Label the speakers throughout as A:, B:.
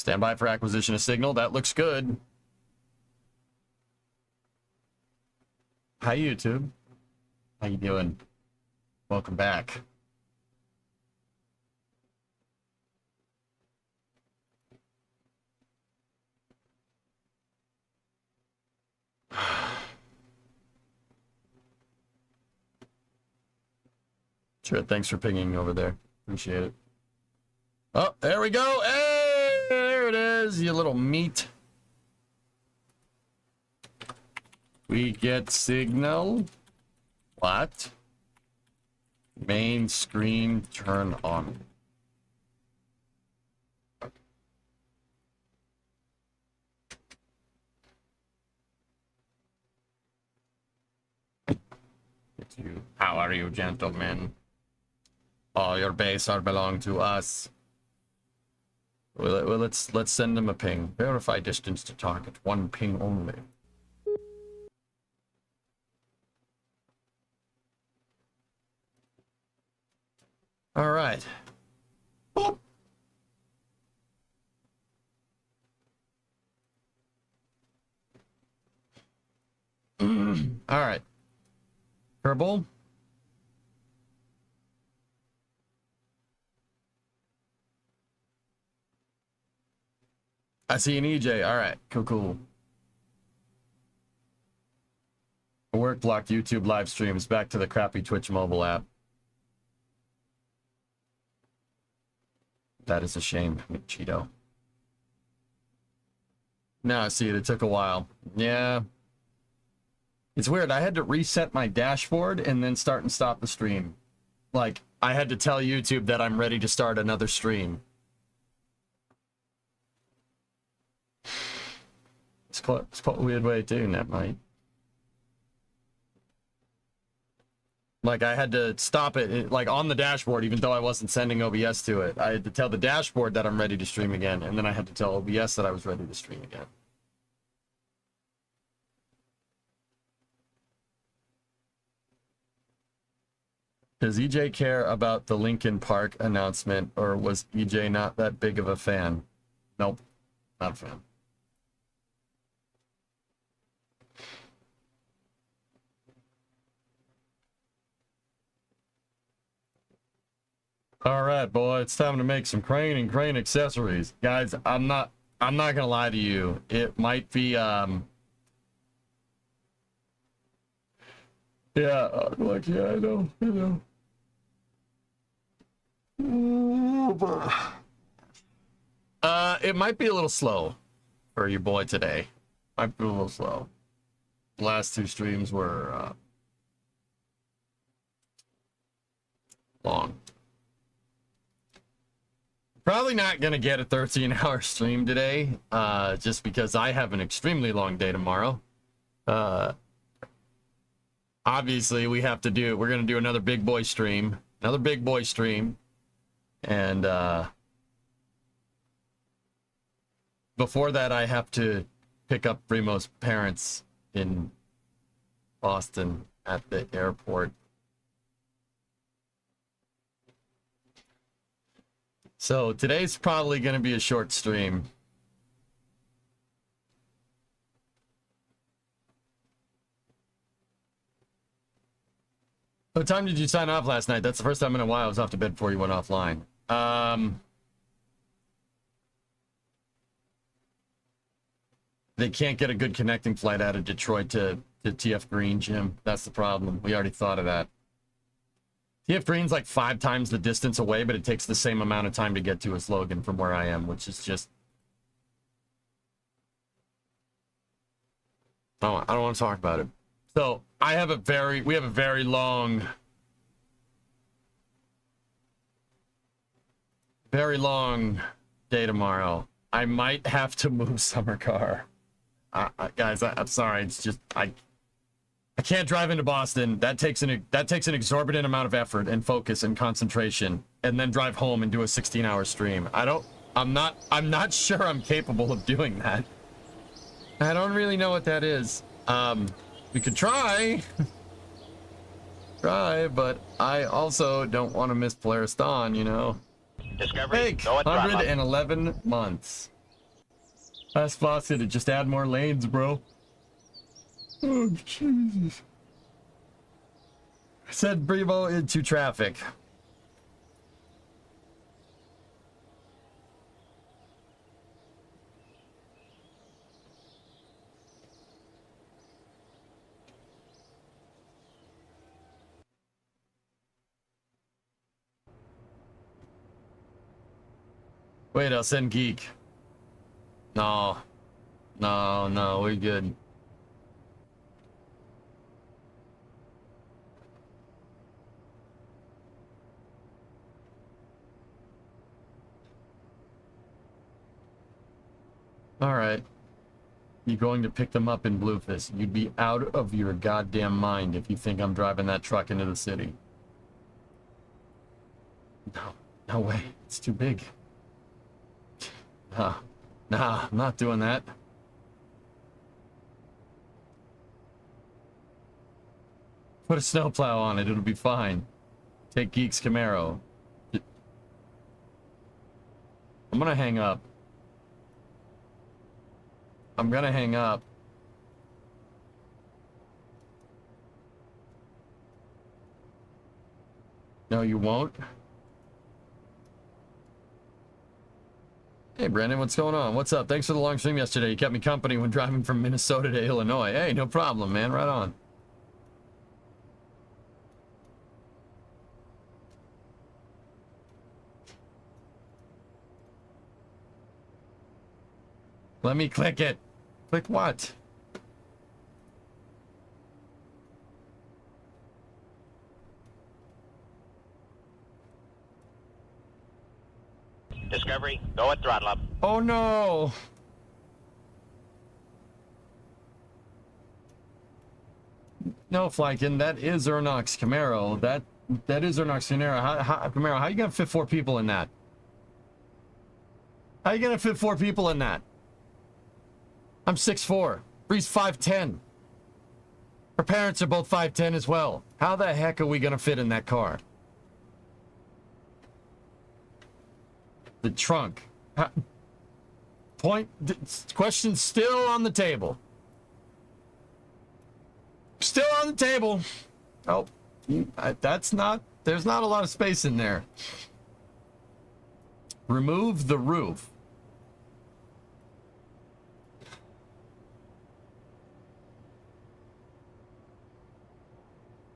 A: Stand by for acquisition of signal. That looks good. Hi, YouTube. How you doing? Welcome back. Sure, thanks for pinging over there. Appreciate it. Oh, there we go. Hey, there it is, you little meat. We get signal. What? Main screen turn on. How are you, gentlemen? All your base are belong to us. Well, let's send them a ping. Verify distance to target. One ping only. All right. Boop. All right. Kerbal. I see an EJ. All right. Cool. Work blocked YouTube live streams. Back to the crappy Twitch mobile app. That is a shame, Cheeto. No, I see it. It took a while. Yeah. It's weird. I had to reset my dashboard and then start and stop the stream. Like, I had to tell YouTube that I'm ready to start another stream. It's quite a weird way of doing that, mate. Like, I had to stop it, like, on the dashboard, even though I wasn't sending OBS to it. I had to tell the dashboard that I'm ready to stream again, and then I had to tell OBS that I was ready to stream again. Does EJ care about the Lincoln Park announcement, or was EJ not that big of a fan? Nope, not a fan. All right, boy, it's time to make some crane and crane accessories. Guys, I'm not gonna lie to you. It might be yeah, like yeah, I know. It might be a little slow for your boy today. Might be a little slow. The last two streams were long. Probably not gonna get a 13-hour stream today, just because I have an extremely long day tomorrow. Obviously, we're gonna do another big boy stream, and before that, I have to pick up Primo's parents in Boston at the airport. So today's probably going to be a short stream. What time did you sign off last night? That's the first time in a while I was off to bed before you went offline. They can't get a good connecting flight out of Detroit to TF Green, Jim. That's the problem. We already thought of that. TF Green's like 5 times the distance away, but it takes the same amount of time to get to its Logan from where I am, which is just... Oh, I don't want to talk about it. So, we have a very long day tomorrow. I might have to move summer car. Guys, I'm sorry. It's just, I can't drive into Boston. That takes an exorbitant amount of effort and focus and concentration, and then drive home and do a 16-hour stream. I'm not sure I'm capable of doing that. I don't really know what that is. We could try, but I also don't want to miss Polaris Dawn, you know.
B: Discovery,
A: Hey, 111 months. Last boss said it just add more lanes, bro. Oh, Jesus. Said Brevo into traffic. Wait, I'll send Geek. No. No, no, we're good. All right. You're going to pick them up in Bluefist. You'd be out of your goddamn mind if you think I'm driving that truck into the city. No, no way. It's too big. Nah, I'm not doing that. Put a snowplow on it, it'll be fine. Take Geek's Camaro. I'm gonna hang up. I'm gonna hang up. No, you won't? Hey, Brandon, what's going on? What's up? Thanks for the long stream yesterday. You kept me company when driving from Minnesota to Illinois. Hey, no problem, man. Right on. Let me click it. Click what?
B: Discovery, go at throttle up.
A: Oh no! No, Flykin, that is Ernox Camaro. That is Ernox Camaro. Camaro, how you gonna fit 4 people in that? How you gonna fit 4 people in that? I'm 6'4". Bree's 5'10". Her parents are both 5'10" as well. How the heck are we gonna fit in that car? The trunk. Question still on the table. Still on the table. Oh, that's not, there's not a lot of space in there. Remove the roof.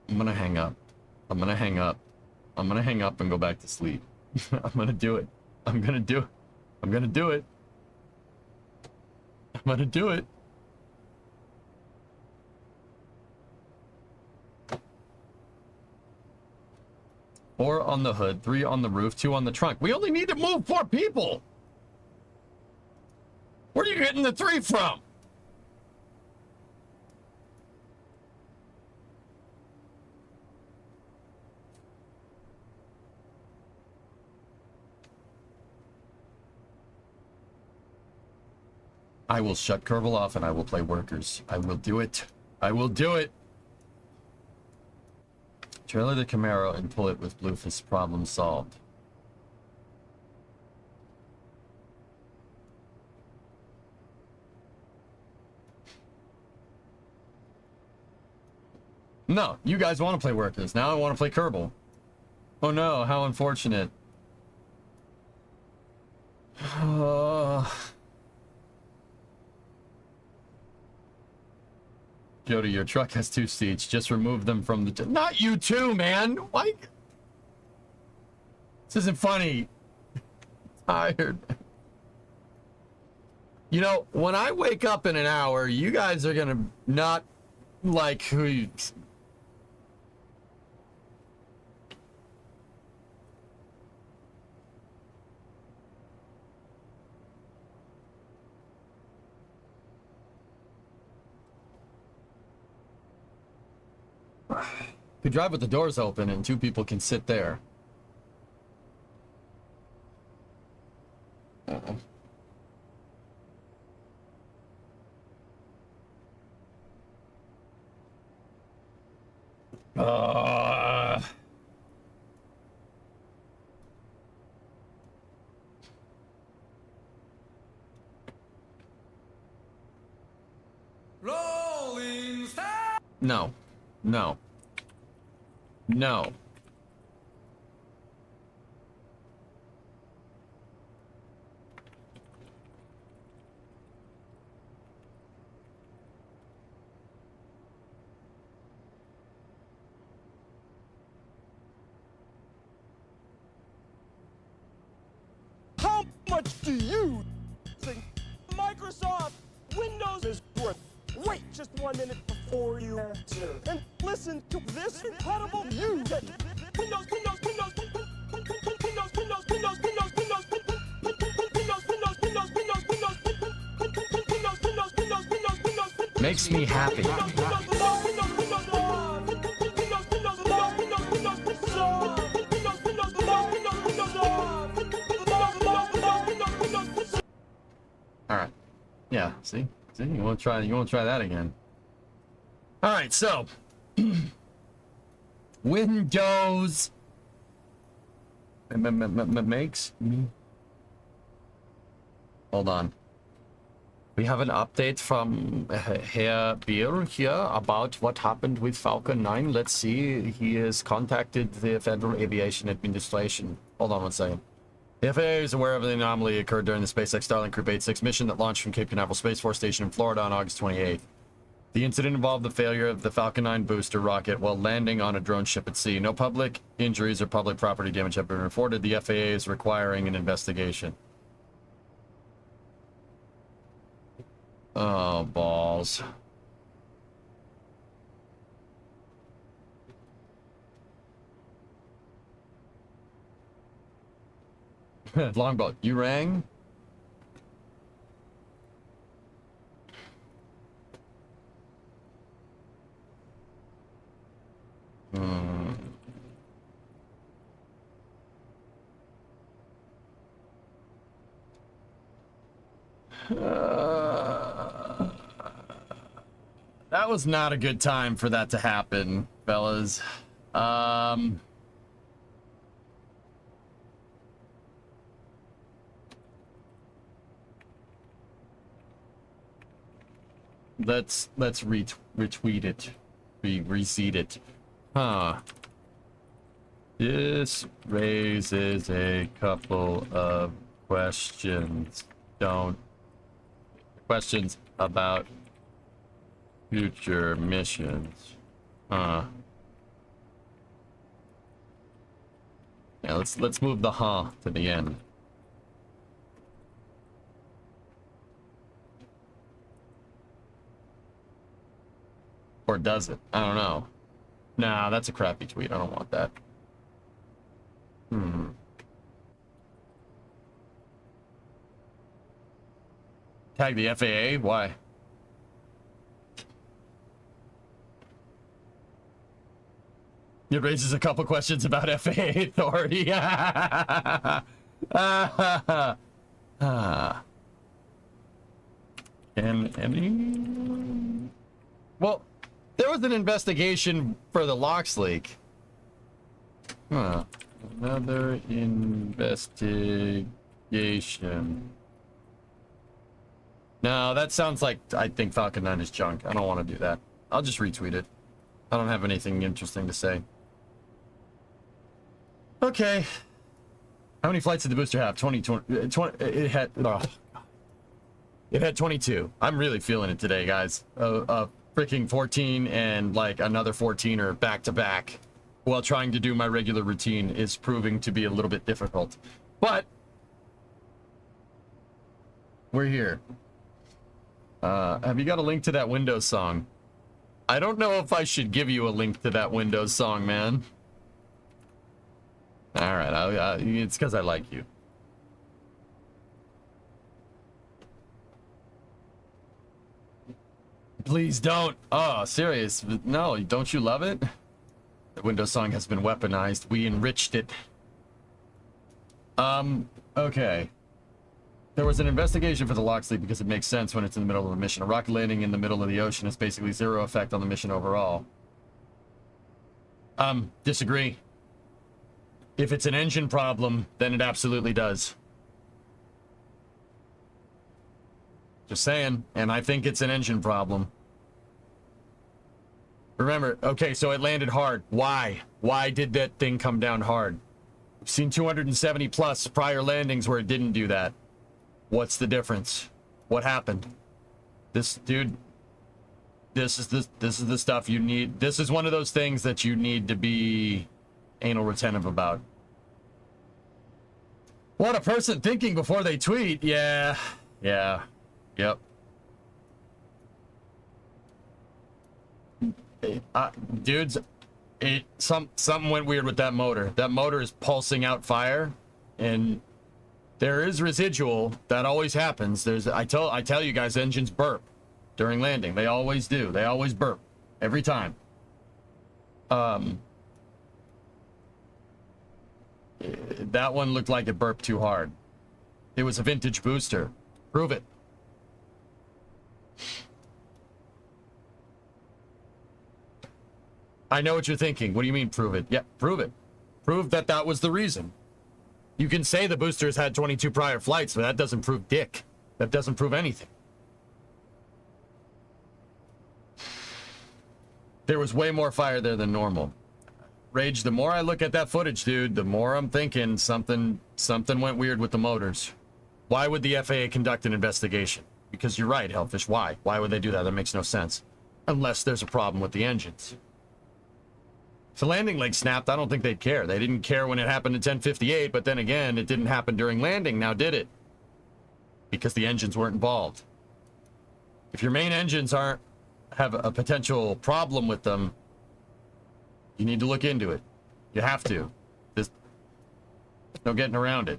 A: I'm gonna hang up. I'm gonna hang up. I'm gonna hang up and go back to sleep. I'm gonna do it. I'm gonna do it. I'm gonna do it. I'm gonna do it. Four on the hood, 3 on the roof, 2 on the trunk. We only need to move 4 people. Where are you getting the 3 from? I will shut Kerbal off and I will play workers. I will do it. I will do it. Trailer the Camaro and pull it with Bluefist. Problem solved. No, you guys want to play workers. Now I want to play Kerbal. Oh no, how unfortunate. Jody, your truck has 2 seats. Just remove them from the... Not you too, man! Why? This isn't funny. Tired. You know, when I wake up in an hour, you guys are gonna not like who you... You drive with the doors open and 2 people can sit there. No. No. No.
B: How much do you think Microsoft Windows is worth? Wait just 1 minute before you answer. And listen to this incredible music. Windows, Windows, Windows, Windows, Windows, Windows, Windows, Windows, Windows, Windows, Windows, Windows, Windows, Windows, Windows, Windows.
A: Makes me happy. All right. Yeah, see? See? You want to try that again. All right, so Windows makes me. Hold on. We have an update from Herr Beer here about what happened with Falcon 9. Let's see. He has contacted the Federal Aviation Administration. Hold on one second. The FAA is aware of the anomaly occurred during the SpaceX Starliner Group 86 mission that launched from Cape Canaveral Space Force Station in Florida on August 28th. The incident involved the failure of the Falcon 9 booster rocket while landing on a drone ship at sea. No public injuries or public property damage have been reported. The FAA is requiring an investigation. Oh, balls. Longboat, you rang? That was not a good time for that to happen, fellas. Let's retweet it. Reseed it. Huh. This raises a couple of questions. Questions about future missions. Huh. Yeah, let's move the huh to the end. Or does it? I don't know. Nah, that's a crappy tweet. I don't want that. Tag the FAA? Why? It raises a couple questions about FAA authority. Can any... Well, there was an investigation for the LOX leak. Huh. Another investigation. No, that sounds like I think Falcon 9 is junk. I don't want to do that. I'll just retweet it. I don't have anything interesting to say. Okay. How many flights did the booster have? 20, it had... Oh. It had 22. I'm really feeling it today, guys. Freaking 14 and like another 14 are back to back while trying to do my regular routine is proving to be a little bit difficult. But we're here. Have you got a link to that Windows song? I don't know if I should give you a link to that Windows song, man. All right, it's because I like you. Please don't. Oh, serious. No, don't you love it? The Windows song has been weaponized. We enriched it. Okay. There was an investigation for the LOX leak because it makes sense when it's in the middle of a mission. A rocket landing in the middle of the ocean has basically zero effect on the mission overall. Disagree. If it's an engine problem, then it absolutely does. Just saying. And I think it's an engine problem. Remember, okay, so it landed hard. Why? Why did that thing come down hard? We've seen 270 plus prior landings where it didn't do that. What's the difference? What happened? This dude, this is the stuff you need. This is one of those things that you need to be anal retentive about. What a person thinking before they tweet. Yeah. Yep. Dudes, something went weird with that motor. That motor is pulsing out fire, and there is residual. That always happens. I tell you guys, engines burp during landing. They always do. They always burp every time. That one looked like it burped too hard. It was a vintage booster. Prove it. I know what you're thinking. What do you mean, prove it? Yeah, prove it. Prove that that was the reason. You can say the boosters had 22 prior flights, but that doesn't prove dick. That doesn't prove anything. There was way more fire there than normal. Rage, the more I look at that footage, dude, the more I'm thinking something went weird with the motors. Why would the FAA conduct an investigation? Because you're right, Hellfish. Why? Why would they do that? That makes no sense. Unless there's a problem with the engines. If the landing leg snapped, I don't think they'd care. They didn't care when it happened at 10:58, but then again, it didn't happen during landing. Now did it? Because the engines weren't involved. If your main engines have a potential problem with them, you need to look into it. You have to. There's no getting around it.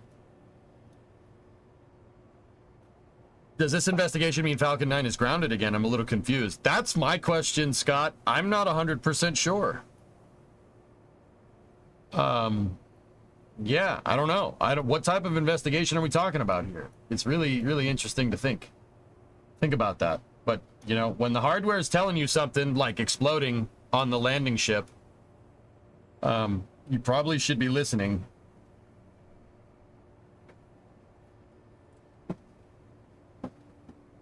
A: Does this investigation mean Falcon 9 is grounded again? I'm a little confused. That's my question, Scott. I'm not 100% sure. Yeah, I don't know. What type of investigation are we talking about here? It's really, really interesting to think about that. But, you know, when the hardware is telling you something like exploding on the landing ship, you probably should be listening.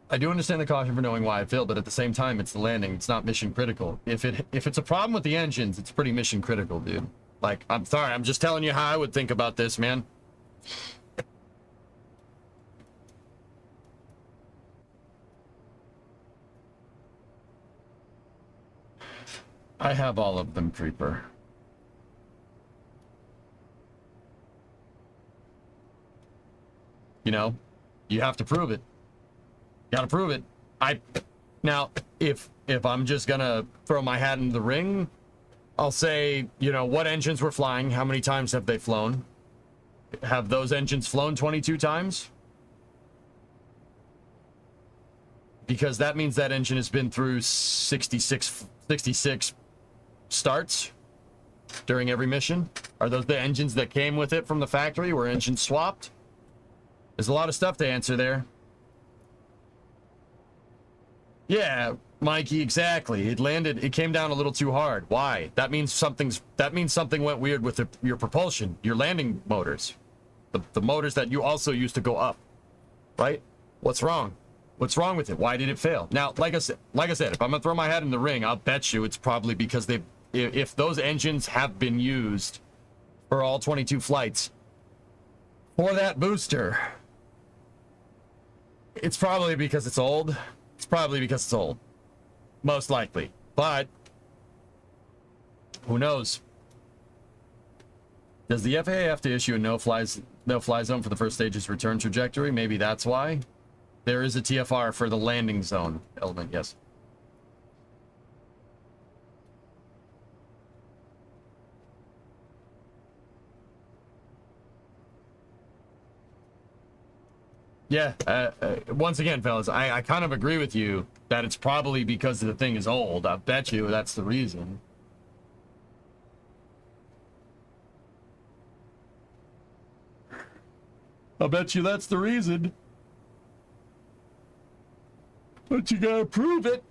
A: I do understand the caution for knowing why it failed, but at the same time, it's the landing. It's not mission critical. If it's a problem with the engines, it's pretty mission critical, dude. Like, I'm sorry, I'm just telling you how I would think about this, man. I have all of them, Creeper. You know, you have to prove it. Gotta prove it. Now, if I'm just gonna throw my hat in the ring, I'll say, you know, what engines were flying? How many times have they flown? Have those engines flown 22 times? Because that means that engine has been through 66 starts during every mission. Are those the engines that came with it from the factory? Were engines swapped? There's a lot of stuff to answer there. Yeah, Mikey, exactly. It came down a little too hard. Why? That means something went weird with your propulsion, your landing motors. The motors that you also used to go up. Right? What's wrong? What's wrong with it? Why did it fail? Now, like I said, if I'm gonna throw my hat in the ring, I'll bet you it's probably because if those engines have been used for all 22 flights for that booster, it's probably because it's old. It's probably because it's old. Most likely. But who knows? Does the FAA have to issue a no-fly zone for the first stage's return trajectory? Maybe that's why. There is a TFR for the landing zone element, yes. Yeah, once again, fellas, I kind of agree with you that it's probably because the thing is old. I bet you that's the reason. I bet you that's the reason. But you gotta prove it.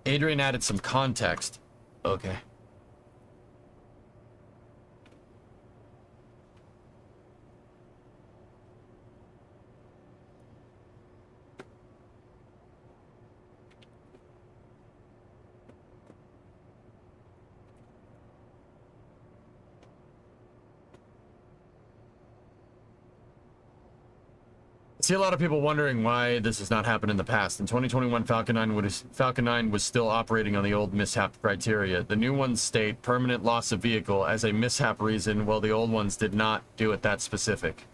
A: Adrian added some context. Okay. See a lot of people wondering why this has not happened in the past. In 2021, Falcon 9 was still operating on the old mishap criteria. The new ones state permanent loss of vehicle as a mishap reason, while the old ones did not do it that specific.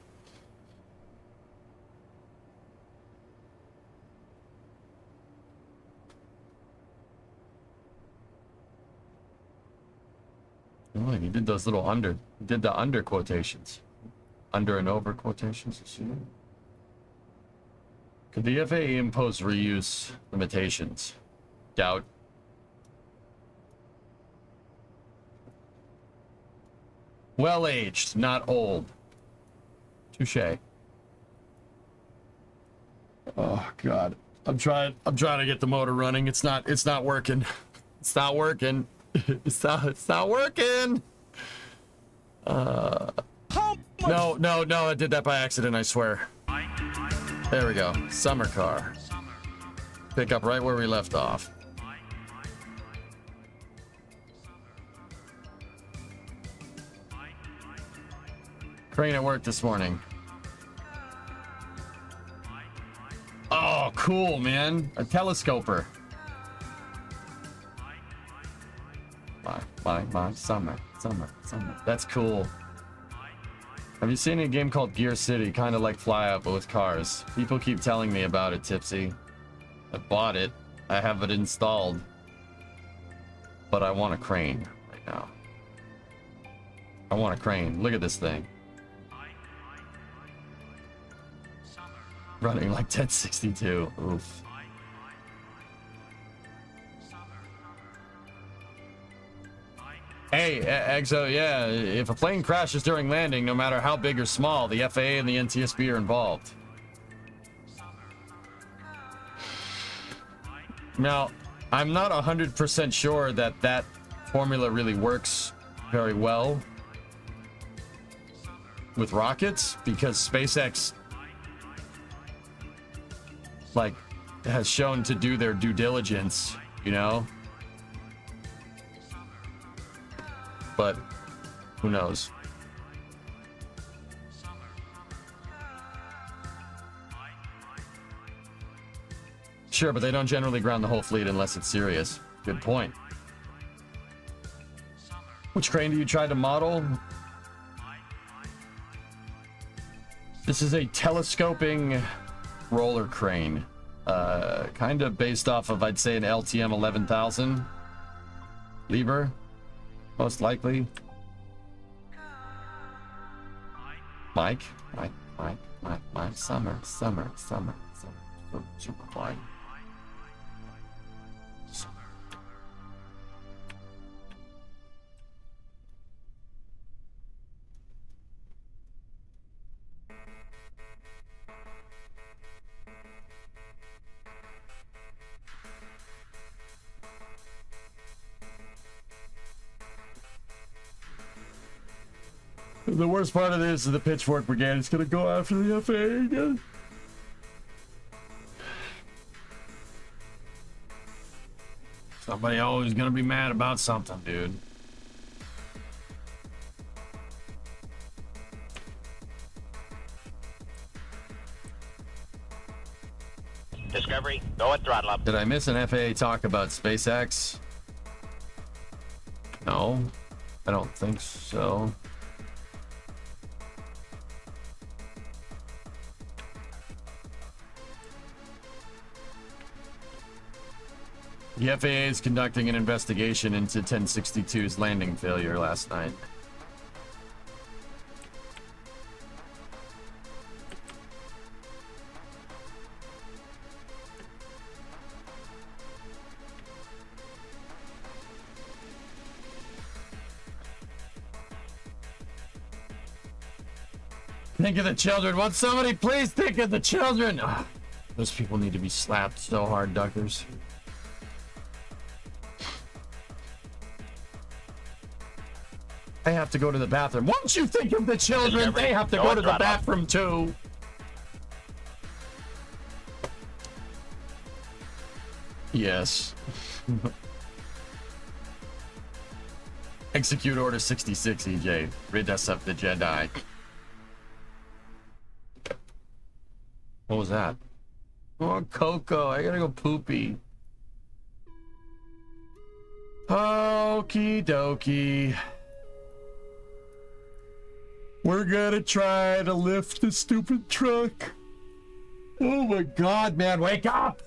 A: Oh, he did those little did the under quotations. Under and over quotations, you see? Could the FAA impose reuse limitations? Doubt. Well aged, not old. Touche. Oh God. I'm trying to get the motor running. It's not working. It's not working. It's not working. No, I did that by accident, I swear. There we go. Summer car. Pick up right where we left off. Crane at work this morning. Oh, cool, man. A telescoper. My summer. That's cool. Have you seen a game called Gear City? Kind of like Fly Out, but with cars. People keep telling me about it, Tipsy. I bought it. I have it installed. But I want a crane right now. I want a crane. Look at this thing. Running like 1062. Oof. Hey, Exo, yeah, if a plane crashes during landing, no matter how big or small, the FAA and the NTSB are involved. Now, I'm not 100% sure that that formula really works very well with rockets, because SpaceX, like, has shown to do their due diligence, you know? But who knows? Sure, but they don't generally ground the whole fleet unless it's serious. Good point. Which crane do you try to model? This is a telescoping roller crane. Kind of based off of, I'd say, an LTM 11,000 Liebherr. Most likely. Mike. Summer. Super fine. The worst part of this is the Pitchfork Brigade is gonna go after the FAA again. Somebody always gonna be mad about something, dude.
C: Discovery, go at throttle up.
A: Did I miss an FAA talk about SpaceX? No, I don't think so. The FAA is conducting an investigation into 1062's landing failure last night. Think of the children. Won't somebody please think of the children? Ugh, those people need to be slapped so hard, Duckers. They have to go to the bathroom. Once you think of the children, they have to go to the bathroom too. Yes. Execute Order 66, EJ. Rid us of the Jedi. What was that? Oh, Coco, I gotta go poopy. Okie dokie. We're gonna try to lift the stupid truck. Oh my god, man, wake up!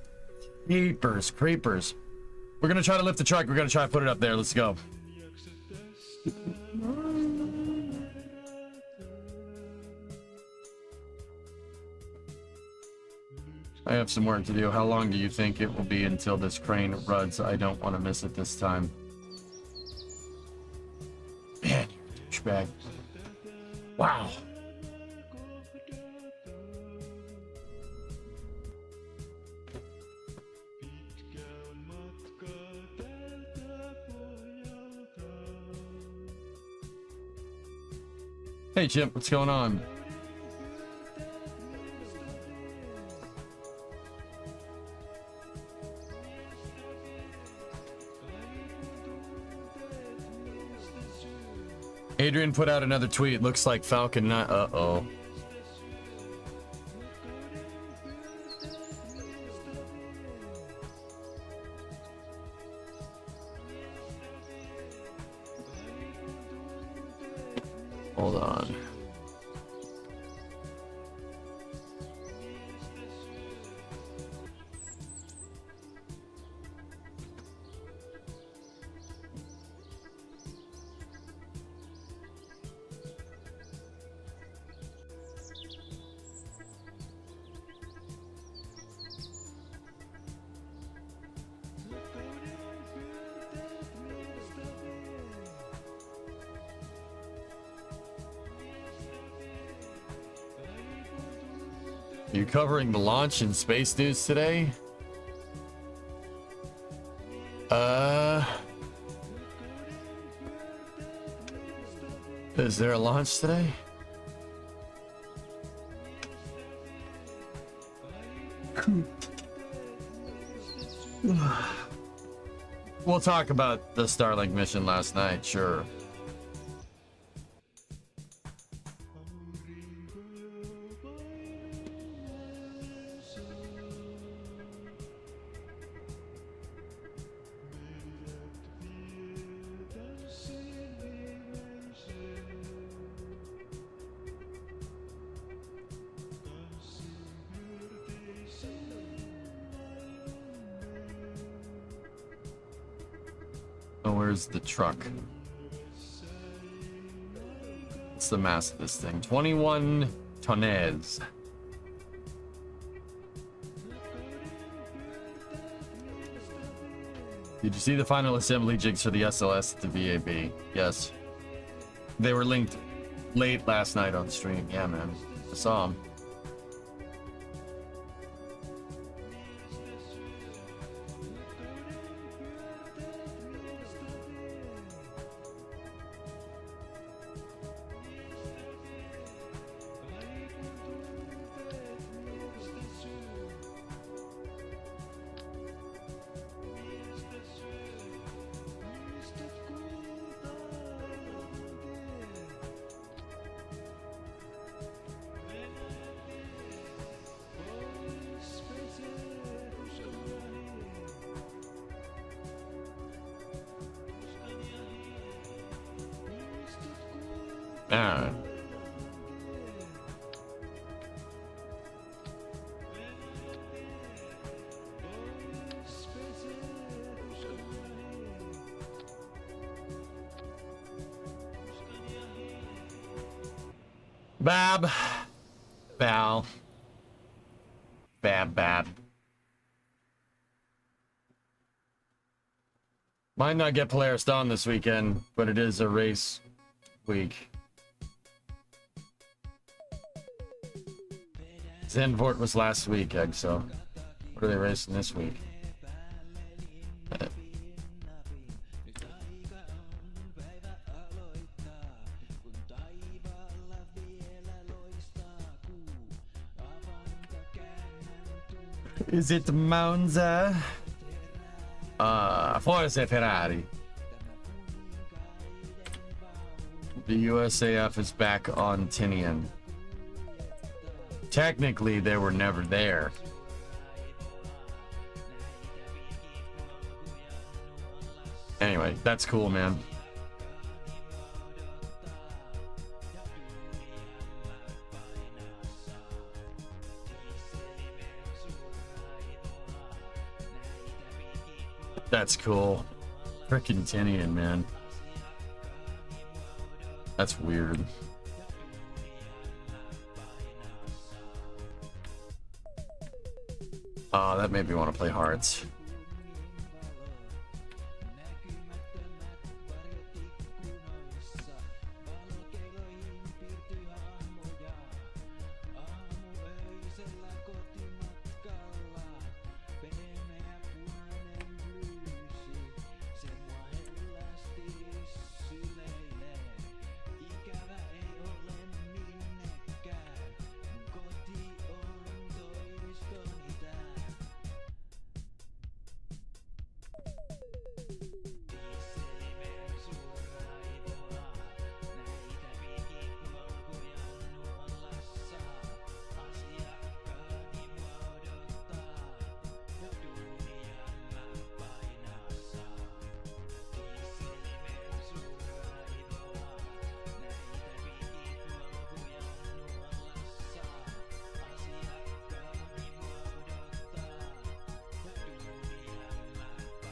A: Creepers, creepers. We're gonna try to lift the truck. We're gonna try to put it up there. Let's go. I have some work to do. How long do you think it will be until this crane runs? I don't want to miss it this time. Man, you douchebag. Wow. Hey, Chimp, what's going on? Adrian put out another tweet. Looks like Falcon not. Uh-oh. Hold on. Are you covering the launch in space news today? Is there a launch today? We'll talk about the Starlink mission last night, sure. Where's the truck? What's the mass of this thing? 21 tonnes. Did you see the final assembly jigs for the SLS at the VAB? Yes. They were linked late last night on stream. Yeah, man. I saw them. Bab. Bal. Bab. Might not get Polaris Dawn this weekend, but it is a race week. Zandvoort was last week, so what are they racing this week? Is it Monza? Forse Ferrari. The USAF is back on Tinian. technically they were never there. Anyway, that's cool, man. That's cool. Frickin' Tinian, man. That's weird. Oh, that made me want to play Hearts.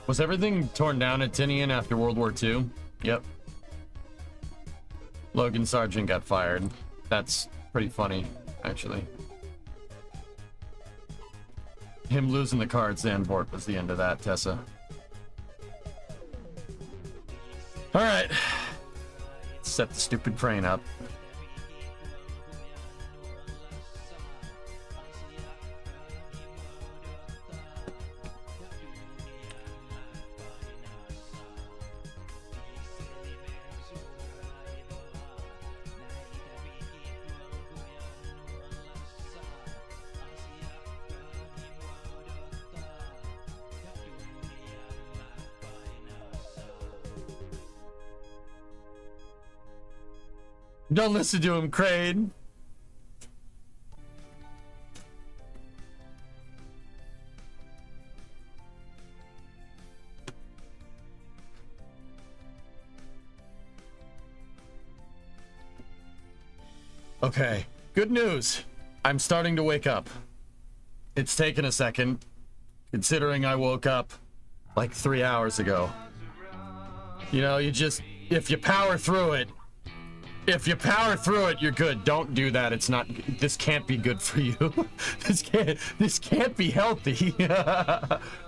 A: Was everything torn down at Tinian after World War II? Yep. Logan Sargent got fired. That's pretty funny, actually. Him losing the car at Zandvoort was the end of that, Tessa. Alright. Set the stupid crane up. Don't listen to him, Crane. Okay, good news. I'm starting to wake up. It's taken a second, considering I woke up like 3 hours ago. You know, if you power through it, you're good. Don't do that. It's not. This can't be good for you. This can't be healthy.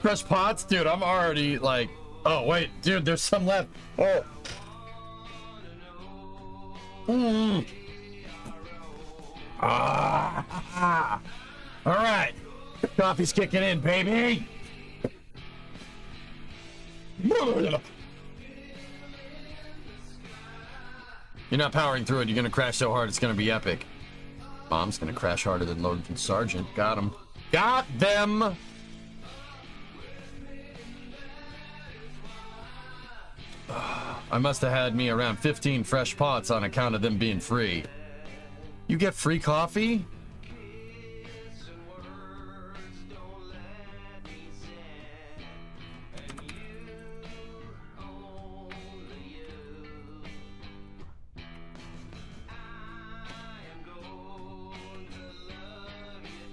A: Fresh pots, dude. I'm already like. Oh wait, dude. There's some left. Oh. Ah. All right. Coffee's kicking in, baby. You're not powering through it. You're gonna crash so hard it's gonna be epic. Mom's gonna crash harder than Logan Sargent. Got him. Got them. I must have had me around 15 fresh pots on account of them being free. You get free coffee?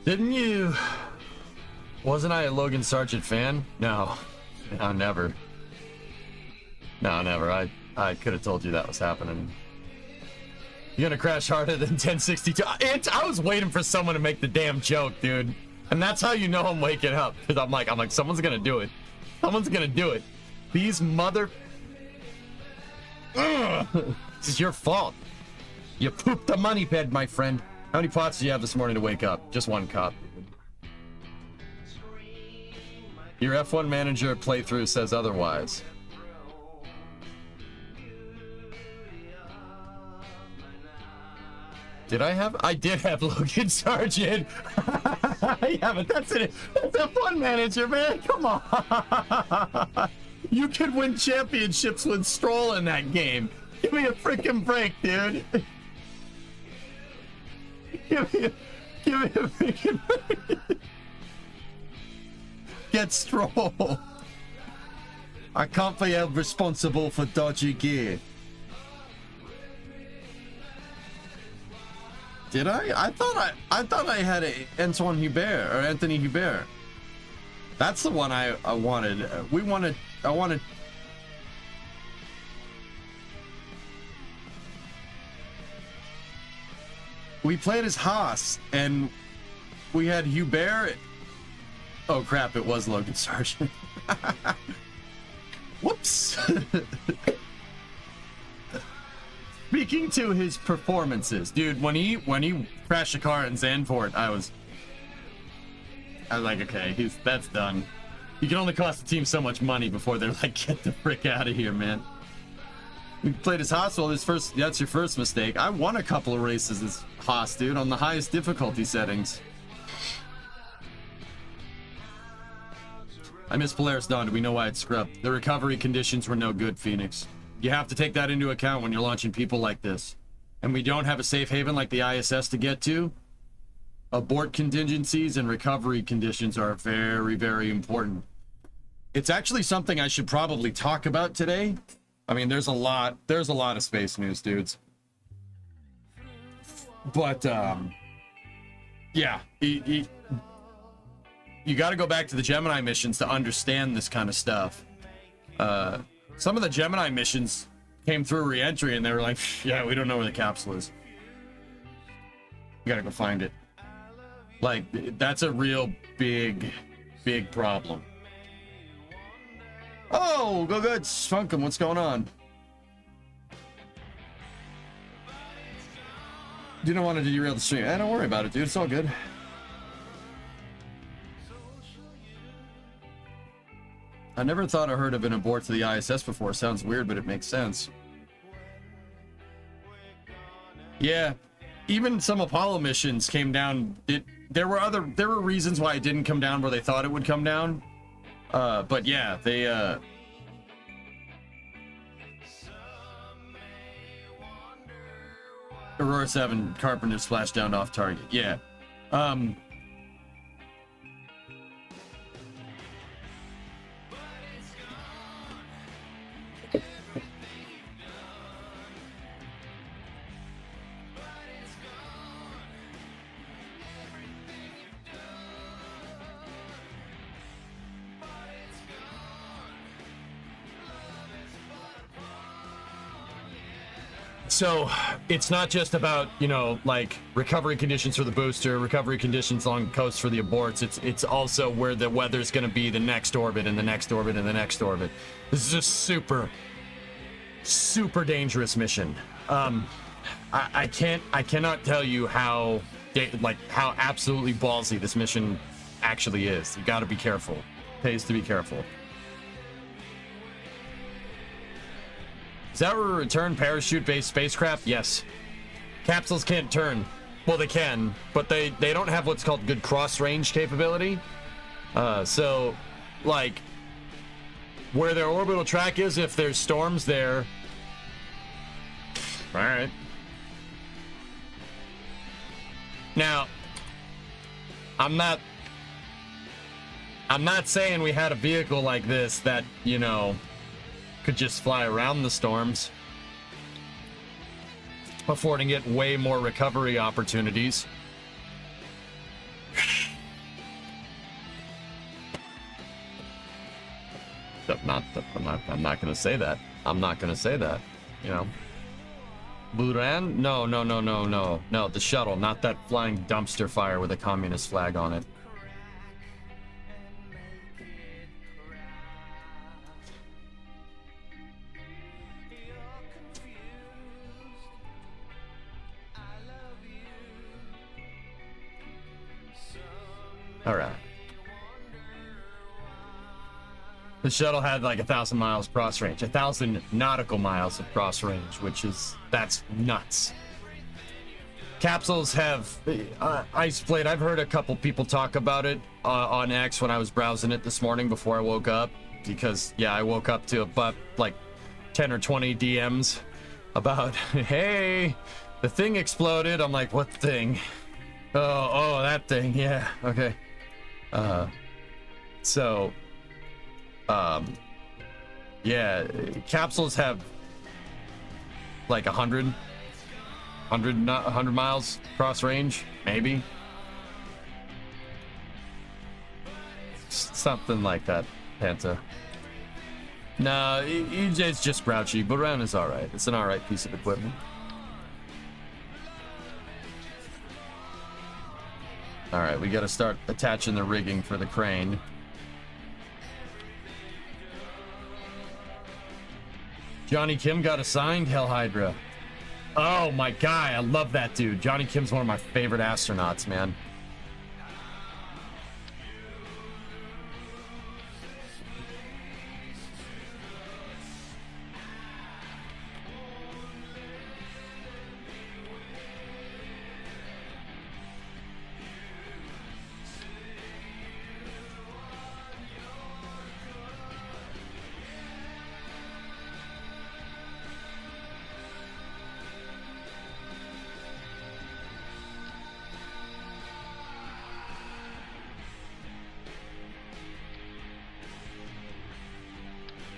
A: Didn't you? Wasn't I a Logan Sargent fan? No. No, never. No, never. I could have told you that was happening. You're gonna crash harder than 1062. I was waiting for someone to make the damn joke, dude. And that's how you know I'm waking up. Because I'm like, someone's gonna do it. Someone's gonna do it. These mother... Ugh. This is your fault. You pooped the money bed, my friend. How many pots do you have this morning to wake up? Just one cup. Your F1 manager playthrough says otherwise. Did I have? I did have Logan Sargent. Yeah, but that's it. That's F1 manager, man. Come on. You could win championships with Stroll in that game. Give me a freaking break, dude. Give me a freaking get Stroll. I can't be held responsible for dodgy gear. Did I? I thought I had Antoine Hubert or Anthony Hubert. That's the one I wanted. I wanted. We played as Haas, and we had Hubert. Oh crap! It was Logan Sargent. Whoops. Speaking to his performances, dude, when he crashed a car in Zandvoort, I was like, okay, that's done. You can only cost the team so much money before they're like, get the frick out of here, man. We played as Haas. Well, that's your first mistake. I won a couple of races as Haas, dude, on the highest difficulty settings. I miss Polaris Dawn. Do we know why it's scrubbed? The recovery conditions were no good, Phoenix. You have to take that into account when you're launching people like this. And we don't have a safe haven like the ISS to get to. Abort contingencies and recovery conditions are very, very important. It's actually something I should probably talk about today. I mean, there's a lot of space news, dudes. But, yeah, you got to go back to the Gemini missions to understand this kind of stuff. Some of the Gemini missions came through re-entry and they were like, yeah, we don't know where the capsule is. You gotta go find it. Like, that's a real big problem. Oh, go good, Funkum, what's going on? You don't want to derail the stream. Don't worry about it, dude, it's all good. I never thought I heard of an abort to the ISS before. Sounds weird, but it makes sense. Yeah, even some Apollo missions came down. There were reasons why it didn't come down where they thought it would come down. But yeah, they Aurora 7 Carpenter splashed down off target. Yeah. So it's not just about, you know, like recovery conditions for the booster, recovery conditions along the coast for the aborts. It's also where the weather's going to be the next orbit and the next orbit and the next orbit. This is a super dangerous mission. I cannot tell you how absolutely ballsy this mission actually is. You got to be careful. Pays to be careful. Is that a return parachute-based spacecraft? Yes. Capsules can't turn. Well, they can, but they don't have what's called good cross-range capability. So, like, where their orbital track is, if there's storms there... Alright. Now, I'm not saying we had a vehicle like this that, you know... could just fly around the storms, affording it way more recovery opportunities. I'm not gonna say that. I'm not gonna say that. You know, Buran? No. The shuttle, not that flying dumpster fire with a communist flag on it. All right. The shuttle had like 1,000 miles cross range, 1,000 nautical miles of cross range, that's nuts. Capsules have ice plate. I've heard a couple people talk about it on X when I was browsing it this morning before I woke up, because yeah, I woke up to about like 10 or 20 DMs about, hey, the thing exploded. I'm like, what thing? Oh, that thing. Yeah. Okay. So, yeah, capsules have like 100 miles cross range, maybe. Something like that, Panta. No, EJ's just grouchy, but Round is alright. It's an alright piece of equipment. Alright, we gotta start attaching the rigging for the crane. Johnny Kim got assigned, Hell Hydra. Oh my guy, I love that dude. Johnny Kim's one of my favorite astronauts, man.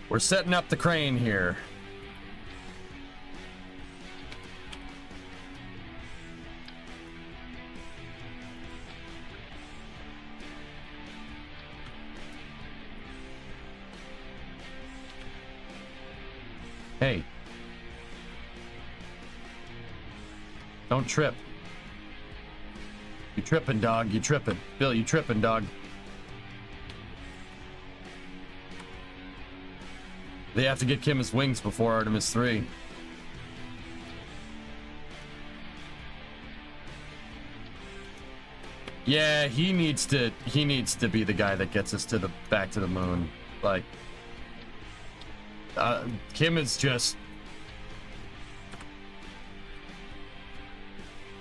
A: We're setting up the crane here. Hey. Don't trip. You tripping, dog. You tripping. Bill, you tripping, dog. They have to get Kim his wings before Artemis 3. Yeah, he needs to be the guy that gets us to the back to the moon. Like Kim is just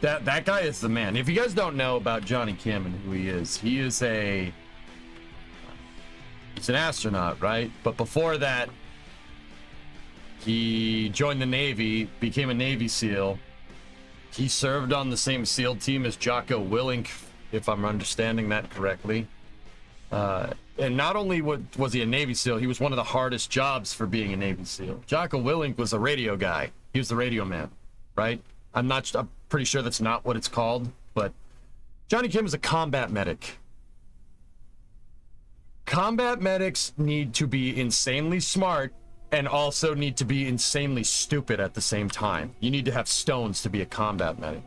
A: that guy is the man. If you guys don't know about Johnny Kim and who he is he's an astronaut, right? But before that, he joined the Navy, became a Navy SEAL. He served on the same SEAL team as Jocko Willink, if I'm understanding that correctly. And not only was he a Navy SEAL, he was one of the hardest jobs for being a Navy SEAL. Jocko Willink was a radio guy. He was the radio man, right? I'm pretty sure that's not what it's called, but Johnny Kim is a combat medic. Combat medics need to be insanely smart and also need to be insanely stupid at the same time. You need to have stones to be a combat medic,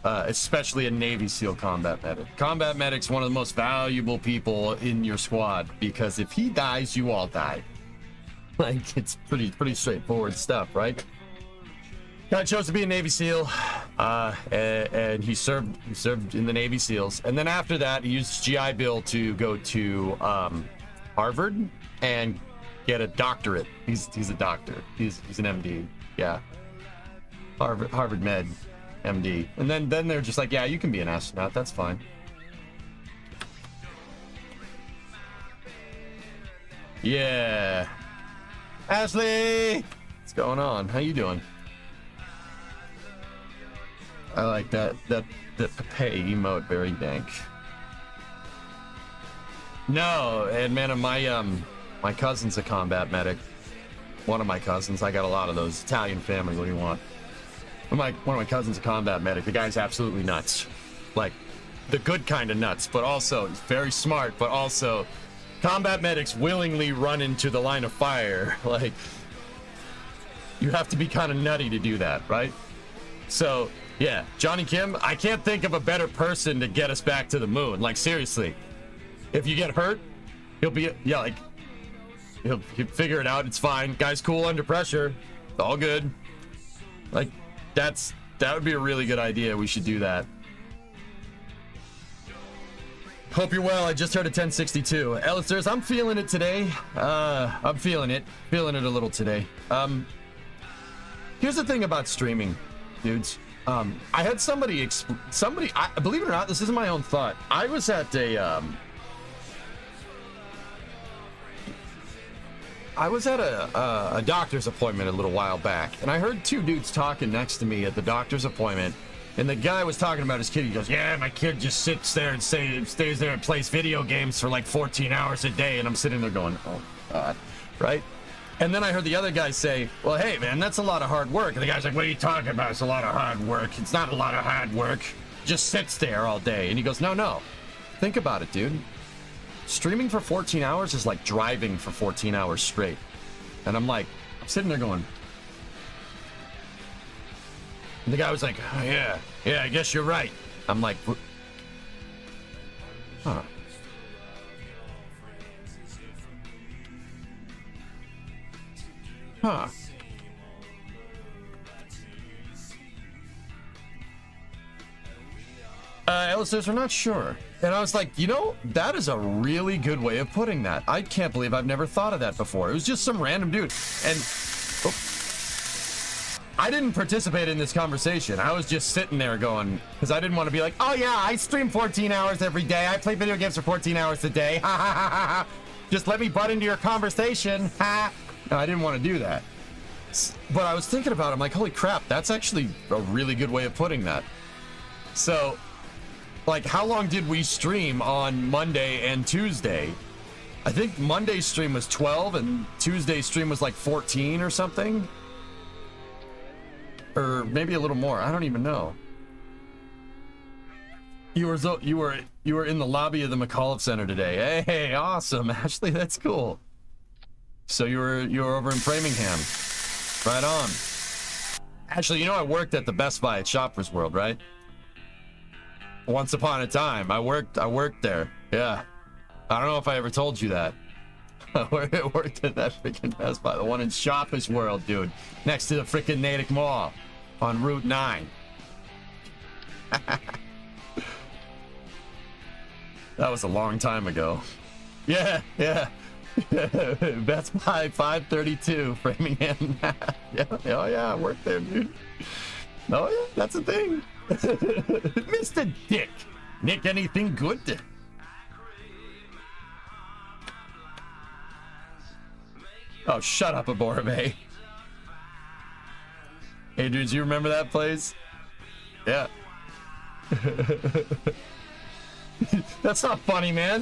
A: especially a Navy SEAL combat medic. Combat medic's one of the most valuable people in your squad because if he dies, you all die. Like, it's pretty straightforward stuff, right? Guy chose to be a Navy SEAL, and he served in the Navy SEALs, and then after that, he used his GI Bill to go to Harvard and get a doctorate. He's a doctor. He's an MD. Yeah. Harvard Med MD. And then they're just like, yeah, you can be an astronaut. That's fine. Yeah. Ashley, what's going on? How you doing? I like that Pepe emote, very dank. No, and man, my cousin's a combat medic. One of my cousins. I got a lot of those. Italian family. What do you want? One of my cousins a combat medic. The guy's absolutely nuts. Like, the good kind of nuts, but also he's very smart, but also combat medics willingly run into the line of fire. Like, you have to be kind of nutty to do that, right? So, yeah, Johnny Kim, I can't think of a better person to get us back to the moon. Like, seriously. If you get hurt, he'll be, yeah, like, he'll figure it out. It's fine. Guy's cool under pressure. All good. Like, that would be a really good idea. We should do that. Hope you're well. I just heard a 1062. Elisters, I'm feeling it today. I'm feeling it a little today. Here's the thing about streaming, dudes. I had somebody believe it or not, this isn't my own thought. I was at a doctor's appointment a little while back, and I heard two dudes talking next to me at the doctor's appointment, And the guy was talking about his kid. He goes, yeah, my kid just sits there and stays there and plays video games for like 14 hours a day. And I'm sitting there going, oh, God, right? And then I heard the other guy say, well, hey, man, that's a lot of hard work. And the guy's like, what are you talking about? It's a lot of hard work. It's not a lot of hard work. Just sits there all day. And he goes, no. Think about it, dude. Streaming for 14 hours is like driving for 14 hours straight. And I'm sitting there going, and the guy was like, oh, yeah, I guess you're right. I'm like, huh. Huh. Ellis says, we're not sure. And I was like, that is a really good way of putting that. I can't believe I've never thought of that before. It was just some random dude. And I didn't participate in this conversation. I was just sitting there going, because I didn't want to be like, oh yeah, I stream 14 hours every day. I play video games for 14 hours a day. Ha ha ha ha. Just let me butt into your conversation. Ha. No, I didn't want to do that. But I was thinking about it. I'm like, holy crap, that's actually a really good way of putting that. So, like, how long did we stream on Monday and Tuesday? I think Monday's stream was 12 and Tuesday's stream was like 14 or something. Or maybe a little more. I don't even know. You were in the lobby of the McAuliffe Center today. Hey, awesome, Ashley. That's cool. So you were over in Framingham. Right on. Actually, I worked at the Best Buy at Shoppers World, right? Once upon a time, I worked there. Yeah. I don't know if I ever told you that. I worked at that freaking Best Buy, the one in Shoppers World, dude, next to the freaking Natick Mall on Route 9. That was a long time ago. Yeah. Best Buy 532, Framingham. Yeah, oh yeah, I worked there, dude. Oh yeah, that's a thing. Mr. Dick. Nick, anything good? Oh, shut up, Aborbe. Hey, dudes, you remember that place? Yeah. That's not funny, man.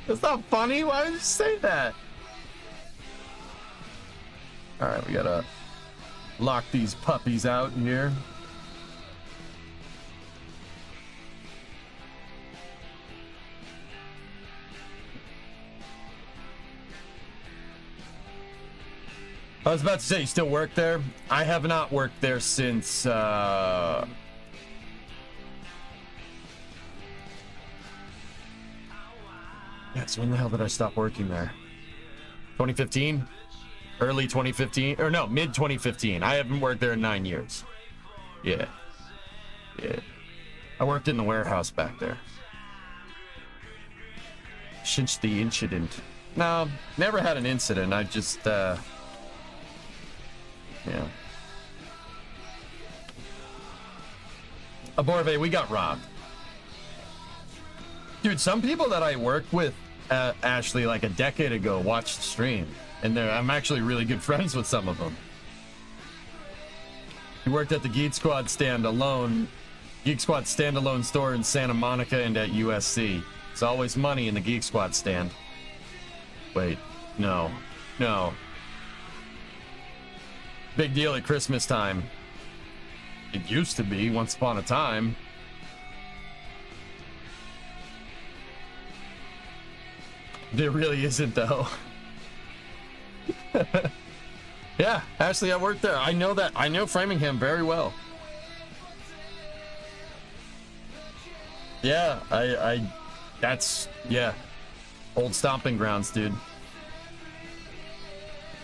A: That's not funny. Why would you say that? All right, we gotta lock these puppies out here. I was about to say, you still work there? I have not worked there since, yeah, so when the hell did I stop working there? 2015? Early 2015? Or no, mid 2015. I haven't worked there in 9 years. Yeah. I worked in the warehouse back there. Since the incident. No, never had an incident. I just, yeah. Aborve, we got robbed. Dude, some people that I worked with, Ashley, like a decade ago, watched the stream. And I'm actually really good friends with some of them. He worked at the Geek Squad standalone store in Santa Monica and at USC. It's always money in the Geek Squad stand. Wait, no. Big deal at Christmas time. It used to be once upon a time. There really isn't, though. Yeah, Ashley, I worked there. I know Framingham very well. Yeah, that's, yeah, old stomping grounds, dude.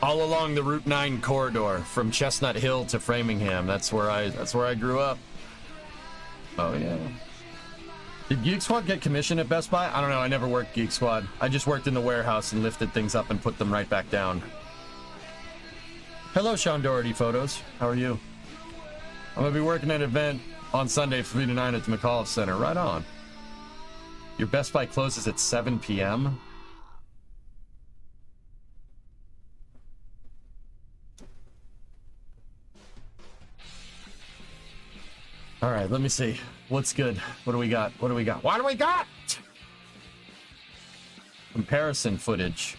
A: All along the Route 9 corridor from Chestnut Hill to Framingham. That's where I grew up. Oh yeah. Did Geek Squad get commission at Best Buy? I don't know. I never worked Geek Squad. I just worked in the warehouse and lifted things up and put them right back down. Hello, Sean Doherty photos. How are you? I'm gonna be working at an event on Sunday 3 to 9 at the McAuliffe Center. Right on. Your Best Buy closes at 7 p.m. All right, let me see. What's good? What do we got? What do we got? What do we got? Comparison footage.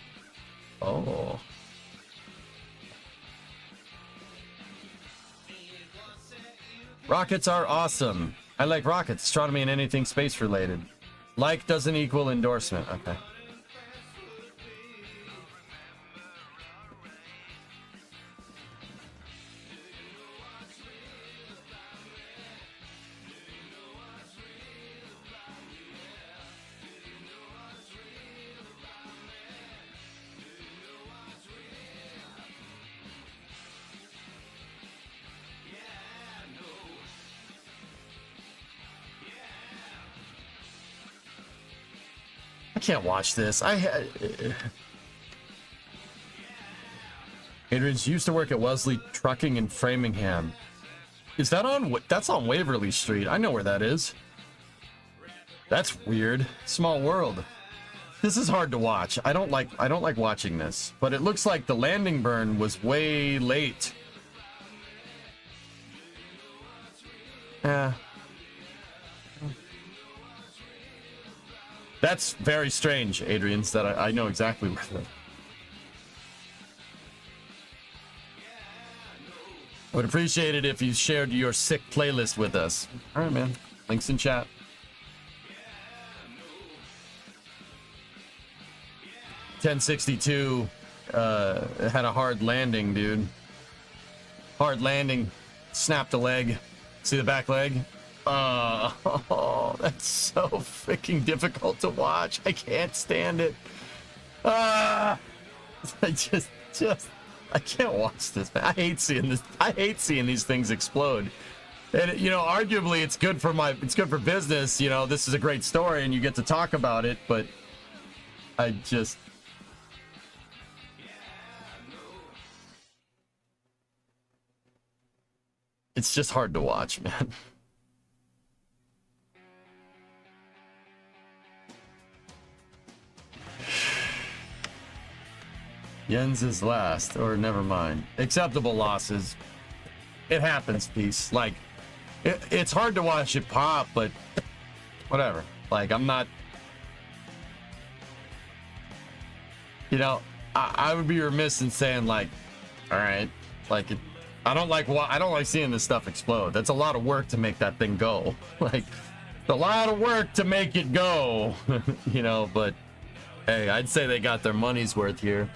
A: Oh. Rockets are awesome. I like rockets, astronomy, and anything space related. Like doesn't equal endorsement. Okay. I can't watch this. Adrian's used to work at Wesley Trucking in Framingham. Is that on? That's on Waverly Street. I know where that is. That's weird. Small world. This is hard to watch. I don't like watching this. But it looks like the landing burn was way late. Yeah. That's very strange, Adrian's, that I know exactly where that. I would appreciate it if you shared your sick playlist with us. All right, man. Links in chat. $10.62 had a hard landing, dude. Hard landing. Snapped a leg. See the back leg? Oh, that's so freaking difficult to watch. I can't stand it. I can't watch this, man. I hate seeing this. I hate seeing these things explode. And you know, arguably it's good for business. You know, this is a great story and you get to talk about it, but it's just hard to watch, man. Jens is last, or never mind. Acceptable losses. It happens, peace. Like, it's hard to watch it pop, but whatever. Like, I'm not... You know, I would be remiss in saying, like, all right, like, I don't like seeing this stuff explode. That's a lot of work to make that thing go. Like, it's a lot of work to make it go. You know, but hey, I'd say they got their money's worth here.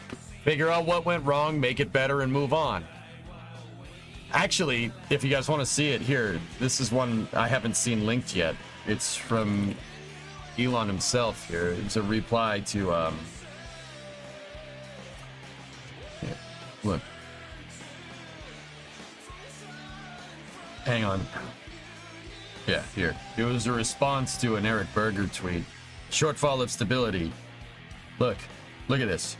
A: Figure out what went wrong, make it better, and move on. Actually, if you guys want to see it here, this is one I haven't seen linked yet. It's from Elon himself here. It's a reply to, yeah, look. Hang on. Yeah, here. It was a response to an Eric Berger tweet. Shortfall of stability. Look at this.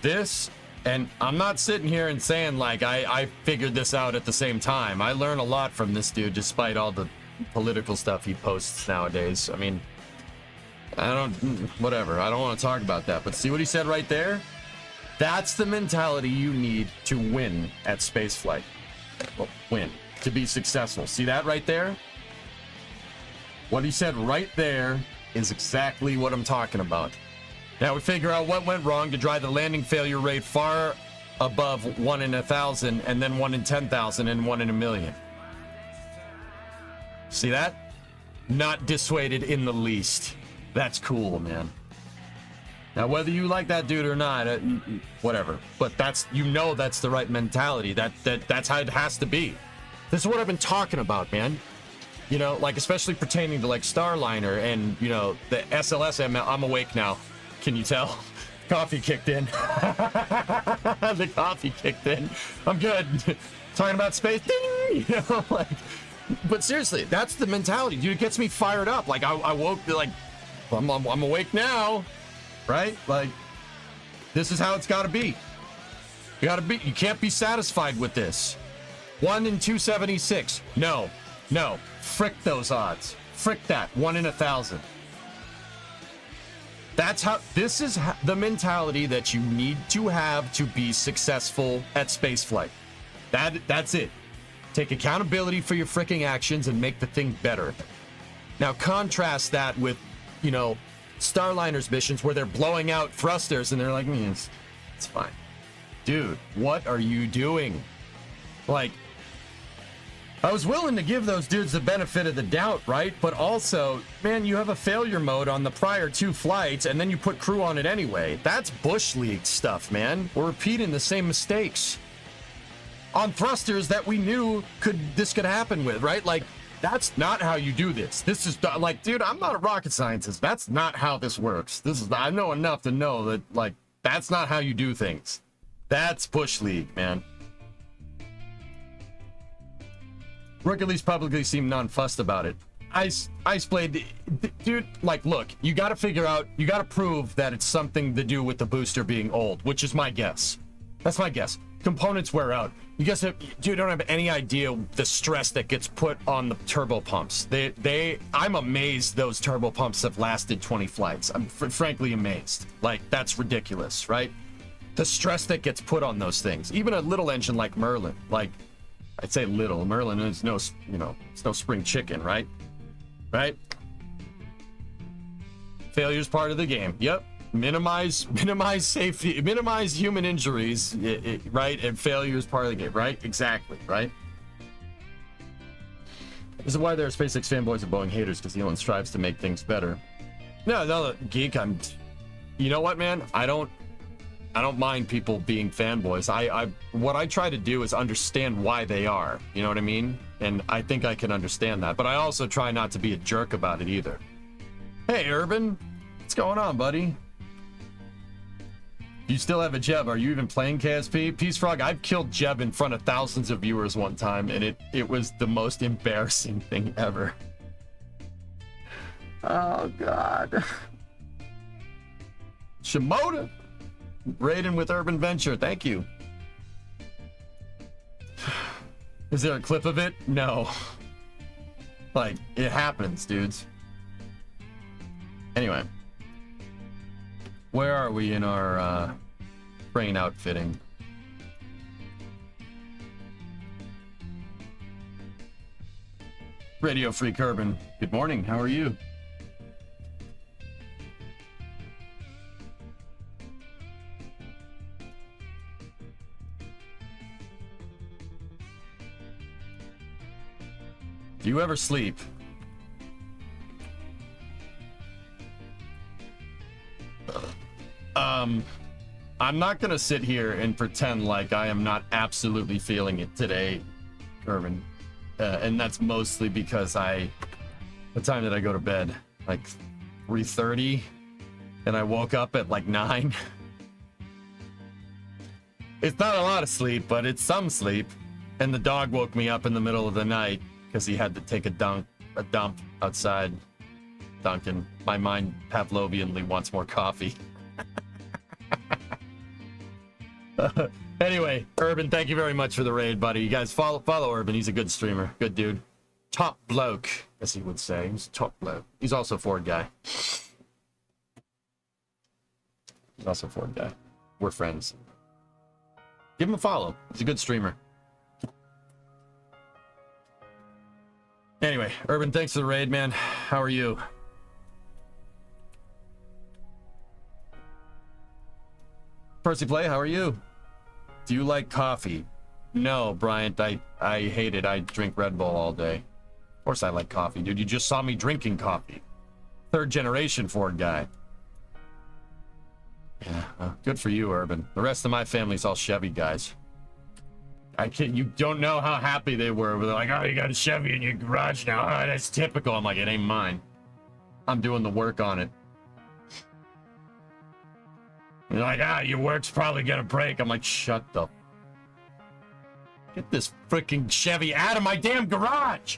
A: This, and I'm not sitting here and saying like I figured this out at the same time. I learn a lot from this dude despite all the political stuff he posts nowadays. I mean, whatever. I don't want to talk about that. But see what he said right there? That's the mentality you need to win at spaceflight. Well, win. To be successful. See that right there? What he said right there is exactly what I'm talking about. Now we figure out what went wrong to drive the landing failure rate far above 1 in 1,000 and then 1 in 10,000 and 1 in a million. See that? Not dissuaded in the least. That's cool, man. Now whether you like that dude or not, whatever. But that's, you know, that's the right mentality. That's how it has to be. This is what I've been talking about, man. You know, like especially pertaining to like Starliner and, you know, the SLS. I'm awake now. Can you tell? Coffee kicked in. The coffee kicked in. I'm good. Talking about space. Ding! You know, like, but seriously, that's the mentality, dude. It gets me fired up. Like I woke, like, I'm awake now, right? Like, this is how it's got to be. You can't be satisfied with this. 1 in 276. No. Frick those odds. Frick that. 1 in 1,000. This is the mentality that you need to have to be successful at spaceflight. That's it. Take accountability for your freaking actions and make the thing better. Now contrast that with, you know, Starliner's missions where they're blowing out thrusters and they're like, it's fine. Dude, what are you doing? Like, I was willing to give those dudes the benefit of the doubt, right? But also, man, you have a failure mode on the prior 2 flights and then you put crew on it anyway. That's Bush League stuff, man. We're repeating the same mistakes on thrusters that we knew this could happen with, right? Like, that's not how you do this. This is like, dude, I'm not a rocket scientist. That's not how this works. I know enough to know that, like, that's not how you do things. That's Bush League, man. Rook at least publicly seemed non-fussed about it. Ice Blade, dude, like, look, you got to figure out, you got to prove that it's something to do with the booster being old, which is my guess. That's my guess. Components wear out. You guys don't have any idea the stress that gets put on the turbo pumps. I'm amazed those turbo pumps have lasted 20 flights. I'm frankly amazed. Like, that's ridiculous, right? The stress that gets put on those things. Even a little engine like Merlin, like, I'd say little. Merlin is no, you know, it's no spring chicken, right? Right? Failure's part of the game. Yep. Minimize safety, minimize human injuries, right? And failure is part of the game, right? Exactly, right? This is why there are SpaceX fanboys and Boeing haters, because Elon strives to make things better. No, geek, you know what, man? I don't mind people being fanboys. What I try to do is understand why they are. You know what I mean? And I think I can understand that. But I also try not to be a jerk about it either. Hey, Urban, what's going on, buddy? You still have a Jeb. Are you even playing KSP? Peace Frog, I've killed Jeb in front of thousands of viewers one time, and it was the most embarrassing thing ever. Oh, God. Shimoda. Raiden with Urban Venture. Thank you. Is there a clip of it? No. Like, it happens, dudes. Anyway. Where are we in our train outfitting? Radio Freak Urban. Good morning. How are you? Do you ever sleep? I'm not gonna sit here and pretend like I am not absolutely feeling it today, Urban. And that's mostly because what time did I go to bed? Like 3:30, and I woke up at like 9. It's not a lot of sleep, but it's some sleep. And the dog woke me up in the middle of the night because he had to take a dump outside Duncan. My mind Pavlovianly wants more coffee. Anyway, Urban, thank you very much for the raid, buddy. You guys follow Urban. He's a good streamer. Good dude. Top bloke, as he would say. He's a top bloke. He's also a Ford guy. He's also a Ford guy. We're friends. Give him a follow. He's a good streamer. Anyway, Urban, thanks for the raid, man. How are you? Percy Play, how are you? Do you like coffee? No, Bryant, I hate it. I drink Red Bull all day. Of course I like coffee, dude. You just saw me drinking coffee. 3rd generation Ford guy. Yeah, good for you, Urban. The rest of my family's all Chevy guys. You don't know how happy they were. They're like, oh, you got a Chevy in your garage now. Oh, that's typical. I'm like, it ain't mine. I'm doing the work on it. You're like, your work's probably gonna break. I'm like, shut the... Get this freaking Chevy out of my damn garage!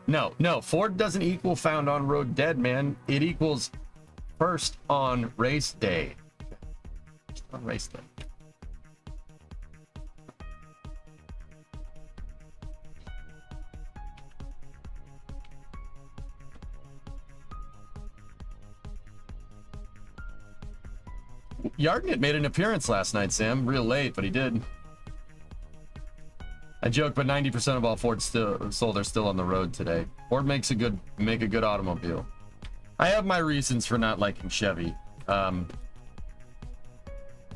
A: No, Ford doesn't equal found on road dead, man. It equals first on race day. On race day. Yardnit made an appearance last night, Sam. Real late, but he did. I joke, but 90% of all Fords sold are still on the road today. Ford make a good automobile. I have my reasons for not liking Chevy.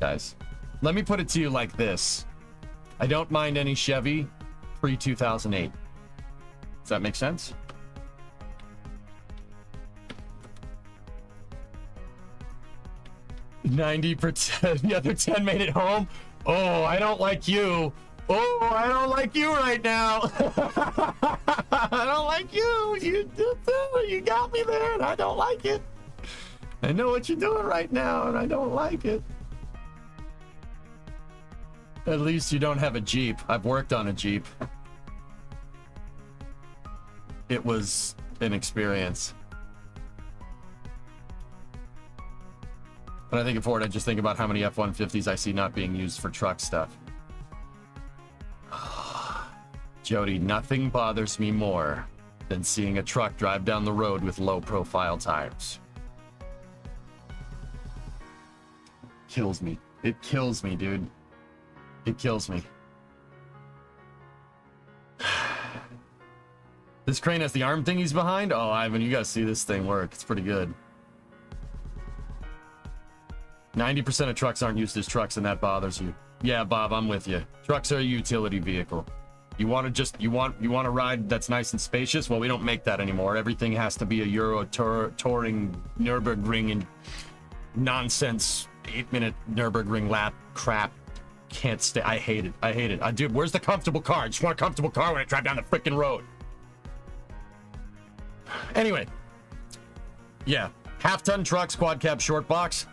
A: Guys, let me put it to you like this. I don't mind any Chevy pre-2008. Does that make sense? %, the other 10 made it home. Oh, I don't like you. Oh, I don't like you right now. I don't like you. You got me there, and I don't like it. I know what you're doing right now, and I don't like it. At least you don't have a Jeep. I've worked on a Jeep. It was an experience. When I think of Ford, I just think about how many F-150s I see not being used for truck stuff. Jody, nothing bothers me more than seeing a truck drive down the road with low-profile tires. Kills me. It kills me, dude. It kills me. This crane has the arm thingies behind? Oh, Ivan, you gotta see this thing work. It's pretty good. 90% of trucks aren't used as trucks, and that bothers you. Yeah, Bob, I'm with you. Trucks are a utility vehicle. You want a ride that's nice and spacious? Well, we don't make that anymore. Everything has to be a Euro touring Nürburgring and nonsense 8-minute Nürburgring lap crap. Can't stay. I hate it. I hate it. Dude, where's the comfortable car? I just want a comfortable car when I drive down the freaking road. Anyway, yeah, half-ton trucks, quad cab, short box.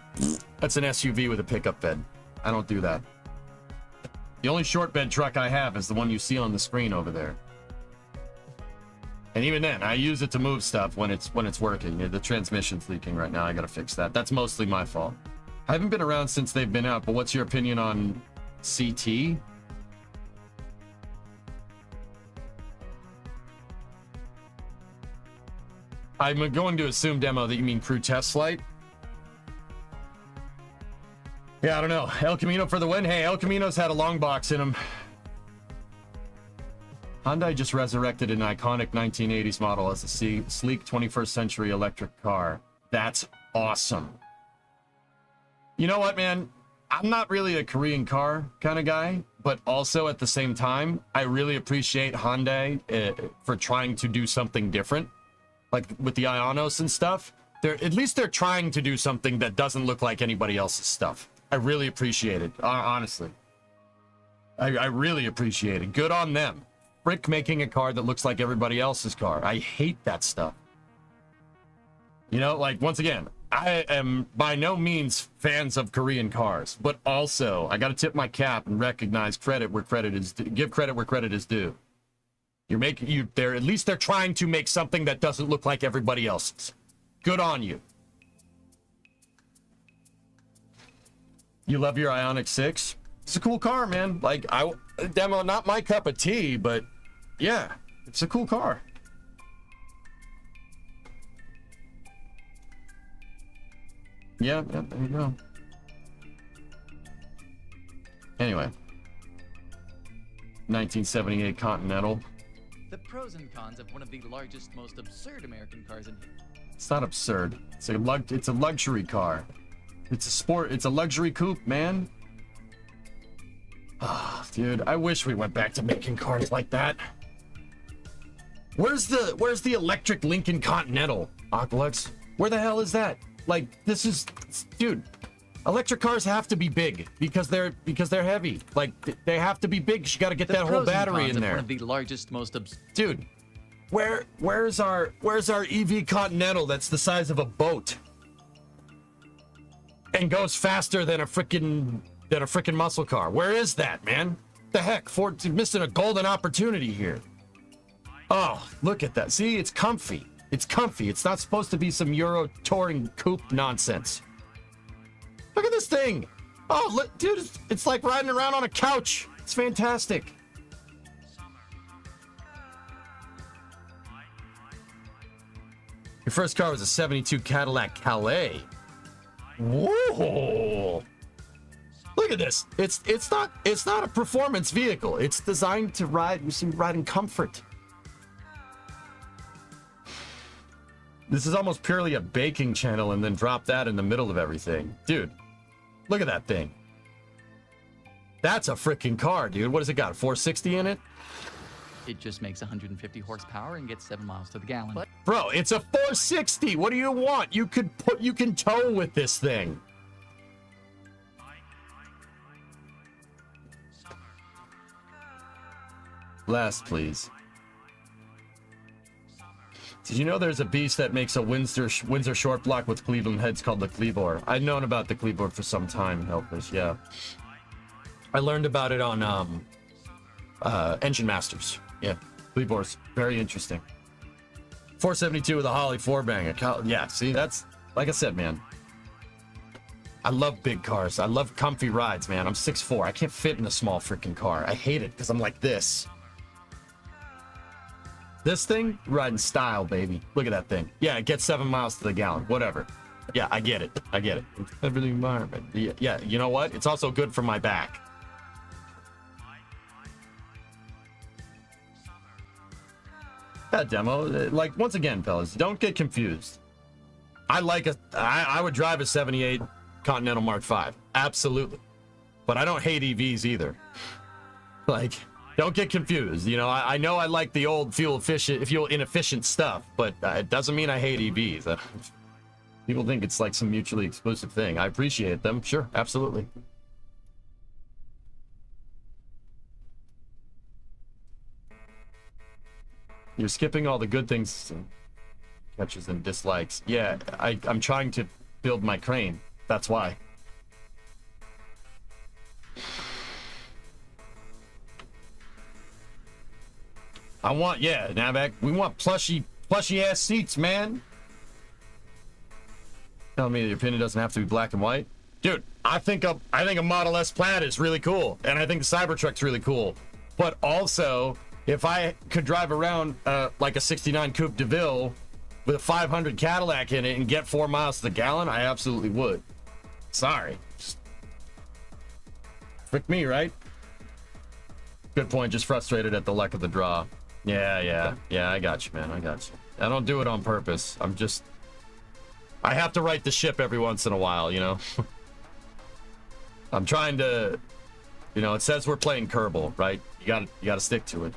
A: That's an SUV with a pickup bed. I don't do that. The only short bed truck I have is the one you see on the screen over there. And even then, I use it to move stuff when it's working. The transmission's leaking right now. I gotta fix that. That's mostly my fault. I haven't been around since they've been out, but what's your opinion on CT? I'm going to assume, Demo, that you mean crew test flight. Yeah, I don't know. El Camino for the win. Hey, El Camino's had a long box in him. Hyundai just resurrected an iconic 1980s model as a sleek 21st century electric car. That's awesome. You know what, man? I'm not really a Korean car kind of guy, but also at the same time, I really appreciate Hyundai for trying to do something different. Like with the Ionos and stuff. At least they're trying to do something that doesn't look like anybody else's stuff. I really appreciate it, honestly. I really appreciate it. Good on them. Frick making a car that looks like everybody else's car. I hate that stuff. You know, like, once again, I am by no means fans of Korean cars, but also I got to tip my cap and recognize credit where credit is due. Give credit where credit is due. At least they're trying to make something that doesn't look like everybody else's. Good on you. You love your Ioniq 6? It's a cool car, man. Like, Demo, not my cup of tea, but yeah, it's a cool car. Yeah, there you go. Anyway. 1978 Continental.
D: The pros and cons of one of the largest, most absurd American cars in here.
A: It's not absurd. It's a luxury car. It's a luxury coupe, man. Ah, dude, I wish we went back to making cars like that. Where's the electric Lincoln Continental, Aqualux? Where the hell is that? Like, dude, electric cars have to be big because they're heavy. Like, they have to be big. You got to get that whole battery in there.
D: One of the largest, most
A: dude, where's our EV Continental that's the size of a boat and goes faster than a freaking muscle car? Where is that, man? The heck, Ford's missing a golden opportunity here. Oh, look at that. See, it's comfy. It's comfy. It's not supposed to be some Euro touring coupe nonsense. Look at this thing. Oh, look, dude, it's like riding around on a couch. It's fantastic. Your first car was a 72 Cadillac Calais. Whoa. Look Look at this. It's not a performance vehicle. It's designed to ride in comfort. This is almost purely a baking channel and then drop that in the middle of everything. Dude, look at that thing. That's a freaking car, dude. What has it got? 460 in it?
D: It just makes 150 horsepower and gets 7 miles to the gallon. But
A: Bro, it's a 460. What do you want? You can tow with this thing. Last, please. Did you know there's a beast that makes a Windsor short block with Cleveland heads called the Cleavor? I'd known about the Cleavor for some time, Helpers, yeah. I learned about it on Engine Masters. Yeah, Cleavor's very interesting. 472 with a Holly 4-banger. Yeah, see, that's, like I said, man. I love big cars. I love comfy rides, man. I'm 6'4". I can't fit in a small freaking car. I hate it because I'm like this. This thing, riding style, baby. Look at that thing. Yeah, it gets 7 miles to the gallon. Whatever. Yeah, I get it. I get it. It's good for the environment. Yeah, you know what? It's also good for my back. That demo, like, once again, fellas, don't get confused. I would drive a 78 Continental Mark V. Absolutely. But I don't hate EVs either. Like, don't get confused. You know, I know I like the old fuel inefficient stuff, but it doesn't mean I hate EVs. People think it's like some mutually exclusive thing. I appreciate them. Sure, absolutely. You're skipping all the good things, catches and dislikes. Yeah, I'm trying to build my crane. That's why. Yeah, Navak, we want plushy ass seats, man. Tell me your opinion doesn't have to be black and white. Dude, I think a Model S Plaid is really cool, and I think the Cybertruck's really cool. But also, if I could drive around like a 69 Coupe de Ville with a 500 Cadillac in it and get 4 miles to the gallon, I absolutely would. Sorry. Frick me, right? Good point. Just frustrated at the luck of the draw. Yeah, I got you, man. I got you. I don't do it on purpose. I have to right the ship every once in a while, you know? I'm trying to, you know, it says we're playing Kerbal, right? You gotta stick to it.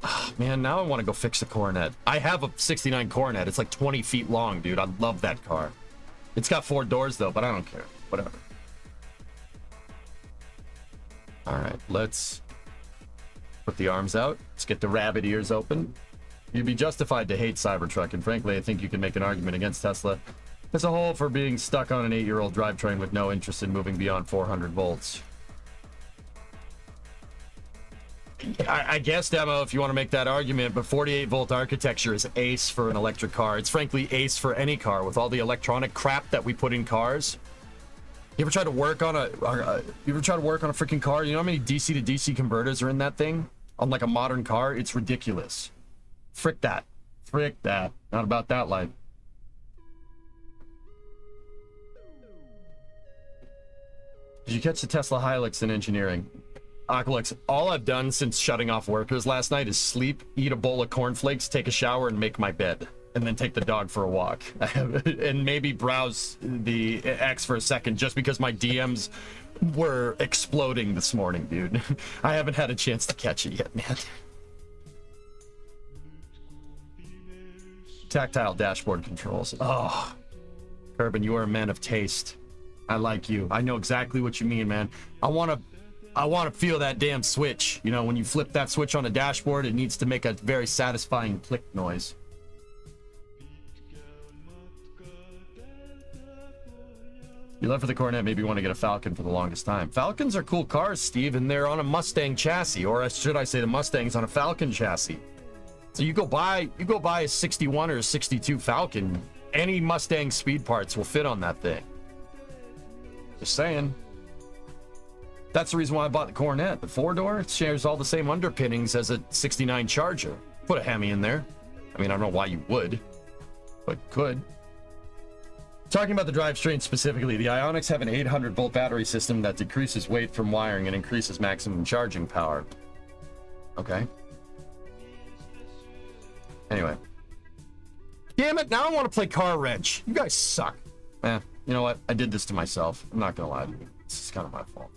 A: Oh, man, now I want to go fix the Coronet. I have a 69 Coronet. It's like 20 feet long, dude. I love that car. It's got 4 doors, though, but I don't care. Whatever. All right, let's put the arms out. Let's get the rabbit ears open. You'd be justified to hate Cybertruck, and frankly, I think you can make an argument against Tesla as a whole for being stuck on an 8-year-old drivetrain with no interest in moving beyond 400 volts. I guess, Demo, if you want to make that argument, but 48-volt architecture is ace for an electric car. It's frankly ace for any car with all the electronic crap that we put in cars. You ever try to work on a freaking car? You know how many DC to DC converters are in that thing? On like a modern car? It's ridiculous. Frick that. Frick that. Not about that life. Did you catch the Tesla Hilux in engineering? Aqualux, all I've done since shutting off workers last night is sleep, eat a bowl of cornflakes, take a shower, and make my bed. And then take the dog for a walk. And maybe browse the X for a second, just because my DMs were exploding this morning, dude. I haven't had a chance to catch it yet, man. Tactile dashboard controls. Oh, Kerbin, you are a man of taste. I like you. I know exactly what you mean, man. I want to feel that damn switch. You know, when you flip that switch on a dashboard, it needs to make a very satisfying click noise. You love for the Coronet, maybe you want to get a Falcon for the longest time. Falcons are cool cars, Steve, and they're on a Mustang chassis, or should I say the Mustang's on a Falcon chassis. So you go buy a 61 or a 62 Falcon, any Mustang speed parts will fit on that thing. Just saying. That's the reason why I bought the Coronet. The 4-door shares all the same underpinnings as a 69 Charger. Put a Hemi in there. I mean, I don't know why you would, but could. Talking about the drivetrain specifically, the Ionics have an 800-volt battery system that decreases weight from wiring and increases maximum charging power. Okay. Anyway. Damn it, now I want to play Car Wrench. You guys suck. You know what? I did this to myself. I'm not gonna lie to you. This is kind of my fault.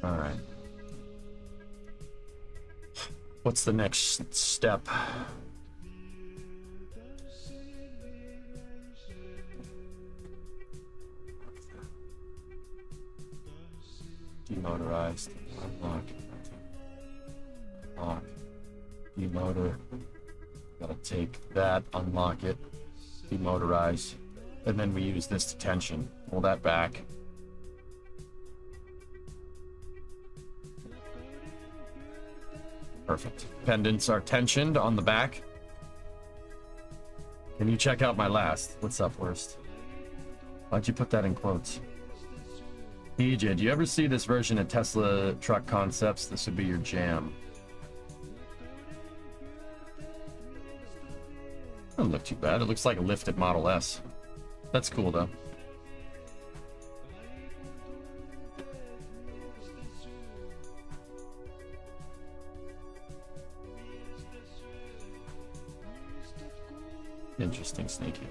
A: All right. What's the next step? Demotorized. Unlock. Unlock. Demotor. Gotta take that, unlock it, demotorize, and then we use this to tension. Pull that back. Perfect. Pendants are tensioned on the back. Can you check out my last? What's up, worst? Why'd you put that in quotes? EJ, do you ever see this version of Tesla truck concepts? This would be your jam. Doesn't look too bad. It looks like a lifted Model S. That's cool, though. Interesting, Sneaky.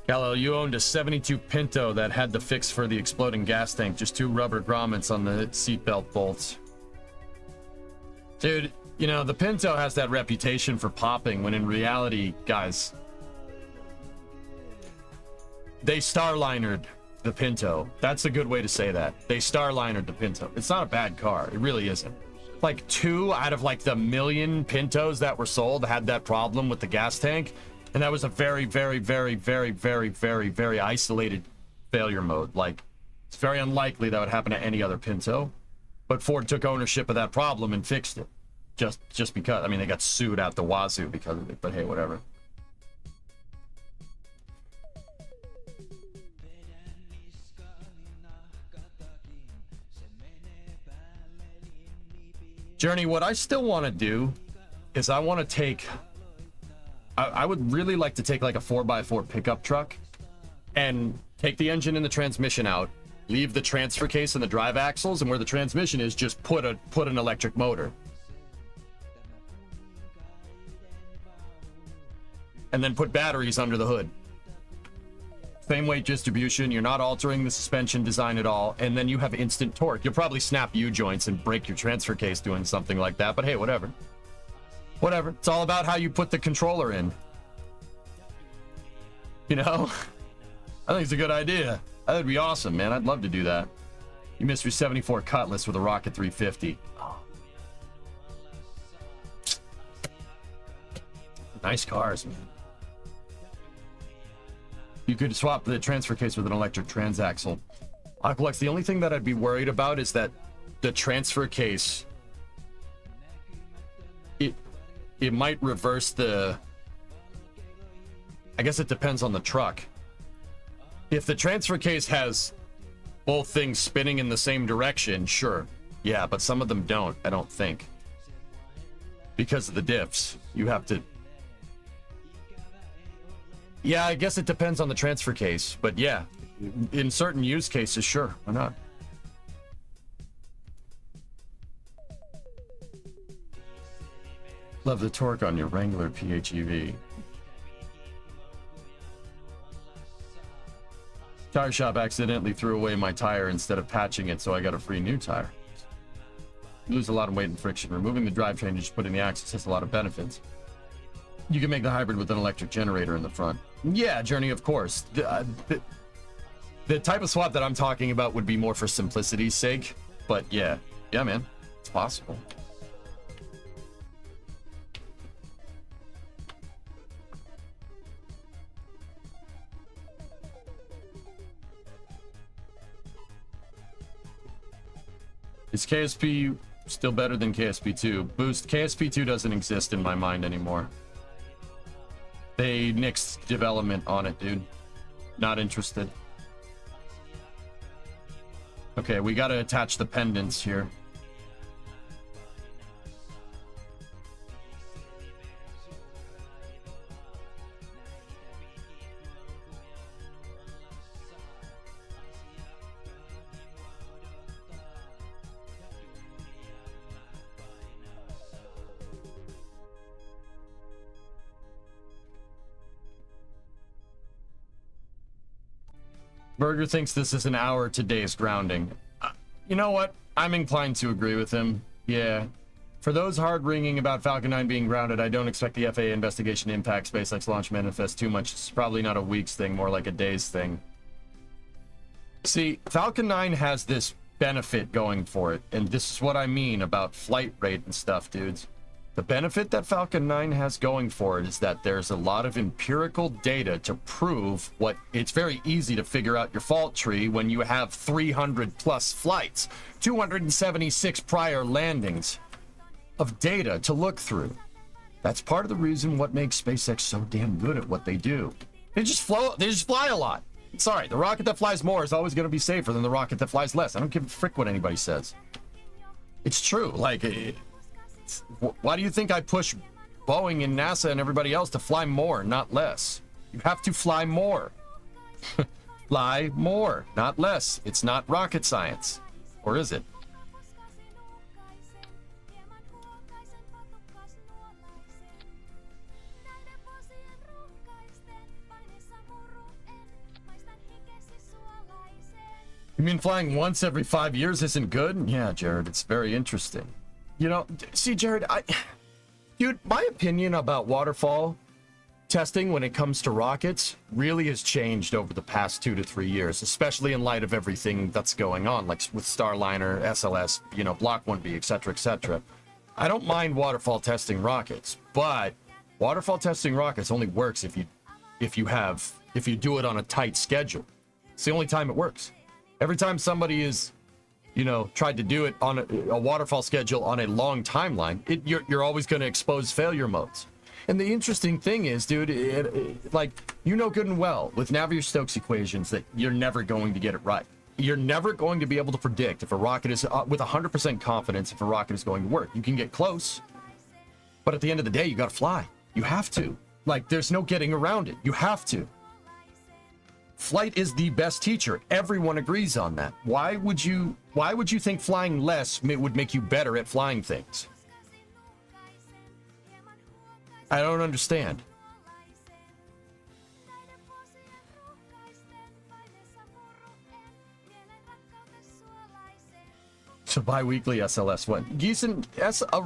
A: Gallo, you owned a 72 Pinto that had the fix for the exploding gas tank. Just 2 rubber grommets on the seatbelt bolts. Dude, you know, the Pinto has that reputation for popping when in reality, guys, they Starlinered the Pinto. That's a good way to say that. They Starlinered the Pinto. It's not a bad car. It really isn't. Like 2 out of like the million Pintos that were sold had that problem with the gas tank. And that was a very, very, very, very, very, very, very isolated failure mode. Like, it's very unlikely that would happen to any other Pinto. But Ford took ownership of that problem and fixed it. Just because. I mean, they got sued out the wazoo because of it. But hey, whatever. Journey, what I still want to do is I want to take... I would really like to take like a 4x4 pickup truck and take the engine and the transmission out, leave the transfer case and the drive axles, and where the transmission is, just put an electric motor. And then put batteries under the hood. Same weight distribution, you're not altering the suspension design at all, and then you have instant torque. You'll probably snap U-joints and break your transfer case doing something like that, but hey, whatever. Whatever. It's all about how you put the controller in. You know? I think it's a good idea. That would be awesome, man. I'd love to do that. You missed your 74 Cutlass with a Rocket 350. Oh. Nice cars, man. You could swap the transfer case with an electric transaxle. Aqualex, the only thing that I'd be worried about is that the transfer case... It might reverse the... I guess it depends on the truck. If the transfer case has both things spinning in the same direction, sure. Yeah, but some of them don't, I don't think. Because of the diffs. You have to... Yeah, I guess it depends on the transfer case. But yeah, in certain use cases, sure. Why not? Love the torque on your Wrangler PHEV. Tire shop accidentally threw away my tire instead of patching it, so I got a free new tire. lose a lot of weight and friction. Removing the drivetrain and just putting the axles has a lot of benefits. You can make the hybrid with an electric generator in the front. Yeah, Journey, of course. The type of swap that I'm talking about would be more for simplicity's sake. But yeah, man, it's possible. Is KSP still better than KSP2? Boost. KSP2 doesn't exist in my mind anymore. They nixed development on it, dude. Not interested. Okay, we gotta attach the pendants here. Berger thinks this is an hour to days grounding. You know what? I'm inclined to agree with him. Yeah. For those hard-ringing about Falcon 9 being grounded, I don't expect the FAA investigation to impact SpaceX launch manifest too much. It's probably not a week's thing, more like a day's thing. See, Falcon 9 has this benefit going for it, and this is what I mean about flight rate and stuff, dudes. The benefit that Falcon 9 has going for it is that there's a lot of empirical data to prove what it's very easy to figure out your fault tree when you have 300 plus flights, 276 prior landings of data to look through. That's part of the reason what makes SpaceX so damn good at what they do. They just fly a lot. Sorry, the rocket that flies more is always going to be safer than the rocket that flies less. I don't give a frick what anybody says. It's true. Like, why do you think I push Boeing and NASA and everybody else to fly more, not less? You have to fly more. Fly more, not less. It's not rocket science. Or is it? You mean flying once every 5 years isn't good? Yeah, Jared, it's very interesting. You know, see, Jared, dude, my opinion about waterfall testing when it comes to rockets really has changed over the past 2 to 3 years, especially in light of everything that's going on, like with Starliner, SLS, you know, Block 1B, etc., etc. I don't mind waterfall testing rockets, but waterfall testing rockets only works if you do it on a tight schedule. It's the only time it works. Every time somebody is, you know, tried to do it on a waterfall schedule on a long timeline, you're always going to expose failure modes. And the interesting thing is, dude, like, you know good and well with Navier-Stokes equations that you're never going to get it right. You're never going to be able to predict if a rocket is, with 100% confidence, if a rocket is going to work. You can get close, but at the end of the day, you got to fly. You have to. Like, there's no getting around it. You have to. Flight is the best teacher. Everyone agrees on that. Why would you think flying less would make you better at flying things? I don't understand. So bi-weekly SLS, what? Geeson,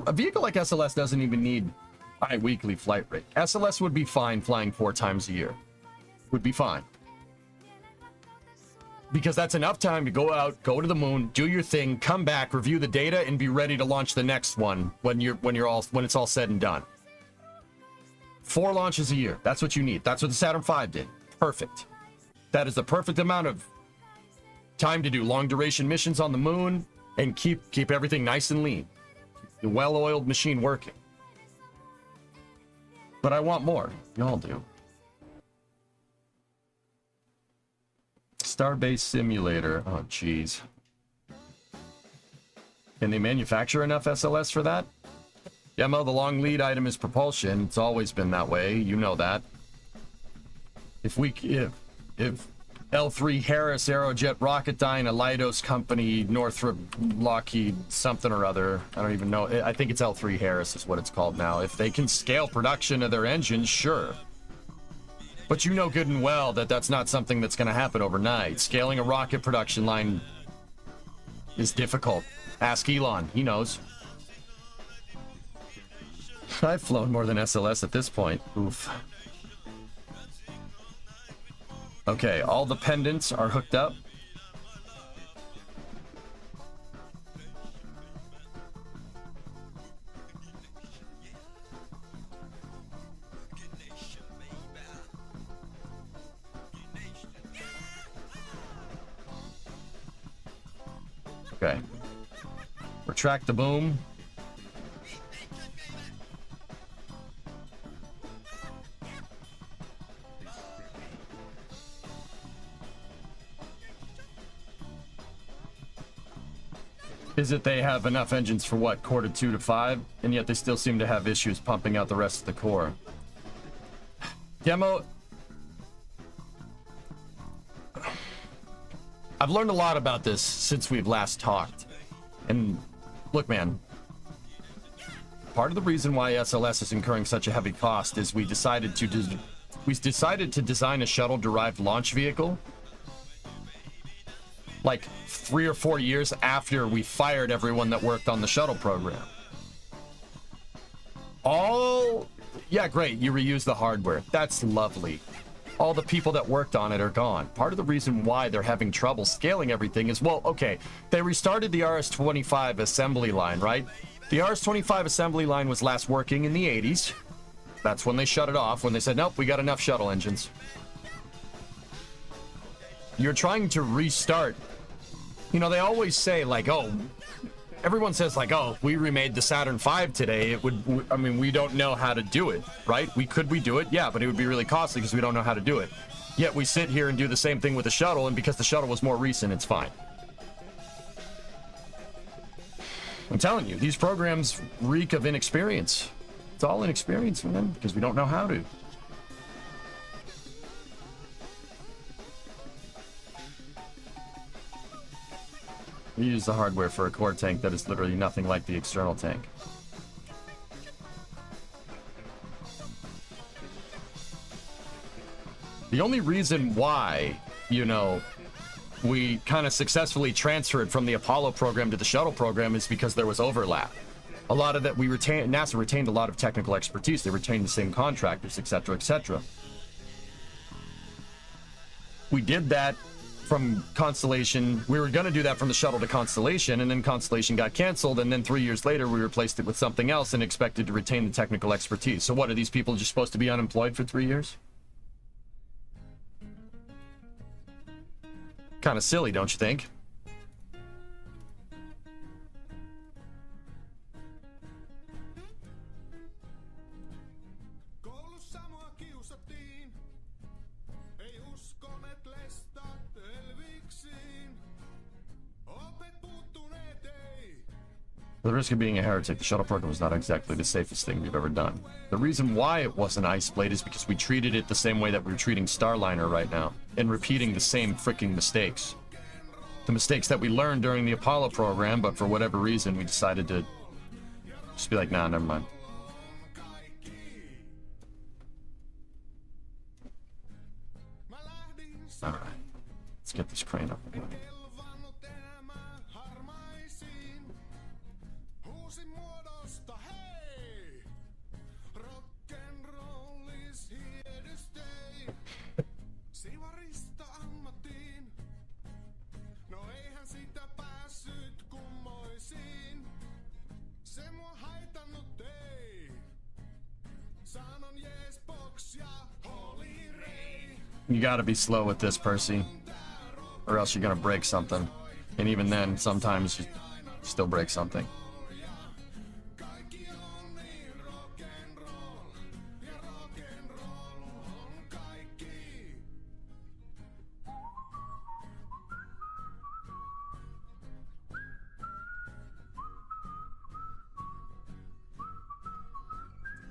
A: a vehicle like SLS doesn't even need bi-weekly flight rate. SLS would be fine flying 4 times a year. Would be fine. Because that's enough time to go out, go to the moon, do your thing, come back, review the data, and be ready to launch the next one when it's all said and done. 4 launches a year. That's what you need. That's what the Saturn V did. Perfect. That is the perfect amount of time to do long duration missions on the moon and keep everything nice and lean. The well-oiled machine working. But I want more. Y'all do. Starbase Simulator. Oh, jeez. Can they manufacture enough SLS for that? Yeah, Mo, the long lead item is propulsion. It's always been that way. You know that. If L3 Harris, Aerojet Rocketdyne, a Leidos company, Northrop, Lockheed, something or other. I don't even know. I think it's L3 Harris is what it's called now. If they can scale production of their engines, sure. But you know good and well that that's not something that's going to happen overnight. Scaling a rocket production line is difficult. Ask Elon. He knows. I've flown more than SLS at this point. Oof. Okay, all the pendants are hooked up. Okay. Retract the boom. Is it they have enough engines for what, quarter 2 to 5, and yet they still seem to have issues pumping out the rest of the core? Demo. I've learned a lot about this since we've last talked. And look, man, part of the reason why SLS is incurring such a heavy cost is we decided to design a shuttle-derived launch vehicle like 3 or 4 years after we fired everyone that worked on the shuttle program. Yeah, great, you reuse the hardware. That's lovely. All the people that worked on it are gone. Part of the reason why they're having trouble scaling everything is, well, okay, they restarted the RS-25 assembly line, right? The RS-25 assembly line was last working in the 80s. That's when they shut it off, when they said, nope, we got enough shuttle engines. You're trying to restart. You know, they always say, like, oh, everyone says, like, oh, if we remade the Saturn V today, it would, I mean, we don't know how to do it, right? Could we do it? Yeah, but it would be really costly because we don't know how to do it. Yet we sit here and do the same thing with the shuttle, and because the shuttle was more recent, it's fine. I'm telling you, these programs reek of inexperience. It's all inexperience, man, because we don't know how to. We use the hardware for a core tank that is literally nothing like the external tank. The only reason why, you know, we kind of successfully transferred from the Apollo program to the shuttle program is because there was overlap. A lot of that NASA retained a lot of technical expertise. They retained the same contractors, etc., etc. We did that from Constellation. We were going to do that from the shuttle to Constellation, and then Constellation got canceled, and then 3 years later we replaced it with something else and expected to retain the technical expertise. So what, are these people just supposed to be unemployed for 3 years? Kind of silly, don't you think? For the risk of being a heretic, the shuttle program was not exactly the safest thing we've ever done. The reason why it wasn't Ice Blade is because we treated it the same way that we're treating Starliner right now, and repeating the same freaking mistakes. The mistakes that we learned during the Apollo program, but for whatever reason, we decided to just be like, nah, never mind. Alright, let's get this crane up. You gotta be slow with this, Percy, or else you're gonna break something. And even then, sometimes you still break something.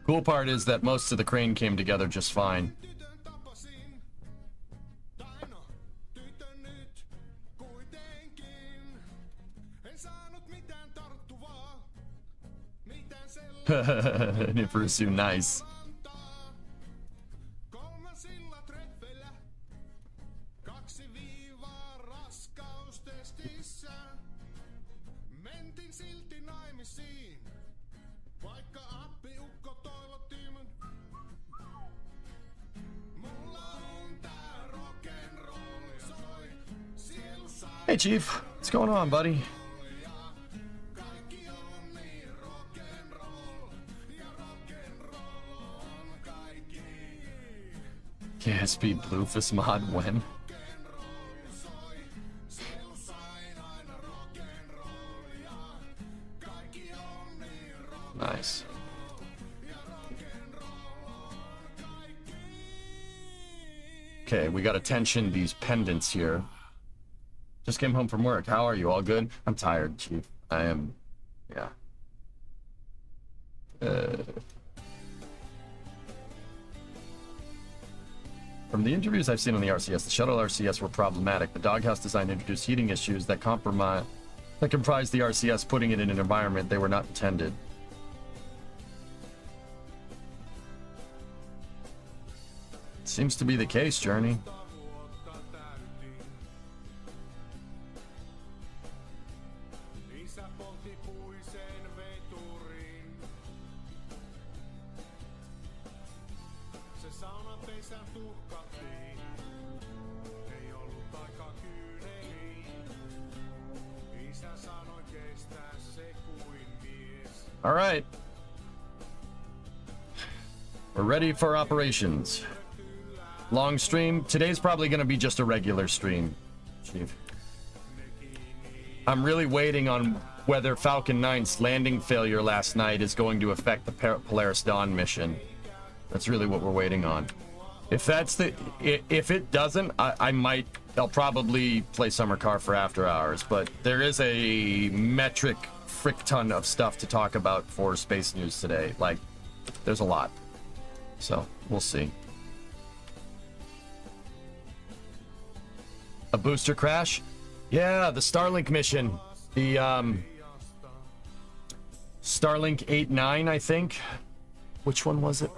A: Cool part is that most of the crane came together just fine. Nifurusu, nice. Hey, Chief. What's going on, buddy? KSP Bluefus mod when? Nice. Okay, we gotta tension these pendants here. Just came home from work. How are you? All good? I'm tired, Chief. I am... yeah. From the interviews I've seen on the RCS, the shuttle RCS were problematic. The doghouse design introduced heating issues that comprised the RCS, putting it in an environment they were not intended. Seems to be the case, Journey. All right. We're ready for operations. Long stream. Today's probably going to be just a regular stream, Chief. I'm really waiting on whether Falcon 9's landing failure last night is going to affect the Polaris Dawn mission. That's really what we're waiting on. If it doesn't, I'll probably play Summer Car for after hours, but there is a metric frick ton of stuff to talk about for space news today. Like, there's a lot. So, we'll see. A booster crash? Yeah, the Starlink mission. The, Starlink 8-9, I think. Which one was it?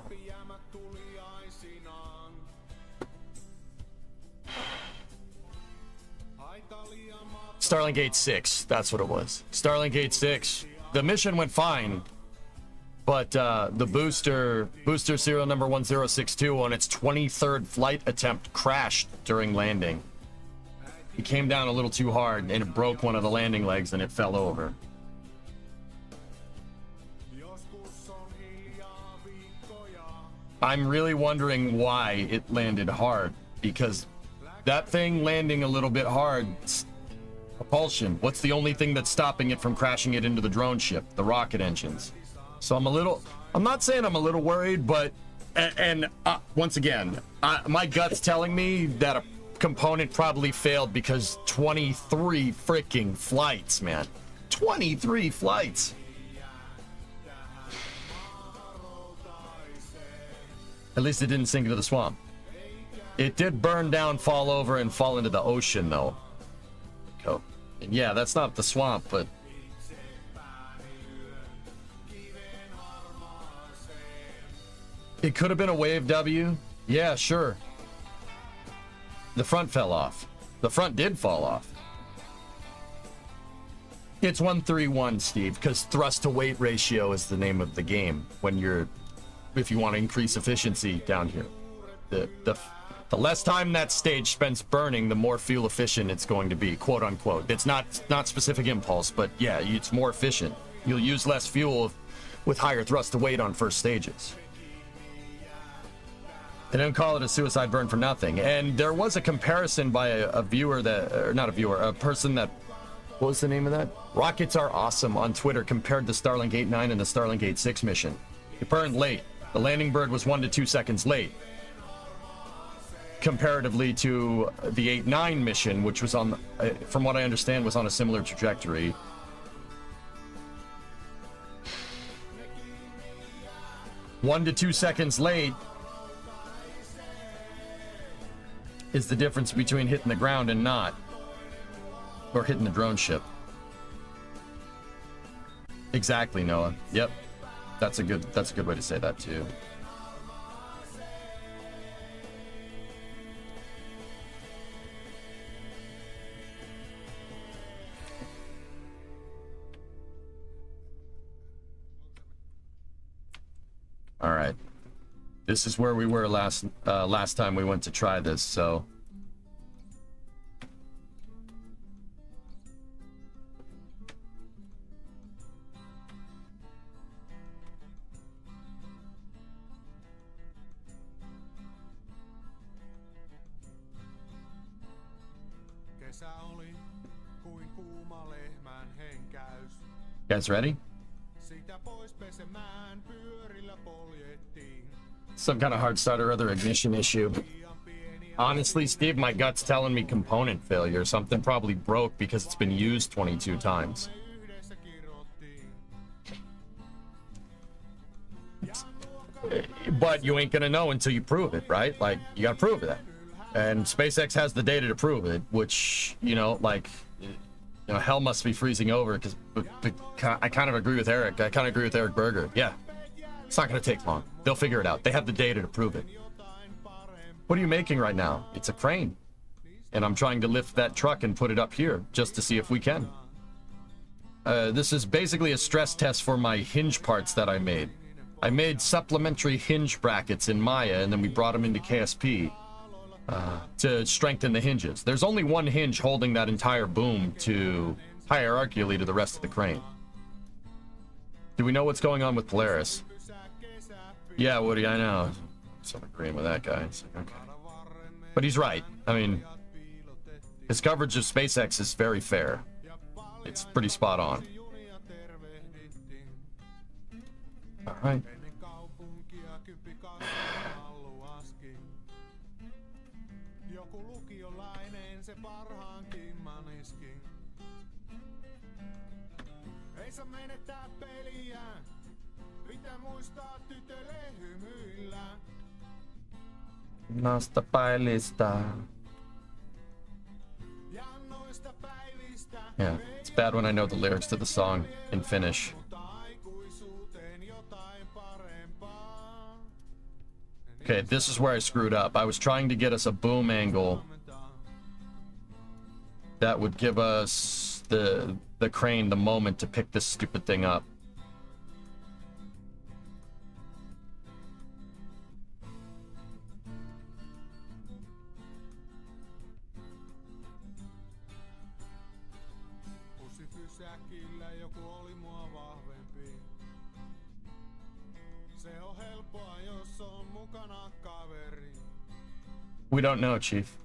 A: Starlink 8-6, that's what it was. Starlink 8-6. The mission went fine, but the booster serial number 1062 on its 23rd flight attempt crashed during landing. It came down a little too hard, and it broke one of the landing legs, and it fell over. I'm really wondering why it landed hard, because that thing landing a little bit hard... propulsion. What's the only thing that's stopping it from crashing it into the drone ship? The rocket engines. So I'm not saying I'm a little worried, but, once again, my gut's telling me that a component probably failed because 23 freaking flights, man. 23 flights. At least it didn't sink into the swamp. It did burn down, fall over, and fall into the ocean, though. Cool. Yeah, that's not the swamp, but... it could have been a wave W. Yeah, sure. The front fell off. The front did fall off. It's 131, Steve, because thrust to weight ratio is the name of the game when if you want to increase efficiency down here. The less time that stage spends burning, the more fuel efficient it's going to be, quote unquote. It's not specific impulse, but yeah, it's more efficient. You'll use less fuel with higher thrust to weight on first stages. They didn't call it a suicide burn for nothing. And there was a comparison by a viewer a person that, what was the name of that? Rockets Are Awesome on Twitter compared the Starlink 8-9 and the Starlink 8-6 mission. It burned late. The landing bird was 1 to 2 seconds late, comparatively to the 8-9 mission, which was on, from what I understand, was on a similar trajectory. One to 2 seconds late is the difference between hitting the ground and not, or hitting the drone ship. Exactly, Noah. Yep, that's a good way to say that too. All right. This is where we were last time we went to try this, so... Guys ready? Some kind of hard start or other ignition issue. Honestly, Steve, my gut's telling me component failure. Something probably broke because it's been used 22 times. But you ain't gonna know until you prove it, right? Like, you gotta prove that. And SpaceX has the data to prove it, which, you know, like, you know, hell must be freezing over, because I kind of agree with Eric. I kind of agree with Eric Berger. Yeah, it's not gonna take long. They'll figure it out. They have the data to prove it. What are you making right now? It's a crane. And I'm trying to lift that truck and put it up here, just to see if we can. This is basically a stress test for my hinge parts that I made. I made supplementary hinge brackets in Maya, and then we brought them into KSP to strengthen the hinges. There's only one hinge holding that entire boom to hierarchically to the rest of the crane. Do we know what's going on with Polaris? Yeah, Woody, I know. So I'm agreeing with that guy. It's like, okay. But he's right. I mean, his coverage of SpaceX is very fair. It's pretty spot on. All right. Nosta pailista. Yeah, it's bad when I know the lyrics to the song in Finnish. Okay, this is where I screwed up. I was trying to get us a boom angle that would give us the crane the moment to pick this stupid thing up. We don't know, Chief.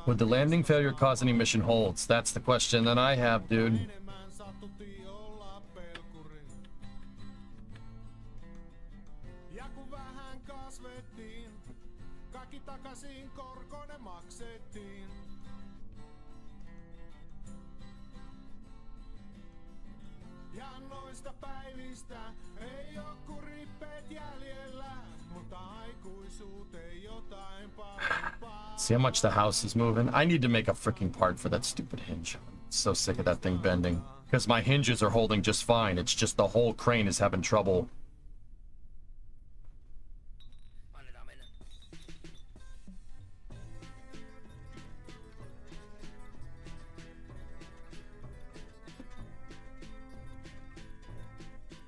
A: Would the landing failure cause any mission holds? That's the question that I have, dude. See how much the house is moving? I need to make a freaking part for that stupid hinge. I'm so sick of that thing bending. Because my hinges are holding just fine. It's just the whole crane is having trouble.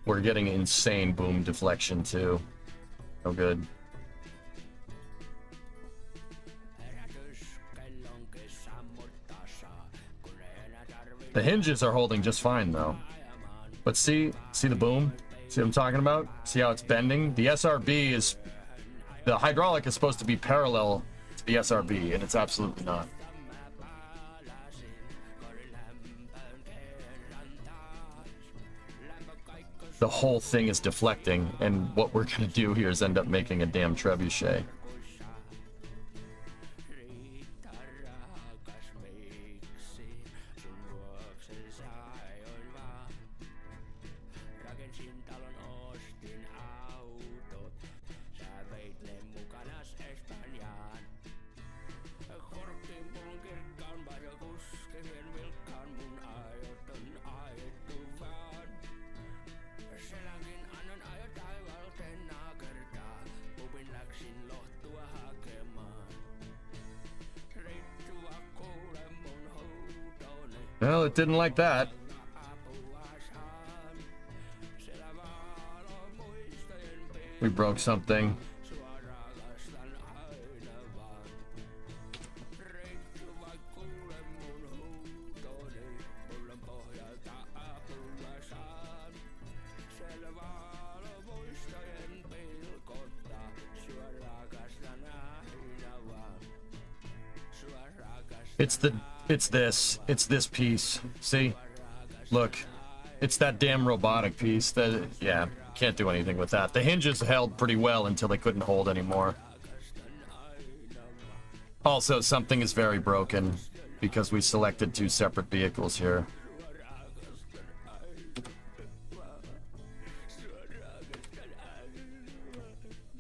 A: We're getting insane boom deflection too. Oh good. The hinges are holding just fine though. But see the boom? See what I'm talking about? See how it's bending? The SRB is, the hydraulic is supposed to be parallel to the SRB, and it's absolutely not. The whole thing is deflecting, and what we're gonna do here is end up making a damn trebuchet. Well, it didn't like that. We broke something. It's this piece. See? Look. It's that damn robotic piece that, yeah, can't do anything with that. The hinges held pretty well until they couldn't hold anymore. Also, something is very broken because we selected 2 separate vehicles here.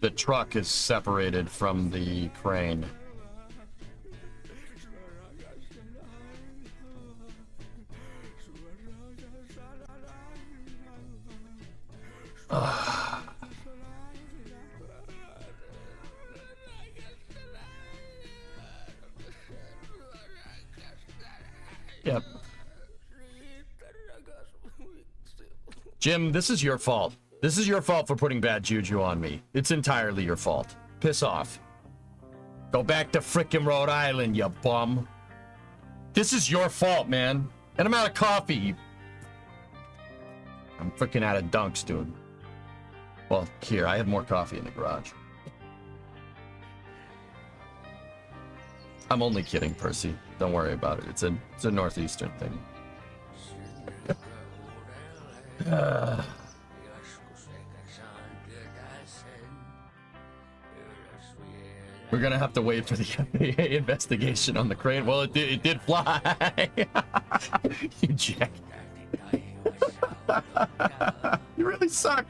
A: The truck is separated from the crane. Yep. Jim, this is your fault. This is your fault for putting bad juju on me. It's entirely your fault. Piss off. Go back to frickin' Rhode Island, you bum. This is your fault, man. And I'm out of coffee. I'm freaking out of dunks, dude. Well, here, I have more coffee in the garage. I'm only kidding, Percy. Don't worry about it. It's a northeastern thing. We're gonna have to wait for the FAA investigation on the crane. Well, it did fly. You jack. You really suck.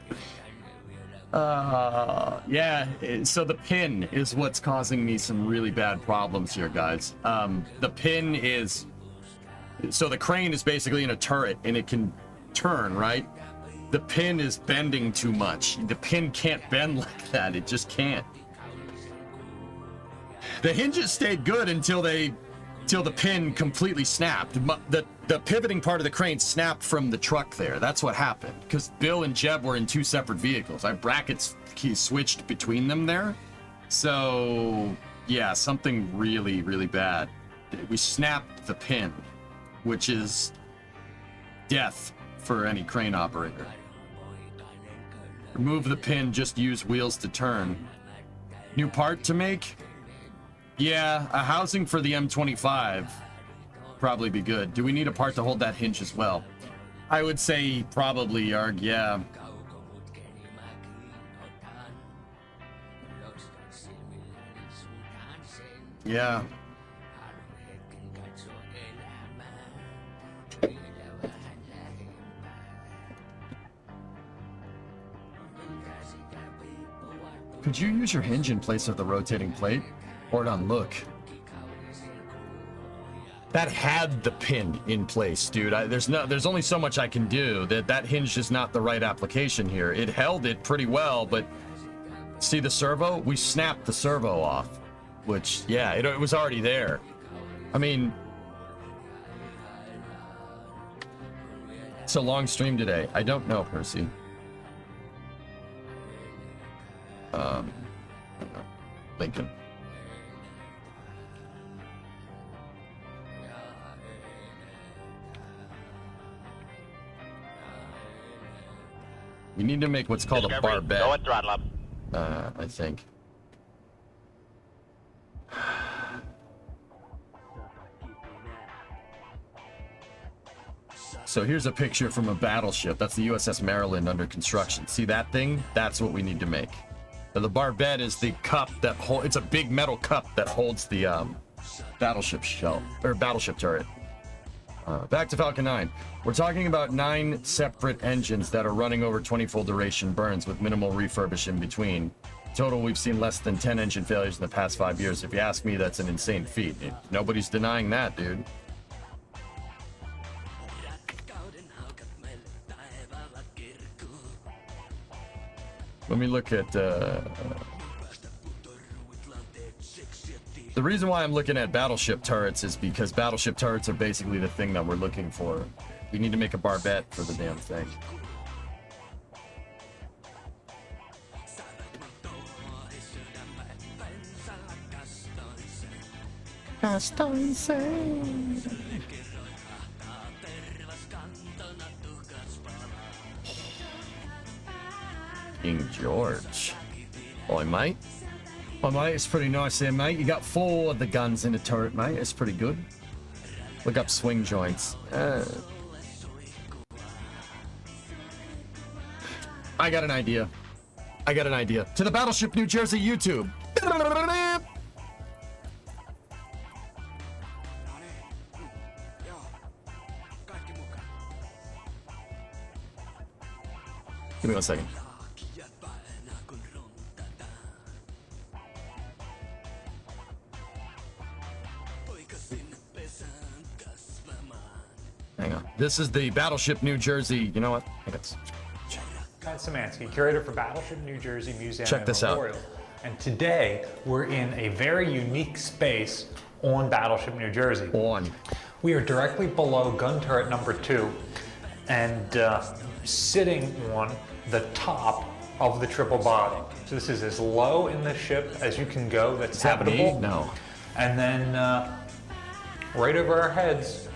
A: Yeah, so the pin is what's causing me some really bad problems here, guys. The pin is... So the crane is basically in a turret, and it can turn, right? The pin is bending too much. The pin can't bend like that. It just can't. The hinges stayed good until the pin completely snapped. The pivoting part of the crane snapped from the truck there. That's what happened. Because Bill and Jeb were in 2 separate vehicles. I brackets switched between them there. So, yeah, something really, really bad. We snapped the pin, which is death for any crane operator. Remove the pin, just use wheels to turn. New part to make? Yeah, a housing for the M25 probably be good. Do we need a part to hold that hinge as well? I would say probably, Yarg, yeah. Yeah. Could you use your hinge in place of the rotating plate? Hold on, look. That had the pin in place, dude. There's only so much I can do. That hinge is not the right application here. It held it pretty well, but see the servo? We snapped the servo off, which, yeah, it was already there. I mean, it's a long stream today. I don't know, Percy. Lincoln. We need to make what's called a barbette.
C: Go and throttle up.
A: I think. So here's a picture from a battleship. That's the USS Maryland under construction. See that thing? That's what we need to make. So the barbette is the cup that holds... It's a big metal cup that holds the battleship shell, or battleship turret. Back to Falcon 9. We're talking about 9 separate engines that are running over 20-full duration burns with minimal refurbish in between. Total, we've seen less than 10 engine failures in the past 5 years. If you ask me, that's an insane feat. Nobody's denying that, dude. Let me look at... The reason why I'm looking at battleship turrets is because battleship turrets are basically the thing that we're looking for. We need to make a barbette for the damn thing. King George. Oi, mate. Oh, mate, it's pretty nice there, mate. You got 4 of the guns in the turret, mate. It's pretty good. Look up swing joints. I got an idea. To the Battleship New Jersey YouTube. Give me 1 second. Hang on. This is the Battleship New Jersey. You know what? I got this.
E: Matt Szymanski, curator for Battleship New Jersey Museum
A: Check
E: and
A: this out.
E: Memorial. And today we're in a very unique space on Battleship New Jersey. We are directly below gun turret number 2 and sitting on the top of the triple body. So this is as low in the ship as you can go. That's habitable.
A: No.
E: And then right over our heads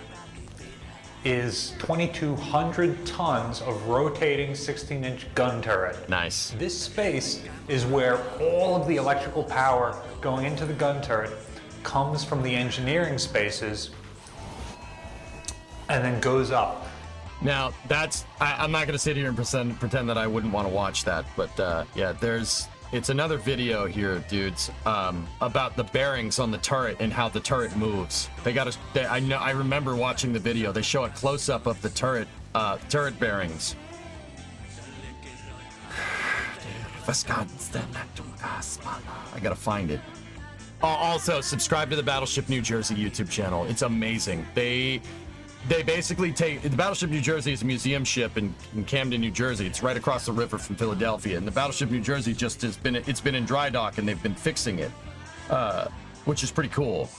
E: is 2,200 tons of rotating 16-inch gun turret.
A: Nice.
E: This space is where all of the electrical power going into the gun turret comes from the engineering spaces and then goes up.
A: Now, that's, I'm not going to sit here and pretend that I wouldn't want to watch that, but yeah, it's another video here, dudes, about the bearings on the turret and how the turret moves. I remember watching the video. They show a close-up of the turret bearings. I gotta find it. Also, subscribe to the Battleship New Jersey YouTube channel. It's amazing. They basically take the Battleship New Jersey is a museum ship in Camden, New Jersey. It's right across the river from Philadelphia, and the Battleship New Jersey it's been in dry dock and they've been fixing it, which is pretty cool.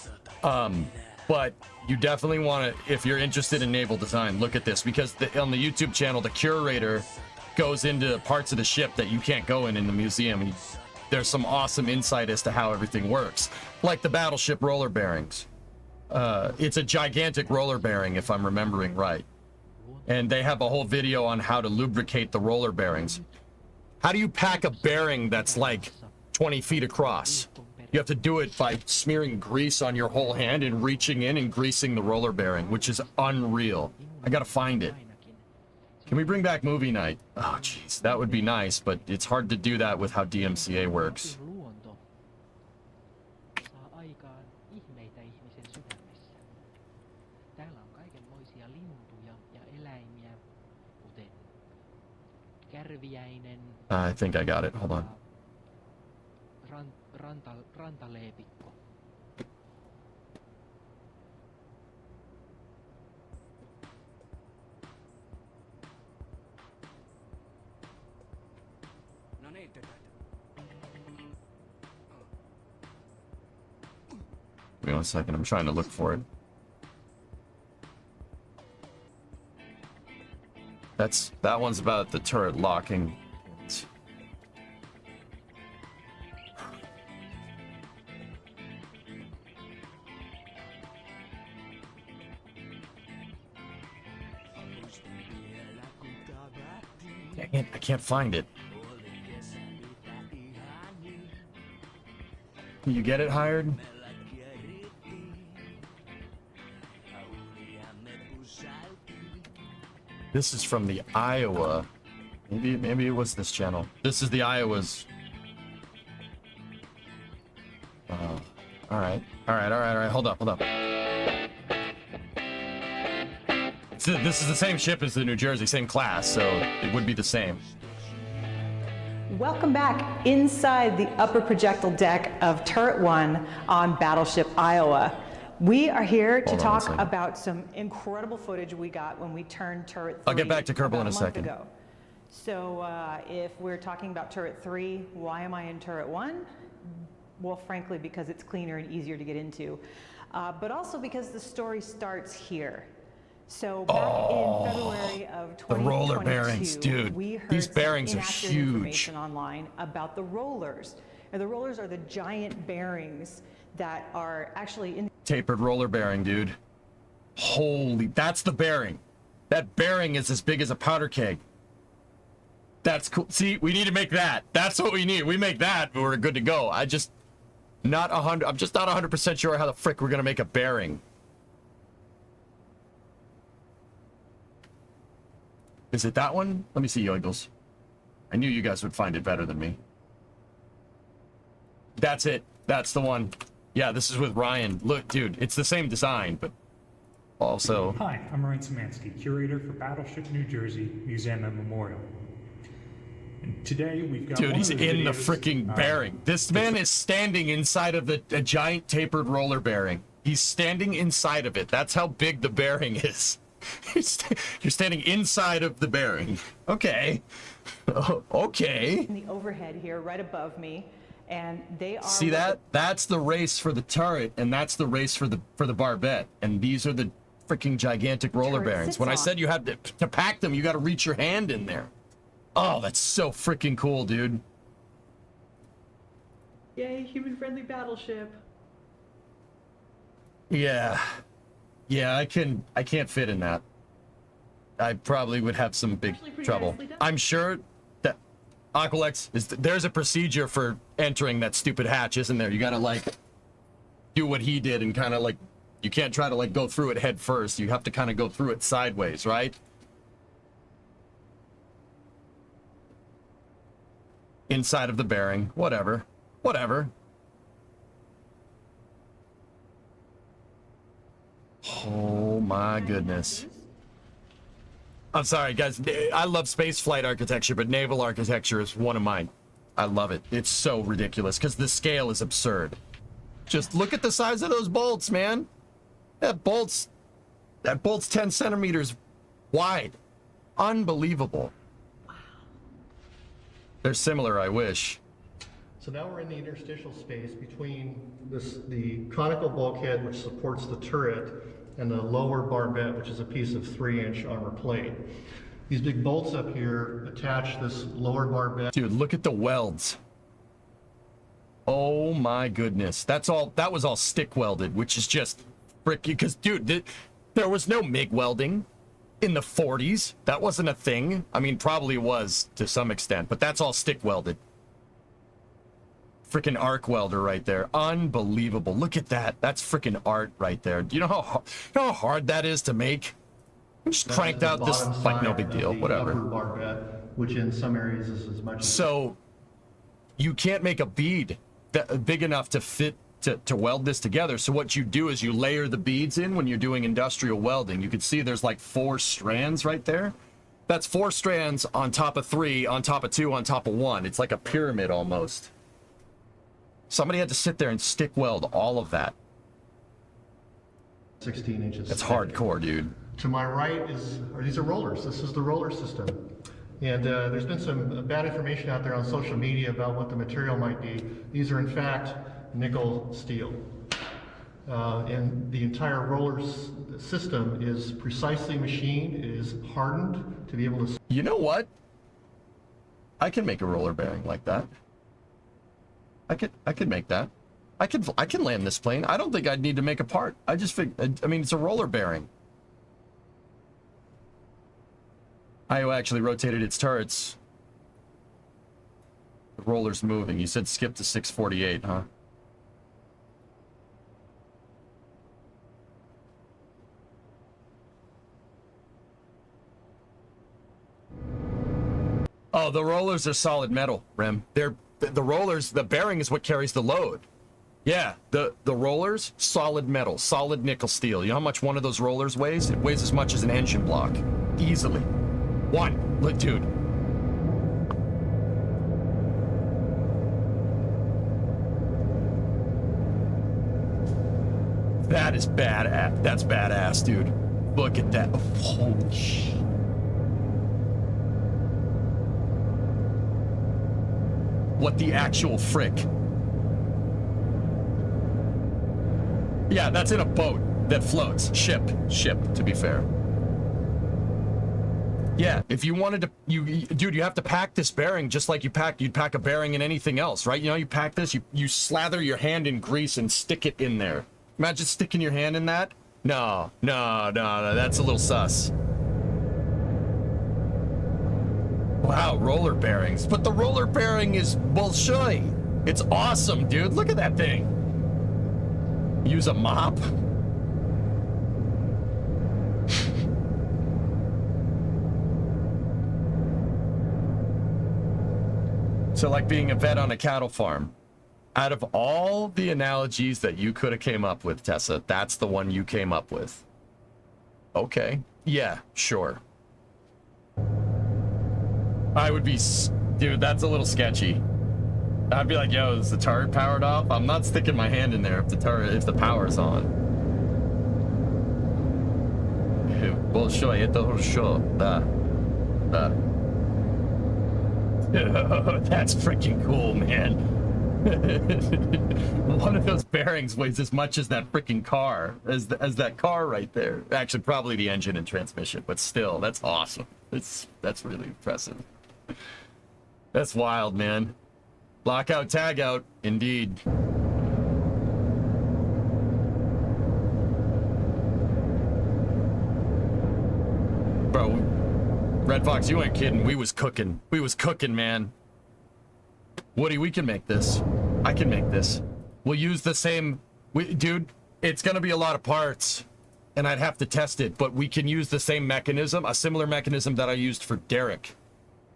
A: But you definitely want to, if you're interested in naval design, look at this, because on the YouTube channel, the curator goes into parts of the ship that you can't go in the museum, and there's some awesome insight as to how everything works, like the Battleship roller bearings. It's a gigantic roller bearing, if I'm remembering right. And they have a whole video on how to lubricate the roller bearings. How do you pack a bearing that's like 20 feet across? You have to do it by smearing grease on your whole hand and reaching in and greasing the roller bearing, which is unreal. I gotta find it. Can we bring back movie night? Oh, jeez, that would be nice, but it's hard to do that with how DMCA works. I think I got it. Hold on.
F: Rantaleepikko.
A: Give me 1 second. I'm trying to look for it. That one's about the turret locking. Dang it, I can't find it. Can you get it hired? This is from the Iowa. Maybe it was this channel. This is the Iowa's. All right. Hold up. So this is the same ship as the New Jersey, same class, so it would be the same.
G: Welcome back inside the upper projectile deck of Turret 1 on Battleship Iowa. We are here to talk about some incredible footage we got when we turned Turret 3.
A: I'll get back to Kerbal in a second.
G: Ago. So if we're talking about Turret 3, why am I in Turret 1? Well, frankly, because it's cleaner and easier to get into, but also because the story starts here. So back in February of 2022,
A: the roller bearings, dude.
G: We heard
A: these bearings are
G: inaccurate
A: huge.
G: Information online about the rollers. And the rollers are the giant bearings that are actually in
A: tapered roller bearing, dude. Holy, that's the bearing. That bearing is as big as a powder keg. That's cool. See, we need to make that. That's what we need. We make that, we're good to go. I'm just not 100% sure how the frick we're gonna make a bearing. Is it that one? Let me see, Yoigles. I knew you guys would find it better than me. That's it. That's the one. Yeah, this is with Ryan. Look, dude, it's the same design, but also...
H: Hi, I'm Ryan Szymanski, curator for Battleship, New Jersey Museum and Memorial. And today we've got
A: Dude, he's in the freaking bearing. This man is standing inside of a giant tapered roller bearing. He's standing inside of it. That's how big the bearing is. You're standing inside of the bearing. Okay. Okay.
G: In the overhead here, right above me, and they are...
A: See that? That's the race for the turret, and that's the race for the barbette. And these are the freaking gigantic roller bearings. When I said you had to pack them, you got to reach your hand in there. Oh, that's so freaking cool, dude.
G: Yay, human-friendly battleship.
A: Yeah. Yeah, I can't fit in that. I probably would have some big trouble. I'm sure that Aqualex there's a procedure for entering that stupid hatch, isn't there? You gotta like do what he did and kind of like, you can't try to like go through it head first. You have to kind of go through it sideways, right? Inside of the bearing, whatever. Oh my goodness. I'm sorry, guys. I love space flight architecture, but naval architecture is one of mine. I love it. It's so ridiculous because the scale is absurd. Just look at the size of those bolts, man. That bolt's 10 centimeters wide. Unbelievable. They're similar, I wish.
I: So now we're in the interstitial space between the conical bulkhead, which supports the turret, and the lower barbette, which is a piece of 3-inch armor plate. These big bolts up here attach this lower barbette.
A: Dude, look at the welds. Oh my goodness. That was all stick welded, which is just fricky. Because, dude, there was no MIG welding in the 40s. That wasn't a thing. I mean, probably was to some extent, but that's all stick welded. Freaking arc welder right there. Unbelievable. Look at that. That's freaking art right there. Do you know how hard that is to make? Just cranked out this, like, no big deal. Whatever.
I: Barbette, which in some areas is as much as...
A: So, you can't make a bead that big enough to fit to weld this together. So what you do is you layer the beads in when you're doing industrial welding. You can see there's like 4 strands right there. That's 4 strands on top of 3, on top of 2, on top of 1. It's like a pyramid almost. Somebody had to sit there and stick weld all of that.
I: 16 inches.
A: That's
I: thick.
A: hardcore, dude.
I: To my right these are rollers. This is the roller system. And there's been some bad information out there on social media about what the material might be. These are in fact nickel steel. And the entire roller system is precisely machined. It is hardened to be able to...
A: You know what? I can make a roller bearing like that. I could make that. I can land this plane. I don't think I'd need to make a part. I mean, it's a roller bearing. I actually rotated its turrets. The roller's moving. You said skip to 648, huh? Oh, the rollers are solid metal, Rem. The rollers, the bearing is what carries the load. Yeah, the rollers, solid metal, solid nickel steel. You know how much one of those rollers weighs? It weighs as much as an engine block. Easily. Look, dude. That is badass. That's badass, dude. Look at that. Holy shit. What the actual frick? Yeah, that's in a boat that floats. Ship, to be fair. Yeah, if you wanted to, dude, you have to pack this bearing just like you'd pack a bearing in anything else, right? You know, you pack this, you slather your hand in grease and stick it in there. Imagine sticking your hand in that. No, that's a little sus. Wow, roller bearings. But the roller bearing is bolshoi. It's awesome, dude. Look at that thing. Use a mop. So like being a vet on a cattle farm. Out of all the analogies that you could have came up with, Tessa, that's the one you came up with. Okay. Yeah, sure. I would be... Dude, that's a little sketchy. I'd be like, yo, is the turret powered off? I'm not sticking my hand in there if the power's on. That's freaking cool, man. One of those bearings weighs as much as that freaking car, as that car right there. Actually, probably the engine and transmission, but still, that's awesome. That's really impressive. That's wild, man. Lockout, tag out, indeed. Bro, Red Fox, you ain't kidding. We was cooking. We was cooking, man. Woody, we can make this. I can make this. We'll use the same... dude, it's gonna be a lot of parts, and I'd have to test it, but we can use the same mechanism, a similar mechanism that I used for Derek.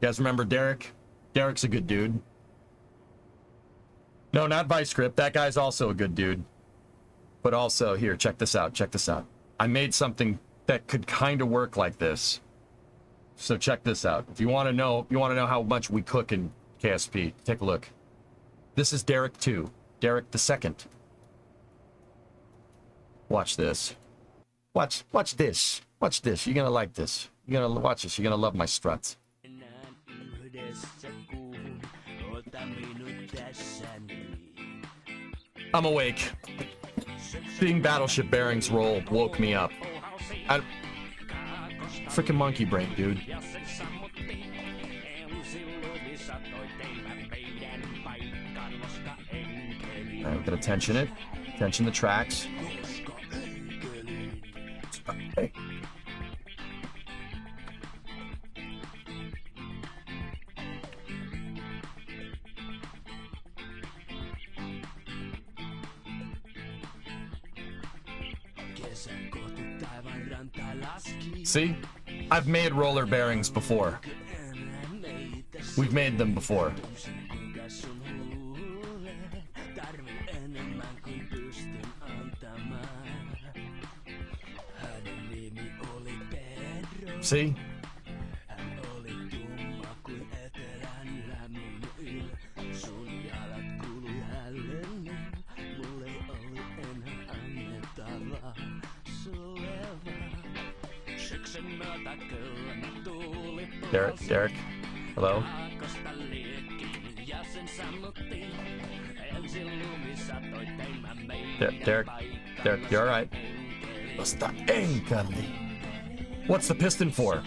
A: You guys remember Derek? Derek's a good dude. No, not Vice Script. That guy's also a good dude. But also, here, check this out. Check this out. I made something that could kind of work like this. So check this out. If you want to know, how much we cook in KSP, take a look. This is Derek 2. Derek the second. Watch this. Watch this. Watch this. You're gonna like this. You're gonna watch this. You're gonna love my struts. I'm awake. Seeing Battleship bearings roll woke me up. Freaking monkey brain, dude. I'm gonna tension it. Tension the tracks. Hey. See? I've made roller bearings before. We've made them before. See? Derek, hello? Derek, you alright? What's the piston for?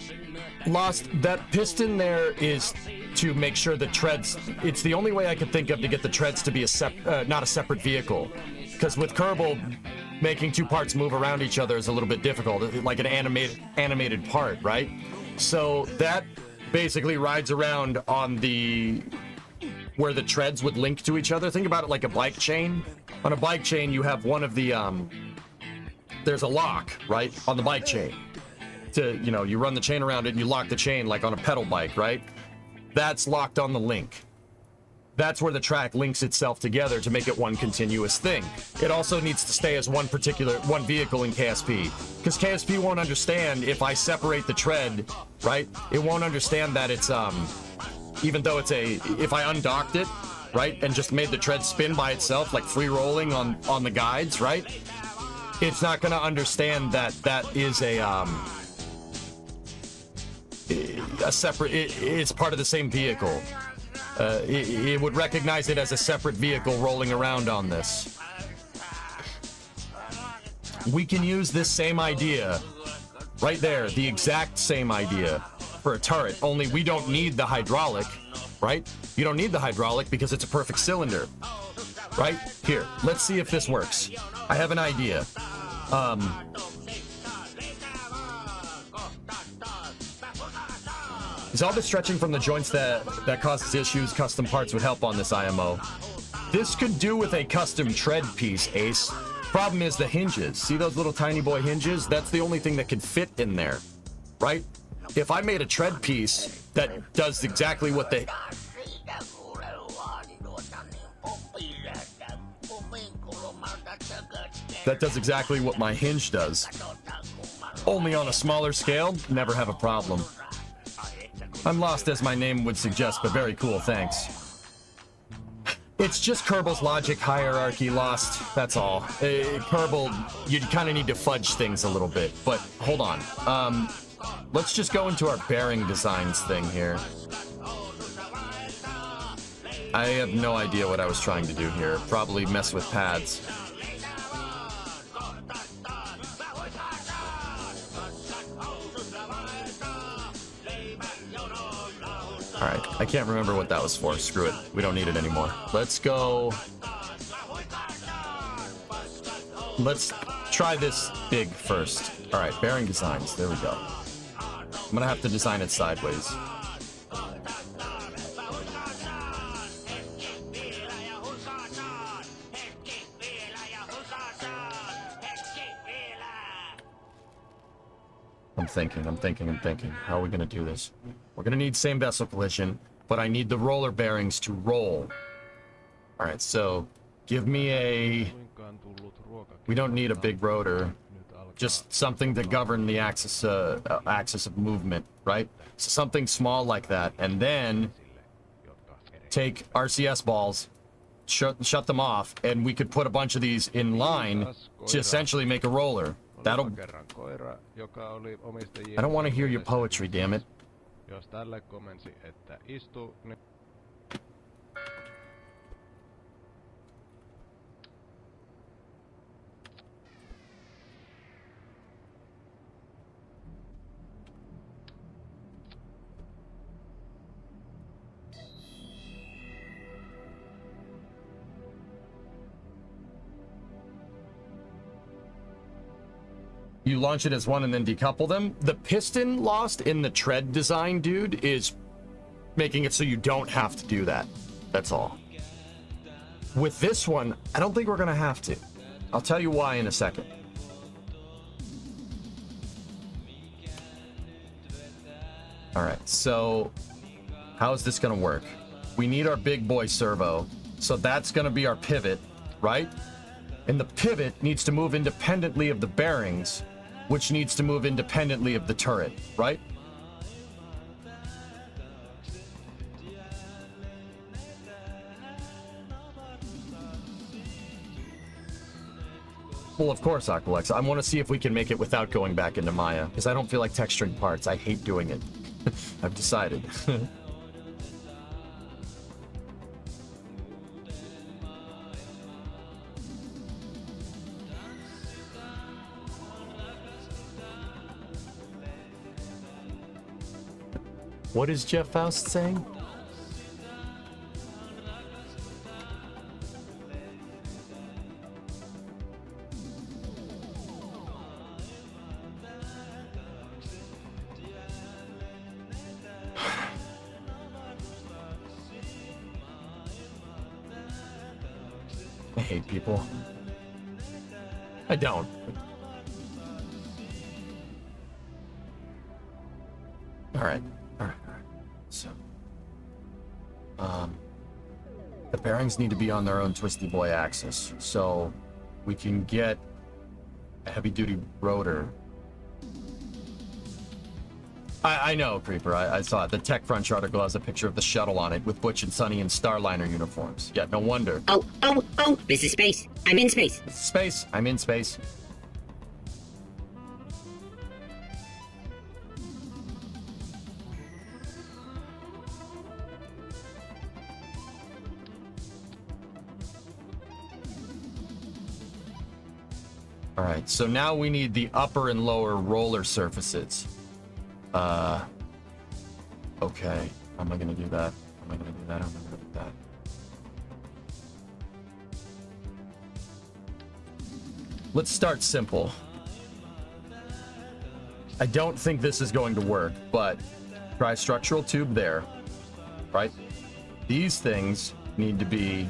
A: That piston there is to make sure the treads, it's the only way I could think of to get the treads to be not a separate vehicle. Because with Kerbal, making two parts move around each other is a little bit difficult, like an animated part, right? So that basically rides around on where the treads would link to each other. Think about it like a bike chain. On a bike chain, you have one of the, there's a lock, right, on the bike chain. You run the chain around it and you lock the chain like on a pedal bike, right? That's locked on the link. That's where the track links itself together to make it one continuous thing. It also needs to stay as one vehicle in KSP. Because KSP won't understand if I separate the tread, right? It won't understand that it's, even though if I undocked it, right? And just made the tread spin by itself, like free rolling on the guides, right? It's not gonna understand that is a separate, it's part of the same vehicle. It would recognize it as a separate vehicle rolling around on this. We can use this same idea right there, the exact same idea for a turret, only we don't need the hydraulic, right? You don't need the hydraulic because it's a perfect cylinder, right? Here, let's see if this works. I have an idea. Is all the stretching from the joints that causes issues? Custom parts would help on this IMO. This could do with a custom tread piece, Ace. Problem is the hinges. See those little tiny boy hinges? That's the only thing that can fit in there, right? If I made a tread piece that does exactly what That does exactly what my hinge does. Only on a smaller scale, never have a problem. I'm lost as my name would suggest, but very cool, thanks. It's just Kerbal's logic hierarchy lost, that's all. Kerbal, you kind of need to fudge things a little bit, but hold on. Let's just go into our bearing designs thing here. I have no idea what I was trying to do here. Probably mess with pads. Alright, I can't remember what that was for. Screw it. We don't need it anymore. Let's go... Let's try this big first. Alright, bearing designs. There we go. I'm gonna have to design it sideways. I'm thinking. How are we gonna do this? We're gonna need same vessel collision, but I need the roller bearings to roll. Alright, so give me a... We don't need a big rotor. Just something to govern the axis of movement, right? So something small like that, and then take RCS balls, shut them off, and we could put a bunch of these in line to essentially make a roller. That'll... I don't want to hear your poetry, damn it. You launch it as one and then decouple them. The piston lost in the tread design, dude, is making it so you don't have to do that. That's all. With this one, I don't think we're gonna have to. I'll tell you why in a second. All right, so how is this gonna work? We need our big boy servo. So that's gonna be our pivot, right? And the pivot needs to move independently of the bearings, which needs to move independently of the turret, right? Well, of course, Aqualex. I want to see if we can make it without going back into Maya, because I don't feel like texturing parts. I hate doing it. I've decided. What is Jeff Faust saying? I hate people. I don't. All right. So, the bearings need to be on their own twisty boy axis, so we can get a heavy-duty rotor. I know, Creeper. I saw it. The TechCrunch article has a picture of the shuttle on it with Butch and Sunny in Starliner uniforms. Yeah, no wonder.
J: Oh, this is space. I'm in space.
A: This is space. I'm in space. All right, so now we need the upper and lower roller surfaces. Okay. How am I gonna do that? How am I gonna do that? How am I gonna do that? Let's start simple. I don't think this is going to work, but try structural tube there, right? These things need to be...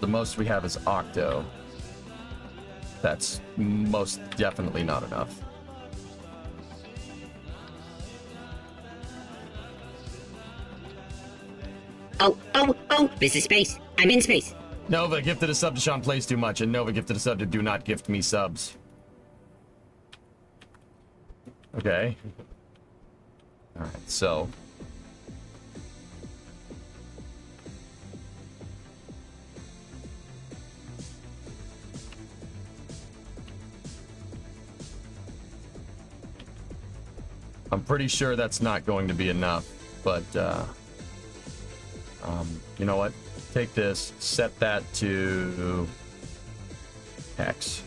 A: The most we have is octo. That's most definitely not enough.
J: Oh, this is space. I'm in space.
A: Nova gifted a sub to Sean Plays Too Much, and Nova gifted a sub to Do Not Gift Me Subs. Okay. Alright, so. I'm pretty sure that's not going to be enough, but, you know what? Take this, set that to X.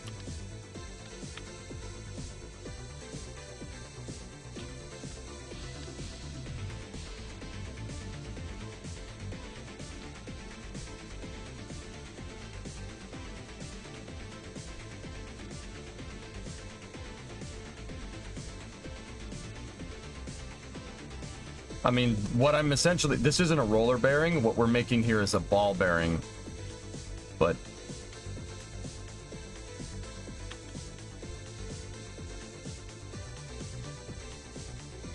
A: I mean, what I'm essentially, this isn't a roller bearing. What we're making here is a ball bearing. But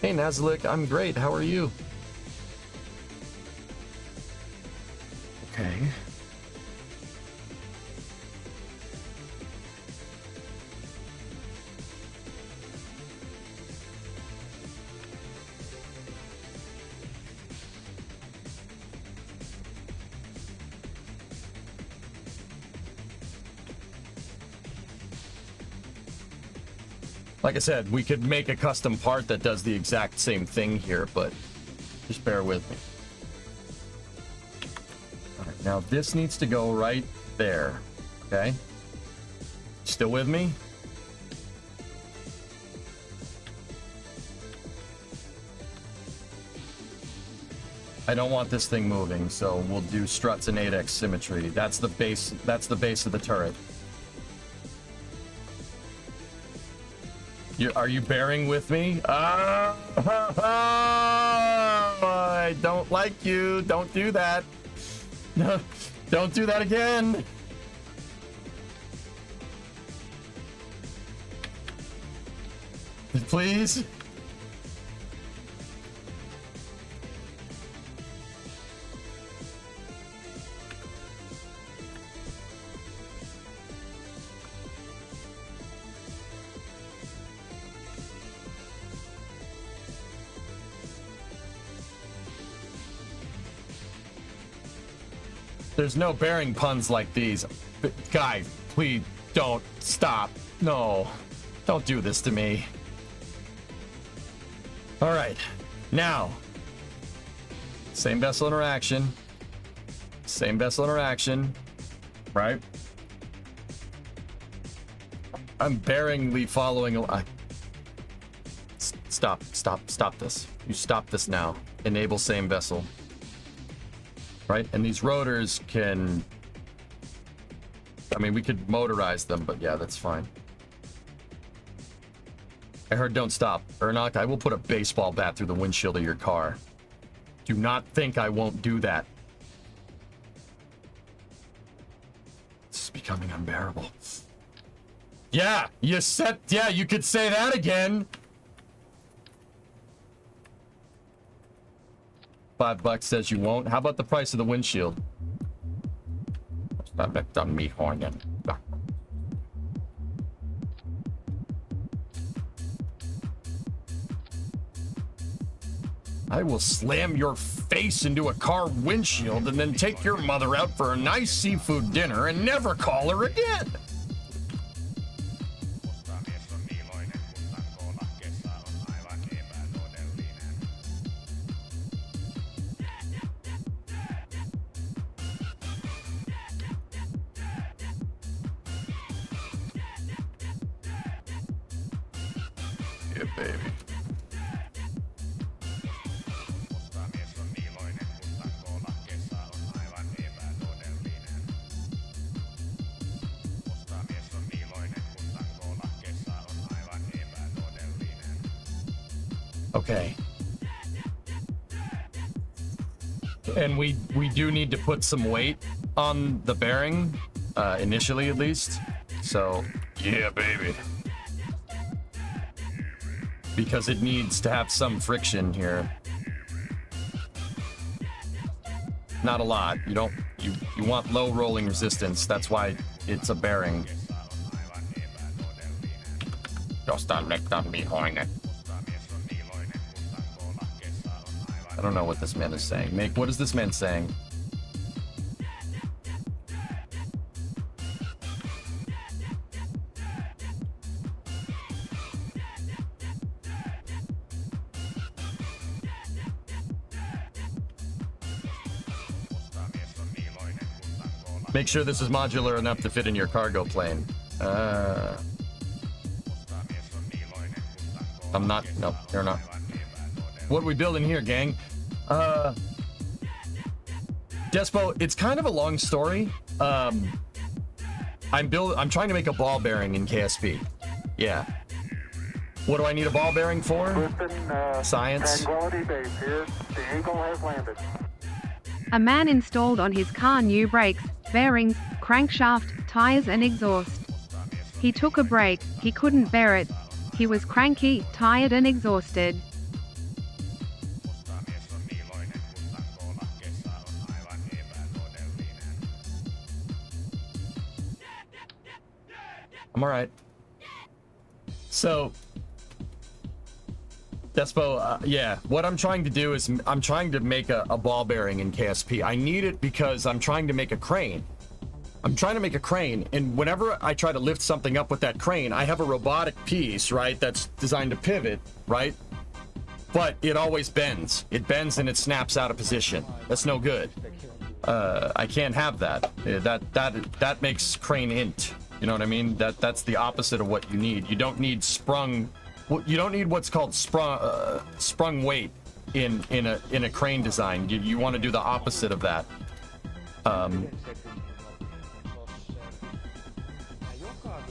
A: hey, Nazlik, I'm great. How are you? Okay. Like I said, we could make a custom part that does the exact same thing here, but just bear with me. All right, now this needs to go right there, okay? Still with me? I don't want this thing moving, so we'll do struts and 8x symmetry. That's the base of the turret. Are you bearing with me? I don't like you. Don't do that. No, don't do that again. Please. There's no bearing puns like these. Guys, please don't stop. No, don't do this to me. All right, now, same vessel interaction, right? I'm bearingly following. Stop this. You stop this now. Enable same vessel. Right, and these rotors can, I mean, we could motorize them, but yeah, that's fine. I heard don't stop. Ernok, I will put a baseball bat through the windshield of your car. Do not think I won't do that. This is becoming unbearable. Yeah, you could say that again. $5 says you won't. How about the price of the windshield? Stop it on me, Hornian. I will slam your face into a car windshield and then take your mother out for a nice seafood dinner and never call her again. Okay. And we do need to put some weight on the bearing, initially at least. So, yeah, baby. Because it needs to have some friction here. not a lot. You don't, you want low rolling resistance. That's why it's a bearing. Just don't let them behind it. I don't know what this man is saying. What is this man saying? Make sure this is modular enough to fit in your cargo plane. I'm not. No, you're not. What are we building here, gang? Despo, it's kind of a long story. I'm trying to make a ball bearing in KSP. Yeah. What do I need a ball bearing for? Science.
K: Tranquility Base here. The Eagle has landed.
L: A man installed on his car new brakes, bearings, crankshaft, tires and exhaust. He took a break, he couldn't bear it. He was cranky, tired and exhausted.
A: I'm all right. So, Despo, yeah, what I'm trying to do is I'm trying to make a ball bearing in KSP. I need it because I'm trying to make a crane. I'm trying to make a crane, and whenever I try to lift something up with that crane, I have a robotic piece, right, that's designed to pivot, right? But it always bends. It bends and it snaps out of position. That's no good. I can't have that. That makes crane int. You know what I mean? That's the opposite of what you need. You don't need sprung. You don't need what's called sprung weight in a crane design. You want to do the opposite of that.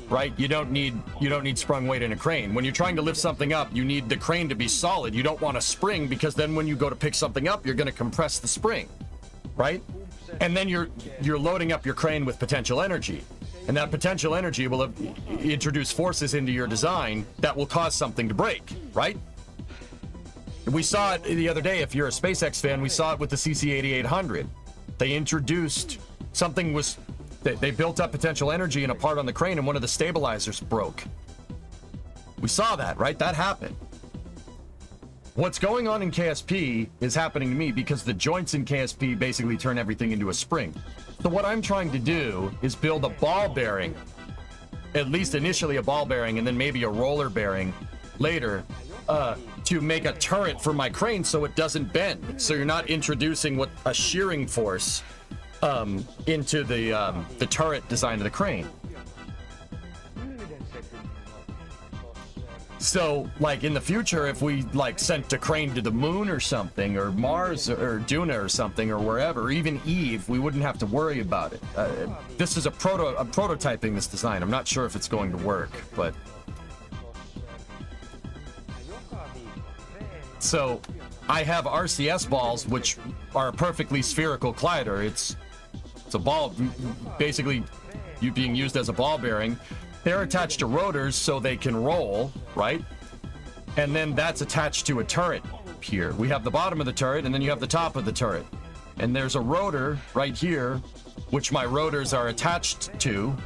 A: Right? You don't need sprung weight in a crane. When you're trying to lift something up, you need the crane to be solid. You don't want a spring, because then when you go to pick something up, you're going to compress the spring, right? And then you're loading up your crane with potential energy. And that potential energy will introduce forces into your design that will cause something to break, right? We saw it the other day. If you're a SpaceX fan, we saw it with the CC-8800. They introduced something they built up potential energy in a part on the crane, and one of the stabilizers broke. We saw that, right? That happened. What's going on in KSP is happening to me because the joints in KSP basically turn everything into a spring. So what I'm trying to do is build a ball bearing, at least initially a ball bearing, and then maybe a roller bearing later, to make a turret for my crane so it doesn't bend. So you're not introducing a shearing force into the turret design of the crane. So, like, in the future, if we, like, sent a crane to the moon or something, or Mars, or Duna or something, or wherever, or even Eve, we wouldn't have to worry about it. This is I'm prototyping this design. I'm not sure if it's going to work, but... So, I have RCS balls, which are a perfectly spherical collider. It's a ball, basically, being used as a ball bearing. They're attached to rotors so they can roll, right? And then that's attached to a turret here. We have the bottom of the turret, and then you have the top of the turret. And there's a rotor right here, which my rotors are attached to,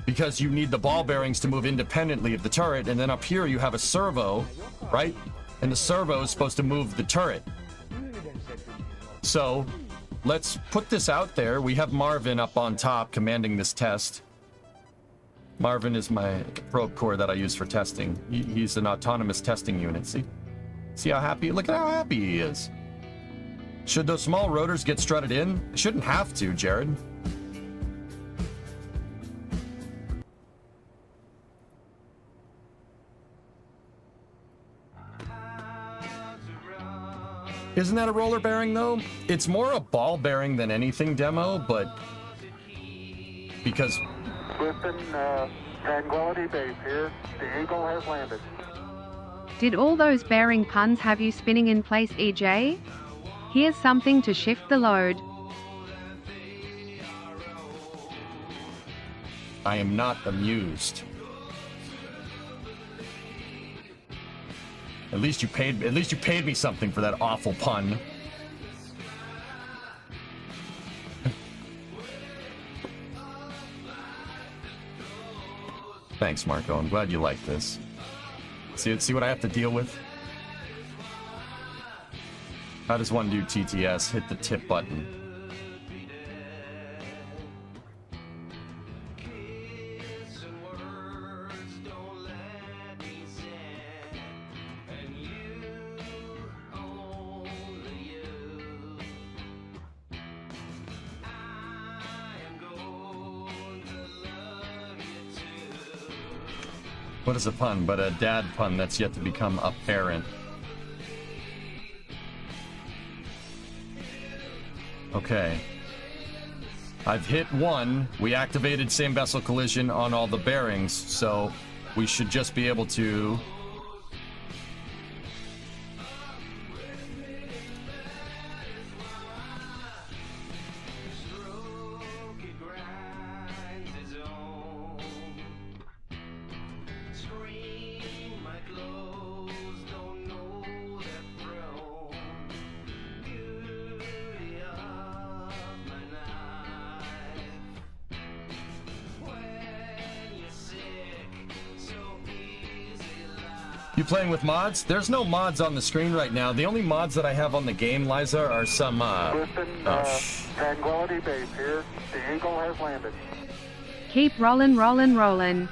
A: because you need the ball bearings to move independently of the turret. And then up here you have a servo, right? And the servo is supposed to move the turret. So let's put this out there. We have Marvin up on top commanding this test. Marvin is my probe core that I use for testing. He's an autonomous testing unit. See how happy? Look at how happy he is. Should those small rotors get strutted in? They shouldn't have to, Jared. Isn't that a roller bearing, though? It's more a ball bearing than anything, Demo, but... because...
K: Listen, Tranquility Base here. The Eagle has landed.
L: Did all those bearing puns have you spinning in place, EJ? Here's something to shift the load.
A: I am not amused. At least you paid me something for that awful pun. Thanks, Marco. I'm glad you like this. See what I have to deal with? How does one do TTS? Hit the tip button. What is a pun but a dad pun that's yet to become apparent? Okay. I've hit 1. We activated same vessel collision on all the bearings, so we should just be able to... You playing with mods? There's no mods on the screen right now. The only mods that I have on the game, Liza, are some,
K: Tranquility Base here. The Eagle has landed.
L: Keep rollin', rollin', rollin'.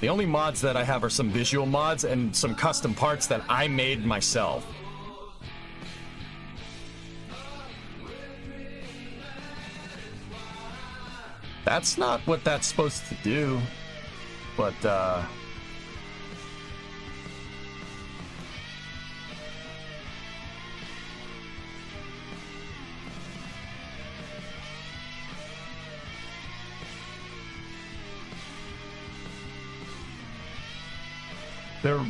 A: The only mods that I have are some visual mods and some custom parts that I made myself. That's not what that's supposed to do, but, they're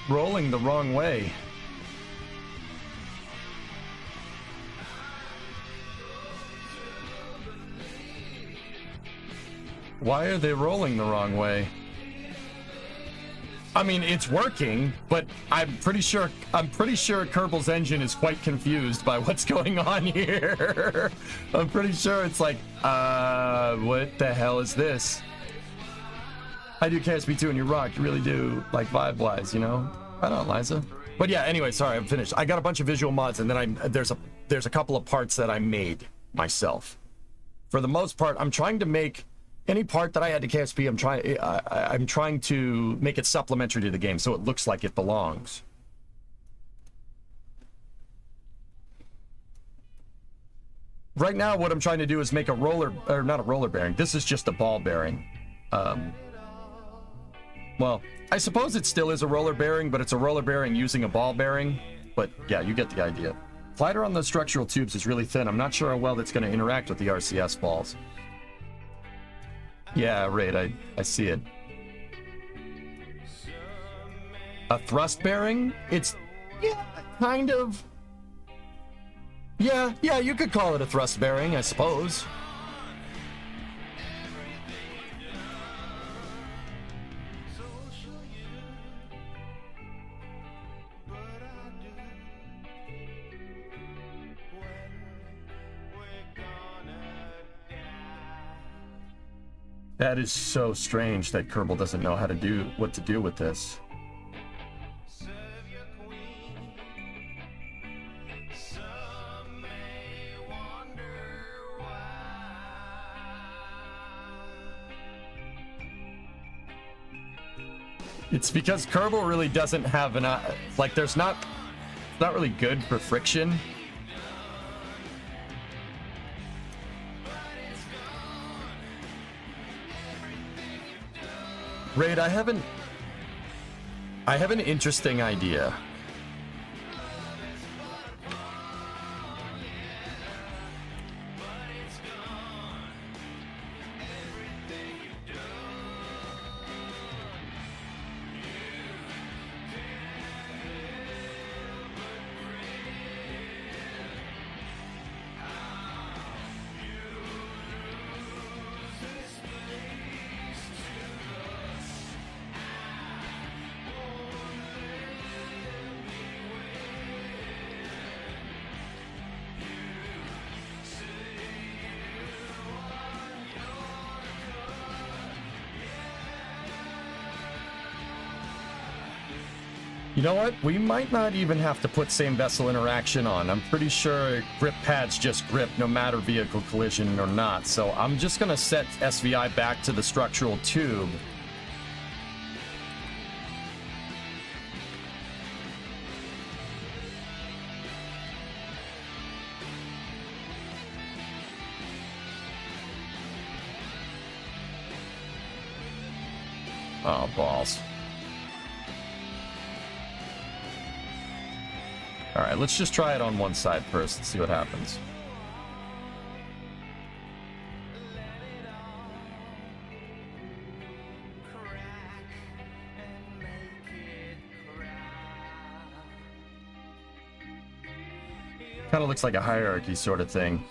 A: rolling the wrong way. Why are they rolling the wrong way? I mean, it's working, but I'm pretty sure Kerbal's engine is quite confused by what's going on here. I'm pretty sure it's like, what the hell is this? I do KSP2 and you rock. You really do, like, vibe-wise, you know? Right on, Liza. But yeah, anyway, sorry, I'm finished. I got a bunch of visual mods, and then there's a couple of parts that I made myself. For the most part, I'm trying to make any part that I had to KSP. I'm trying to make it supplementary to the game, so it looks like it belongs. Right now, what I'm trying to do is make a roller, or not a roller bearing. This is just a ball bearing. Well, I suppose it still is a roller bearing, but it's a roller bearing using a ball bearing. But yeah, you get the idea. Flighter on the structural tubes is really thin. I'm not sure how well that's going to interact with the RCS balls. Yeah, right, I see it. A thrust bearing? It's, yeah, kind of. Yeah, you could call it a thrust bearing, I suppose. That is so strange that Kerbal doesn't know how to do what to do with this. It's because Kerbal really doesn't have an like it's not really good for friction. Raid, I have an interesting idea. You know what? We might not even have to put same vessel interaction on. I'm pretty sure grip pads just grip no matter vehicle collision or not. So I'm just going to set SVI back to the structural tube. Oh, balls. All right, let's just try it on one side first and see what happens. Kind of looks like a hierarchy sort of thing.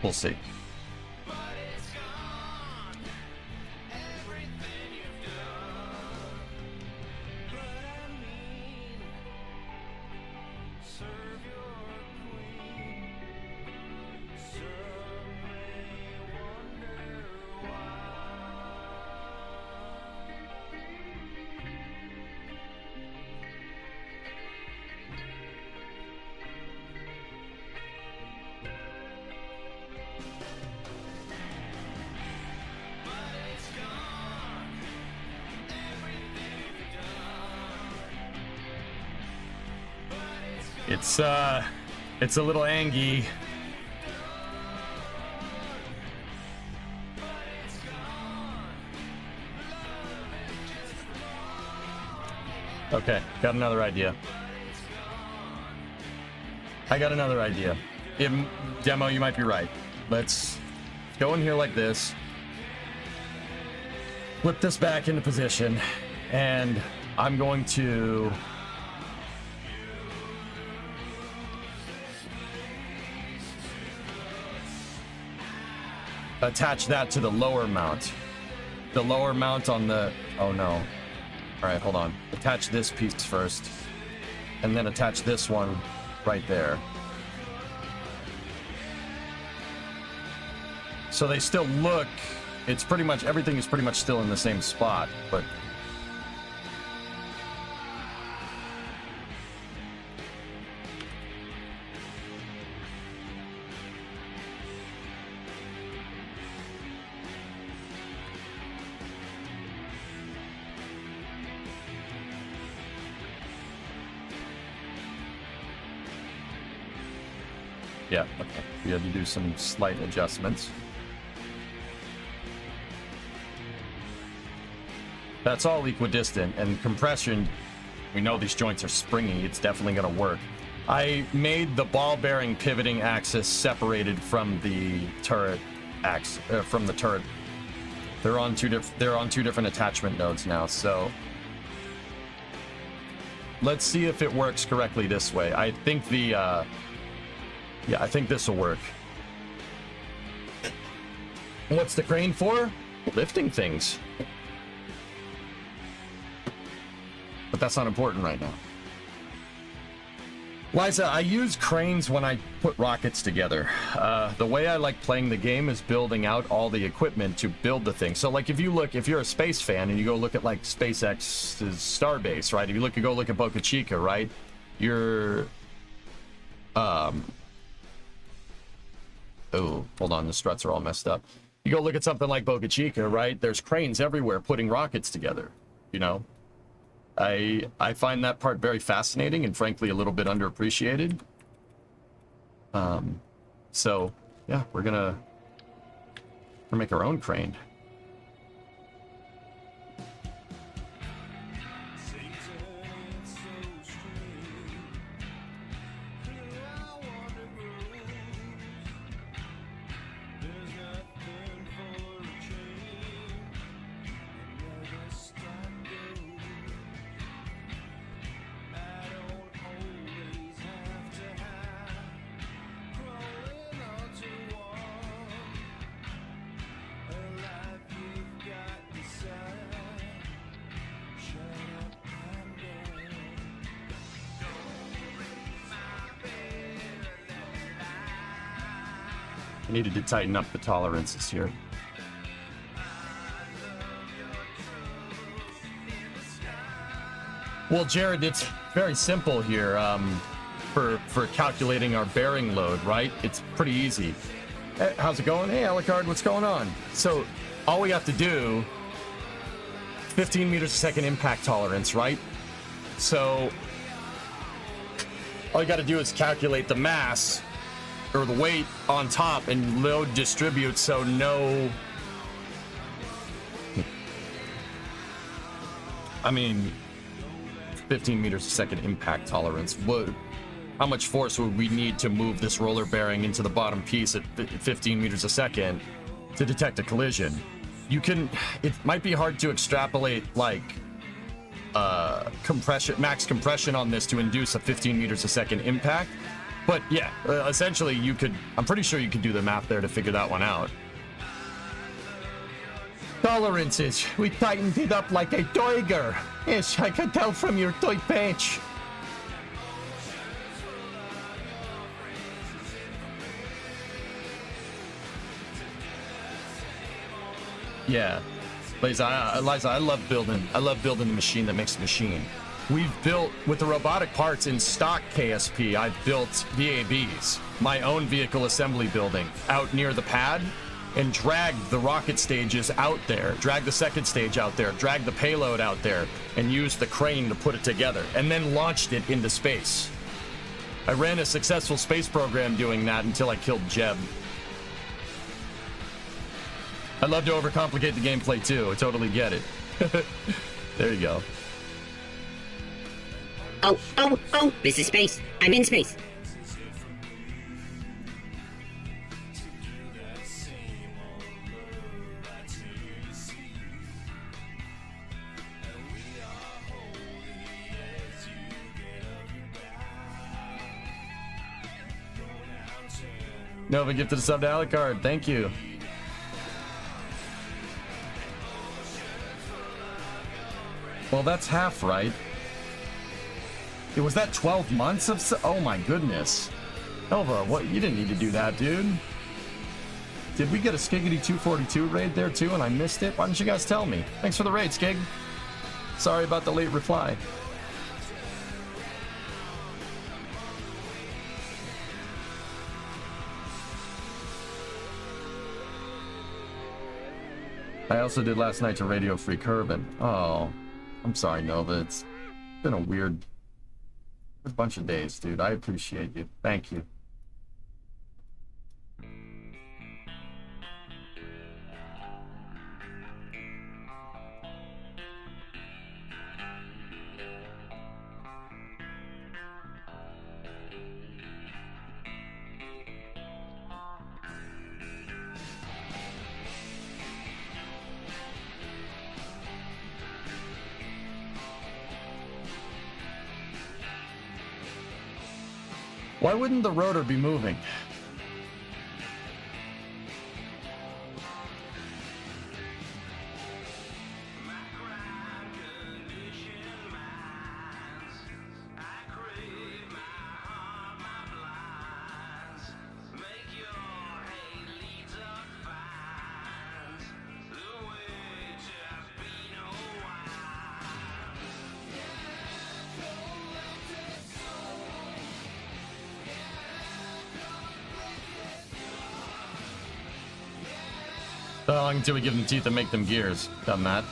A: We'll see. It's a little angy. Okay, got another idea. I got another idea. Demo, you might be right. Let's go in here like this. Flip this back into position, and I'm going to attach that to the lower mount. The lower mount on the... Oh, no. All right, hold on. Attach this piece first, and then attach this one right there. So they still look... It's pretty much... Everything is pretty much still in the same spot, but... Yeah, okay. We had to do some slight adjustments. That's all equidistant, and compression, we know these joints are springy. It's definitely going to work. I made the ball bearing pivoting axis separated from the turret They're on two different attachment nodes now, so let's see if it works correctly this way. I think yeah, I think this will work. What's the crane for? Lifting things. But that's not important right now. Liza, I use cranes when I put rockets together. The way I like playing the game is building out all the equipment to build the thing. So like if you're a space fan and you go look at like SpaceX's Starbase, right? If you go look at Boca Chica, right? You're oh, hold on, the struts are all messed up. You go look at something like Boca Chica, right? There's cranes everywhere putting rockets together, you know? I find that part very fascinating and frankly a little bit underappreciated. So yeah, we're gonna make our own crane. I needed to tighten up the tolerances here. Well, Jared, it's very simple here for calculating our bearing load, right? It's pretty easy. Hey, how's it going? Hey, Alucard, what's going on? So all we have to do, 15 meters a second impact tolerance, right? So all you got to do is calculate the mass or the weight on top and load distribute, so no... I mean, 15 meters a second impact tolerance. How much force would we need to move this roller bearing into the bottom piece at 15 meters a second to detect a collision? It might be hard to extrapolate like max compression on this to induce a 15 meters a second impact. But yeah, essentially I'm pretty sure you could do the math there to figure that one out. Tolerances, we tightened it up like a tiger. Yes, I can tell from your tight pants. Yeah, Liza, I love building the machine that makes the machine. We've built, with the robotic parts in stock KSP, I've built VABs, my own vehicle assembly building, out near the pad, and dragged the rocket stages out there, dragged the second stage out there, dragged the payload out there, and used the crane to put it together, and then launched it into space. I ran a successful space program doing that until I killed Jeb. I'd love to overcomplicate the gameplay too, I totally get it. There you go.
J: Oh, this is space. I'm in space.
A: Nova gifted a sub to Alucard, thank you. Well, that's half, right? Was that 12 months of... Oh my goodness. Nova, what? You didn't need to do that, dude. Did we get a Skiggity 242 raid there too and I missed it? Why didn't you guys tell me? Thanks for the raid, Skig. Sorry about the late reply. I also did last night to Radio Free Kerbin. Oh, I'm sorry, Nova. It's been a weird bunch of days, dude. I appreciate you. Thank you. Why wouldn't the rotor be moving? So long until we give them teeth and make them gears. Done that.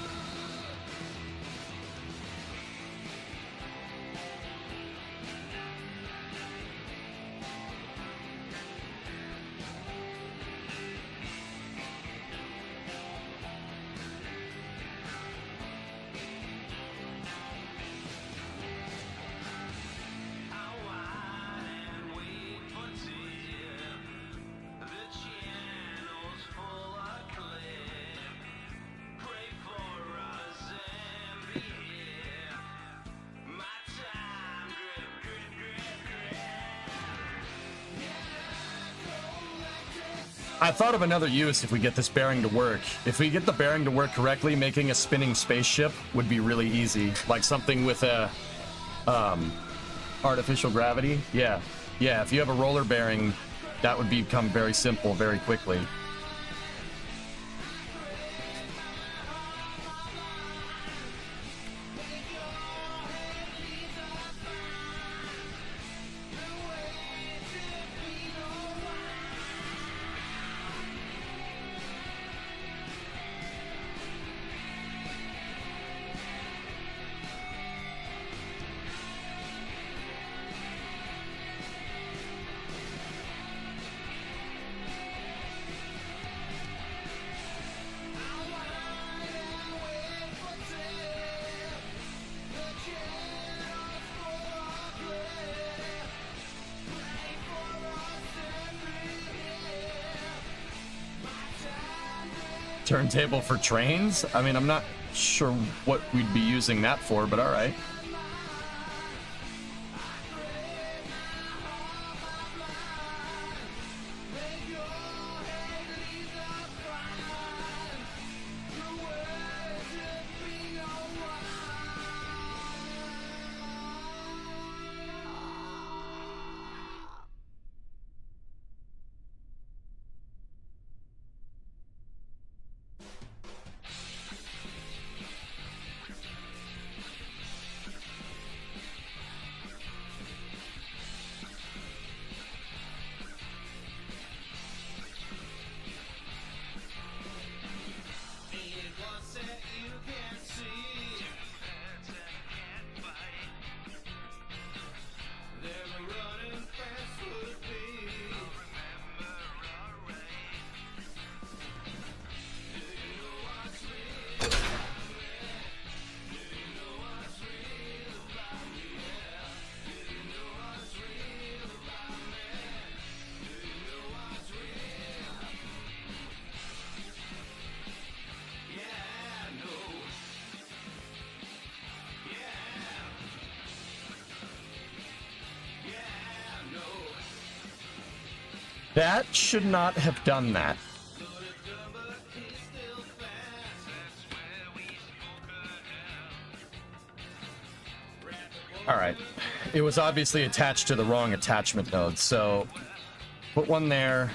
A: I thought of another use if we get this bearing to work. If we get the bearing to work correctly, making a spinning spaceship would be really easy. Like something with a artificial gravity. Yeah, if you have a roller bearing that would become very simple very quickly. Turntable for trains? I mean, I'm not sure what we'd be using that for, but all right. That should not have done that. All right. It was obviously attached to the wrong attachment node, so put one there,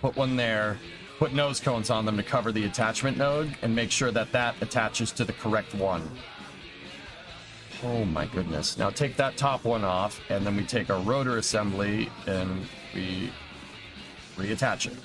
A: put nose cones on them to cover the attachment node, and make sure that that attaches to the correct one. Oh my goodness. Now take that top one off, and then we take our rotor assembly and we reattach it.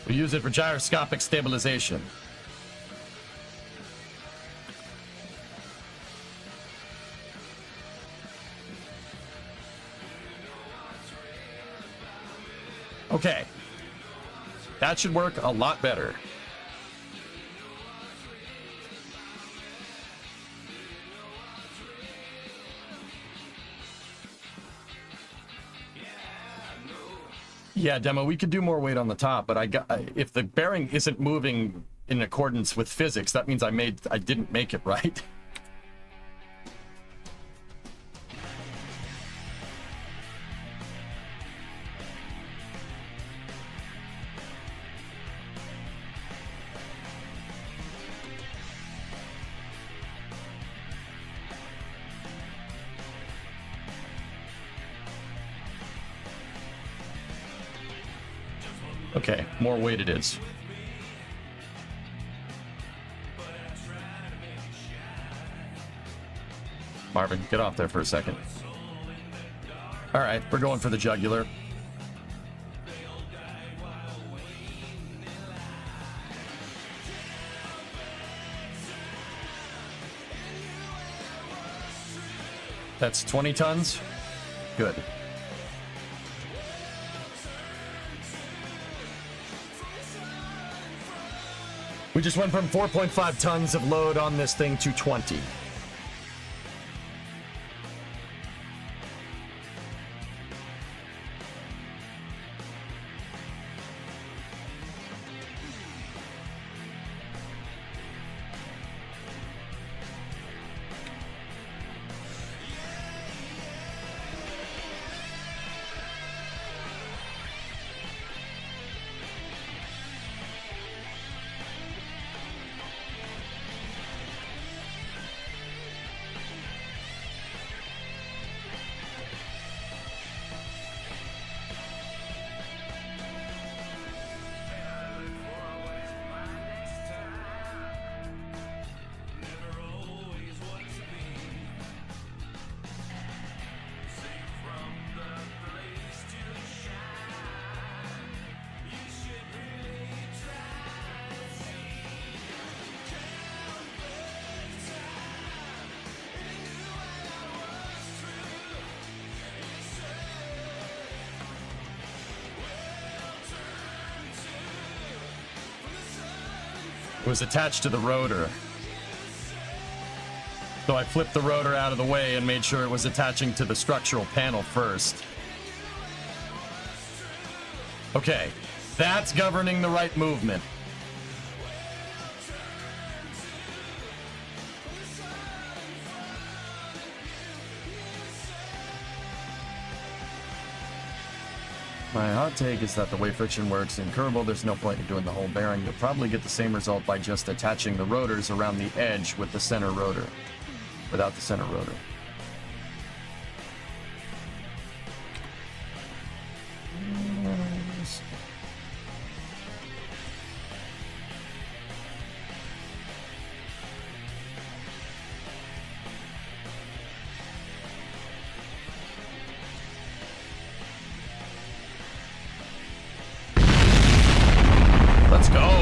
A: We use it for gyroscopic stabilization. Okay. That should work a lot better. Yeah, Demo, we could do more weight on the top, but if the bearing isn't moving in accordance with physics, that means I didn't make it right. Okay, more weight it is. Marvin, get off there for a second. All right, we're going for the jugular. That's 20 tons. Good. We just went from 4.5 tons of load on this thing to 20. was attached to the rotor. So I flipped the rotor out of the way and made sure it was attaching to the structural panel first. Okay, that's governing the right movement. My hot take is that the way friction works in Kerbal, there's no point in doing the whole bearing. You'll probably get the same result by just attaching the rotors around the edge with the center rotor, without the center rotor. Let's go.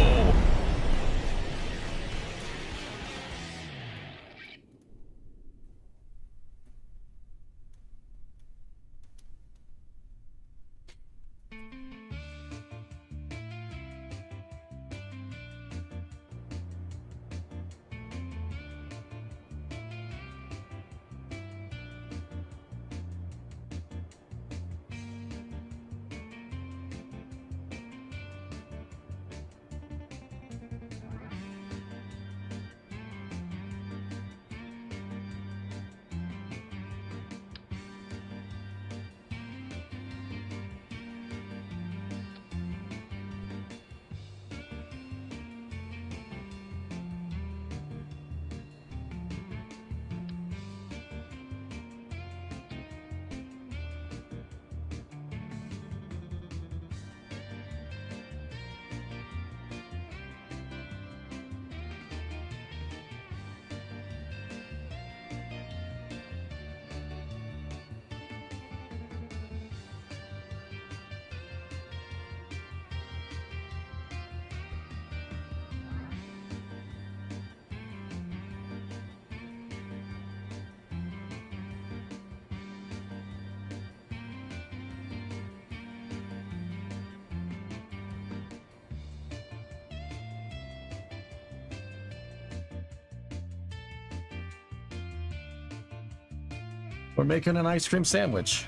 A: We're making an ice cream sandwich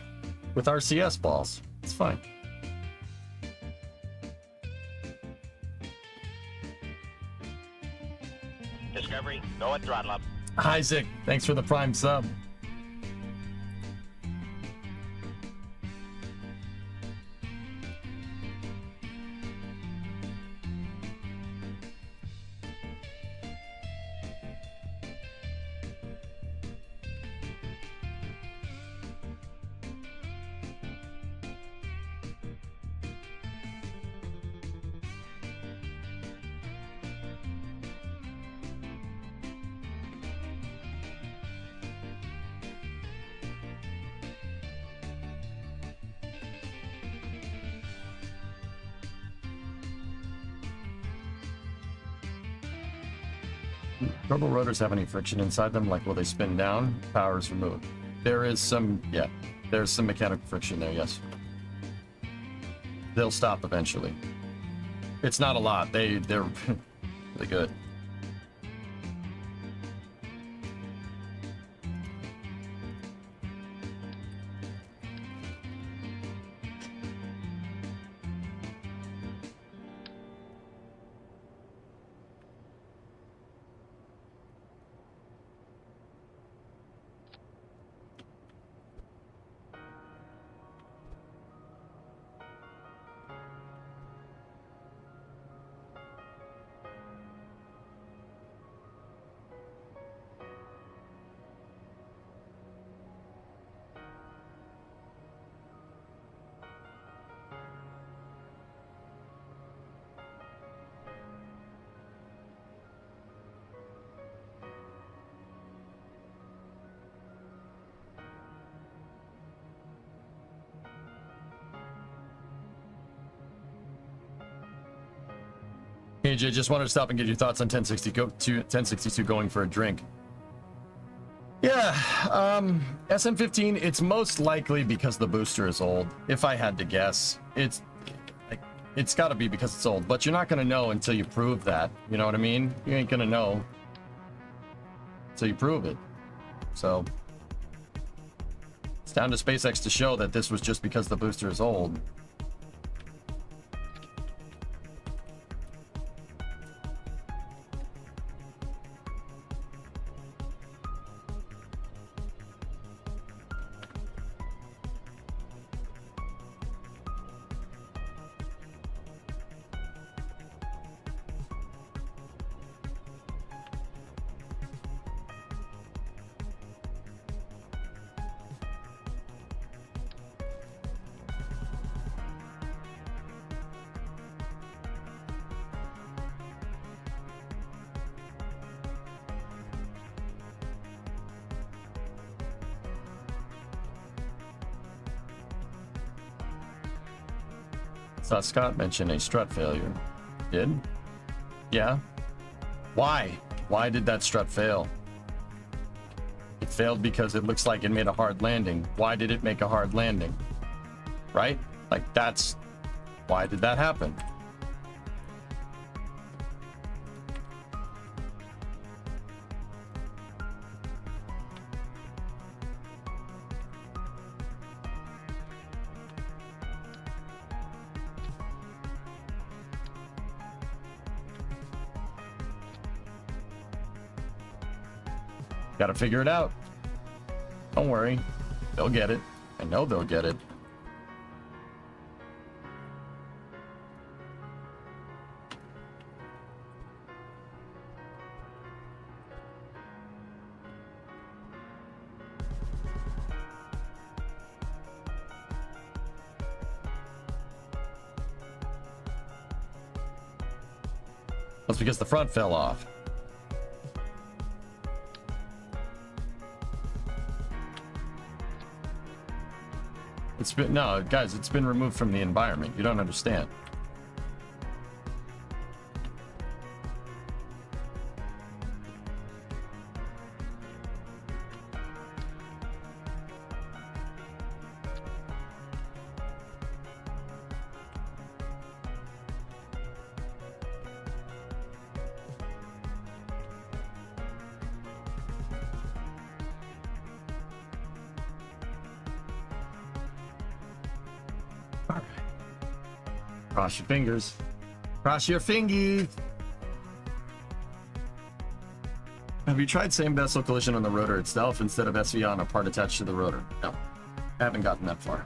A: with RCS balls. It's fine.
C: Discovery, go at throttle up.
A: Isaac, thanks for the prime sub. Turbo rotors have any friction inside them? Like, will they spin down? Power is removed. There is some, yeah, there's some mechanical friction there, yes. They'll stop eventually. It's not a lot. They're really good. AJ, just wanted to stop and get your thoughts on 1062 going for a drink. Yeah, SM15, it's most likely because the booster is old. If I had to guess, it's like, it's got to be because it's old, but you're not going to know until you prove that. You know what I mean? You ain't going to know until you prove it. So it's down to SpaceX to show that this was just because the booster is old. Saw Scott mention a strut failure. Did? Yeah. Why? Why did that strut fail? It failed because it looks like it made a hard landing. Why did it make a hard landing? Right? Like, that's... Why did that happen? Gotta figure it out. Don't worry. They'll get it. I know they'll get it. That's because the front fell off. It's been, no, guys, it's been removed from the environment. You don't understand. Cross your fingers. Cross your fingies. Have you tried same vessel collision on the rotor itself instead of SV on a part attached to the rotor? No, I haven't gotten that far.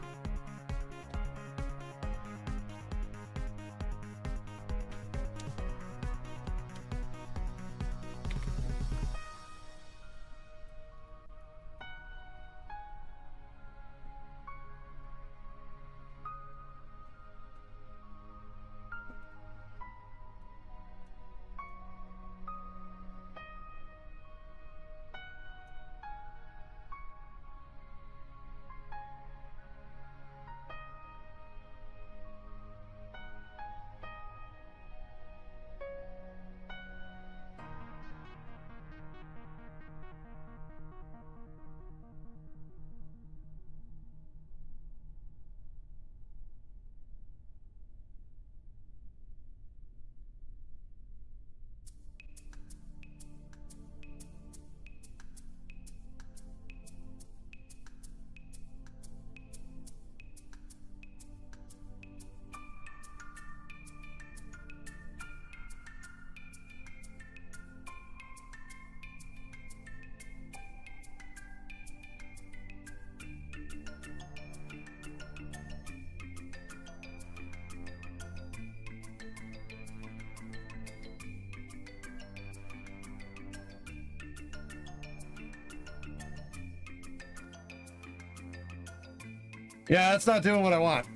A: Yeah, that's not doing what I want.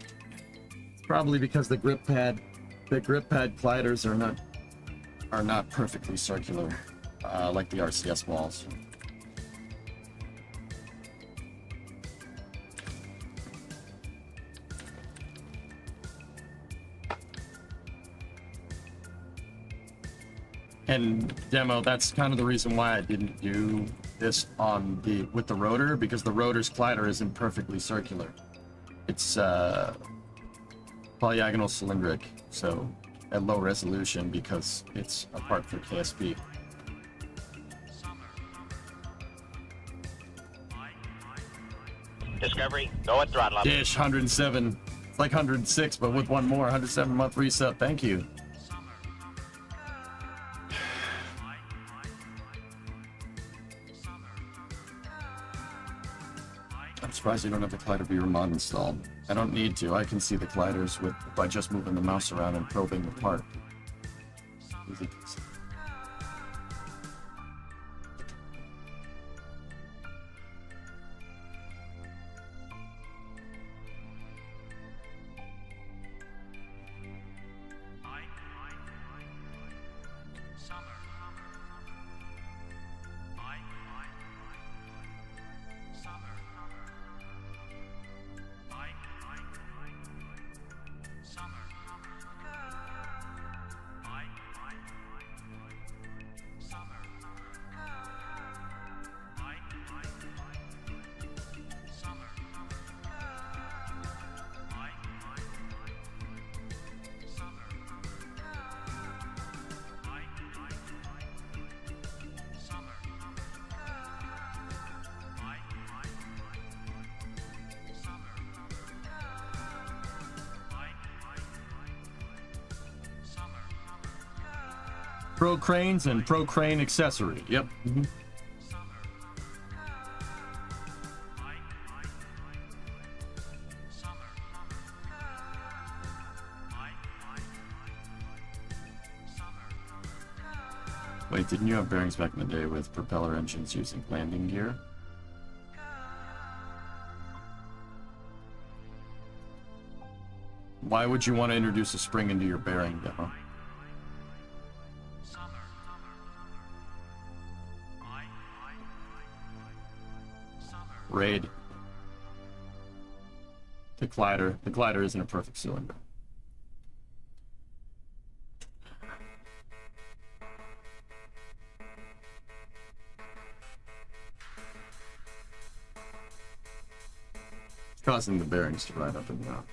A: It's probably because the grip pad gliders are not perfectly circular, like the RCS walls. And demo, that's kind of the reason why I didn't do this on with the rotor, because the rotor's glider isn't perfectly circular. It's Polyagonal cylindric, so at low resolution because it's a part for KSP.
C: Discovery, go at throttle up.
A: Dish 107. It's like 106, but with one more. 107 month reset. Thank you. I'm surprised you don't have the collider viewer mod installed. I don't need to. I can see the colliders by just moving the mouse around and probing the part. Easy peasy. Pro cranes and pro crane accessory. Yep. Mm-hmm. Wait, didn't you have bearings back in the day with propeller engines using landing gear? Why would you want to introduce a spring into your bearing demo? Raid. The glider. The glider isn't a perfect cylinder. It's causing the bearings to ride up and down.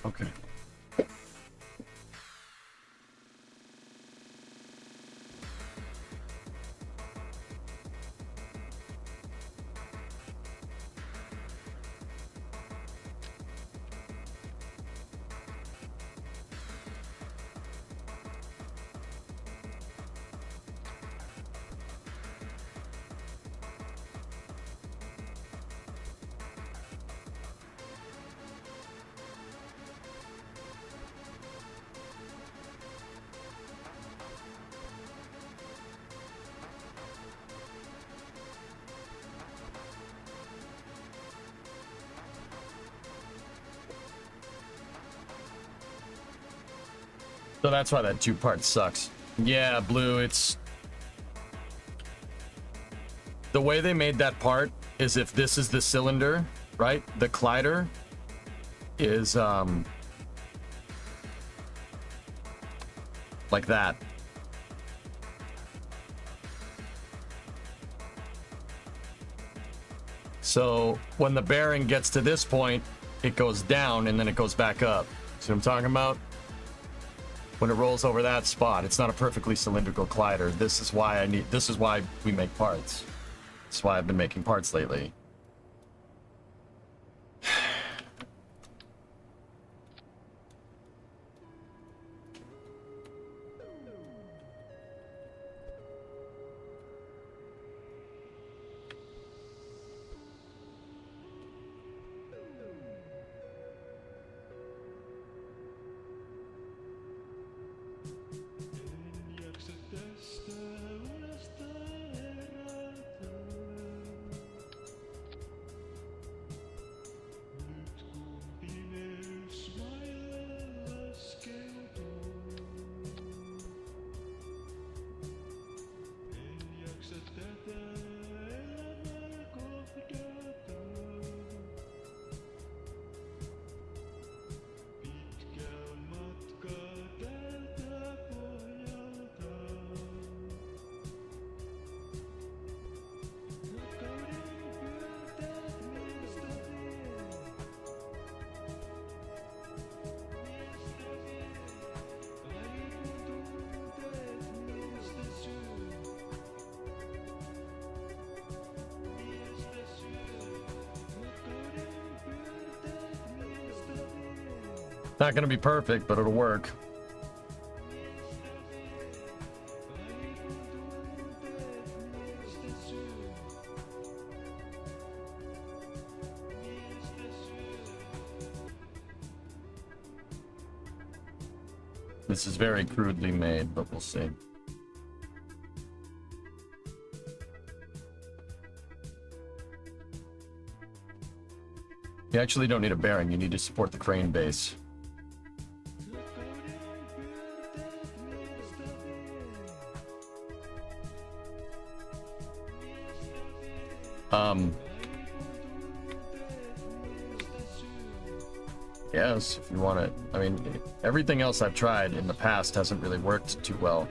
A: Okay. So that's why that two-part sucks. Yeah, Blue, it's... The way they made that part is if this is the cylinder, right? The collider is, like that. So when the bearing gets to this point, it goes down and then it goes back up. See what I'm talking about? When it rolls over that spot, it's not a perfectly cylindrical collider. This is why we make parts. That's why I've been making parts lately. Not gonna be perfect, but it'll work. This is very crudely made, but we'll see. You actually don't need a bearing, you need to support the crane base. Yes, if you want it. I mean, everything else I've tried in the past hasn't really worked too well.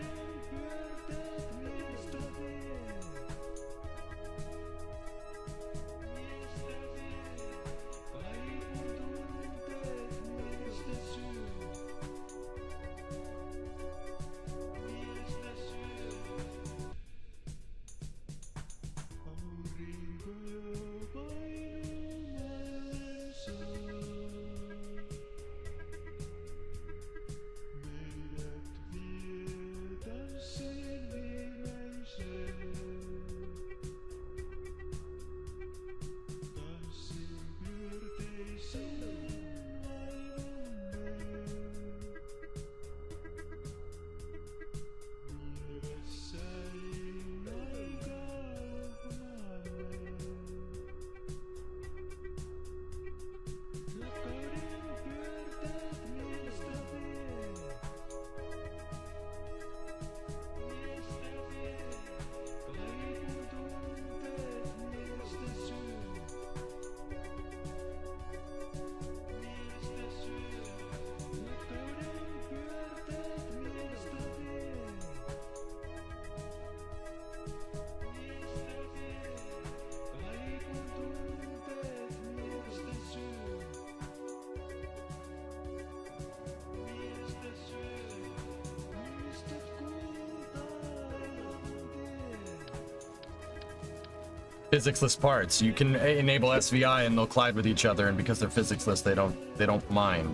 A: Physicsless parts. You can enable SVI and they'll collide with each other, and because they're physicsless, they don't mind.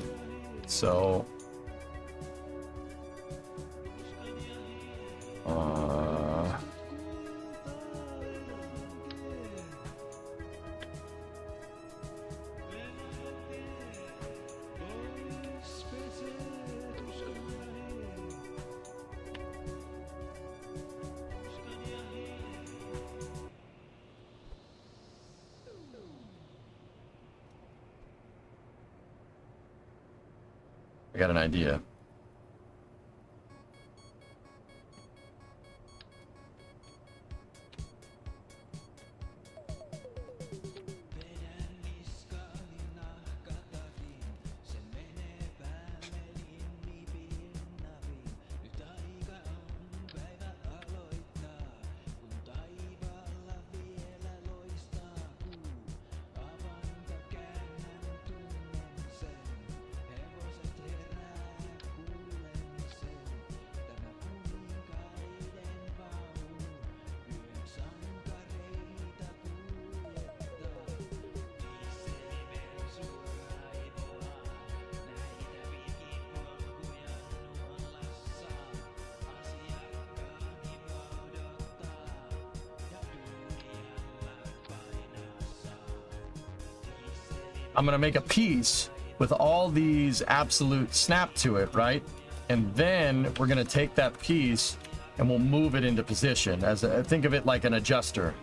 A: So I got an idea. I'm gonna make a piece with all these absolute snap to it, right? And then we're gonna take that piece and we'll move it into position as think of it like an adjuster.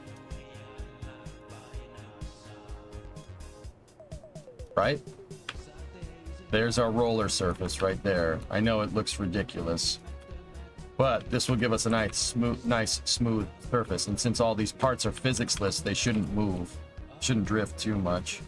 A: Right? There's our roller surface right there. I know it looks ridiculous, but this will give us a nice smooth surface. And since all these parts are physicsless, they shouldn't move, shouldn't drift too much.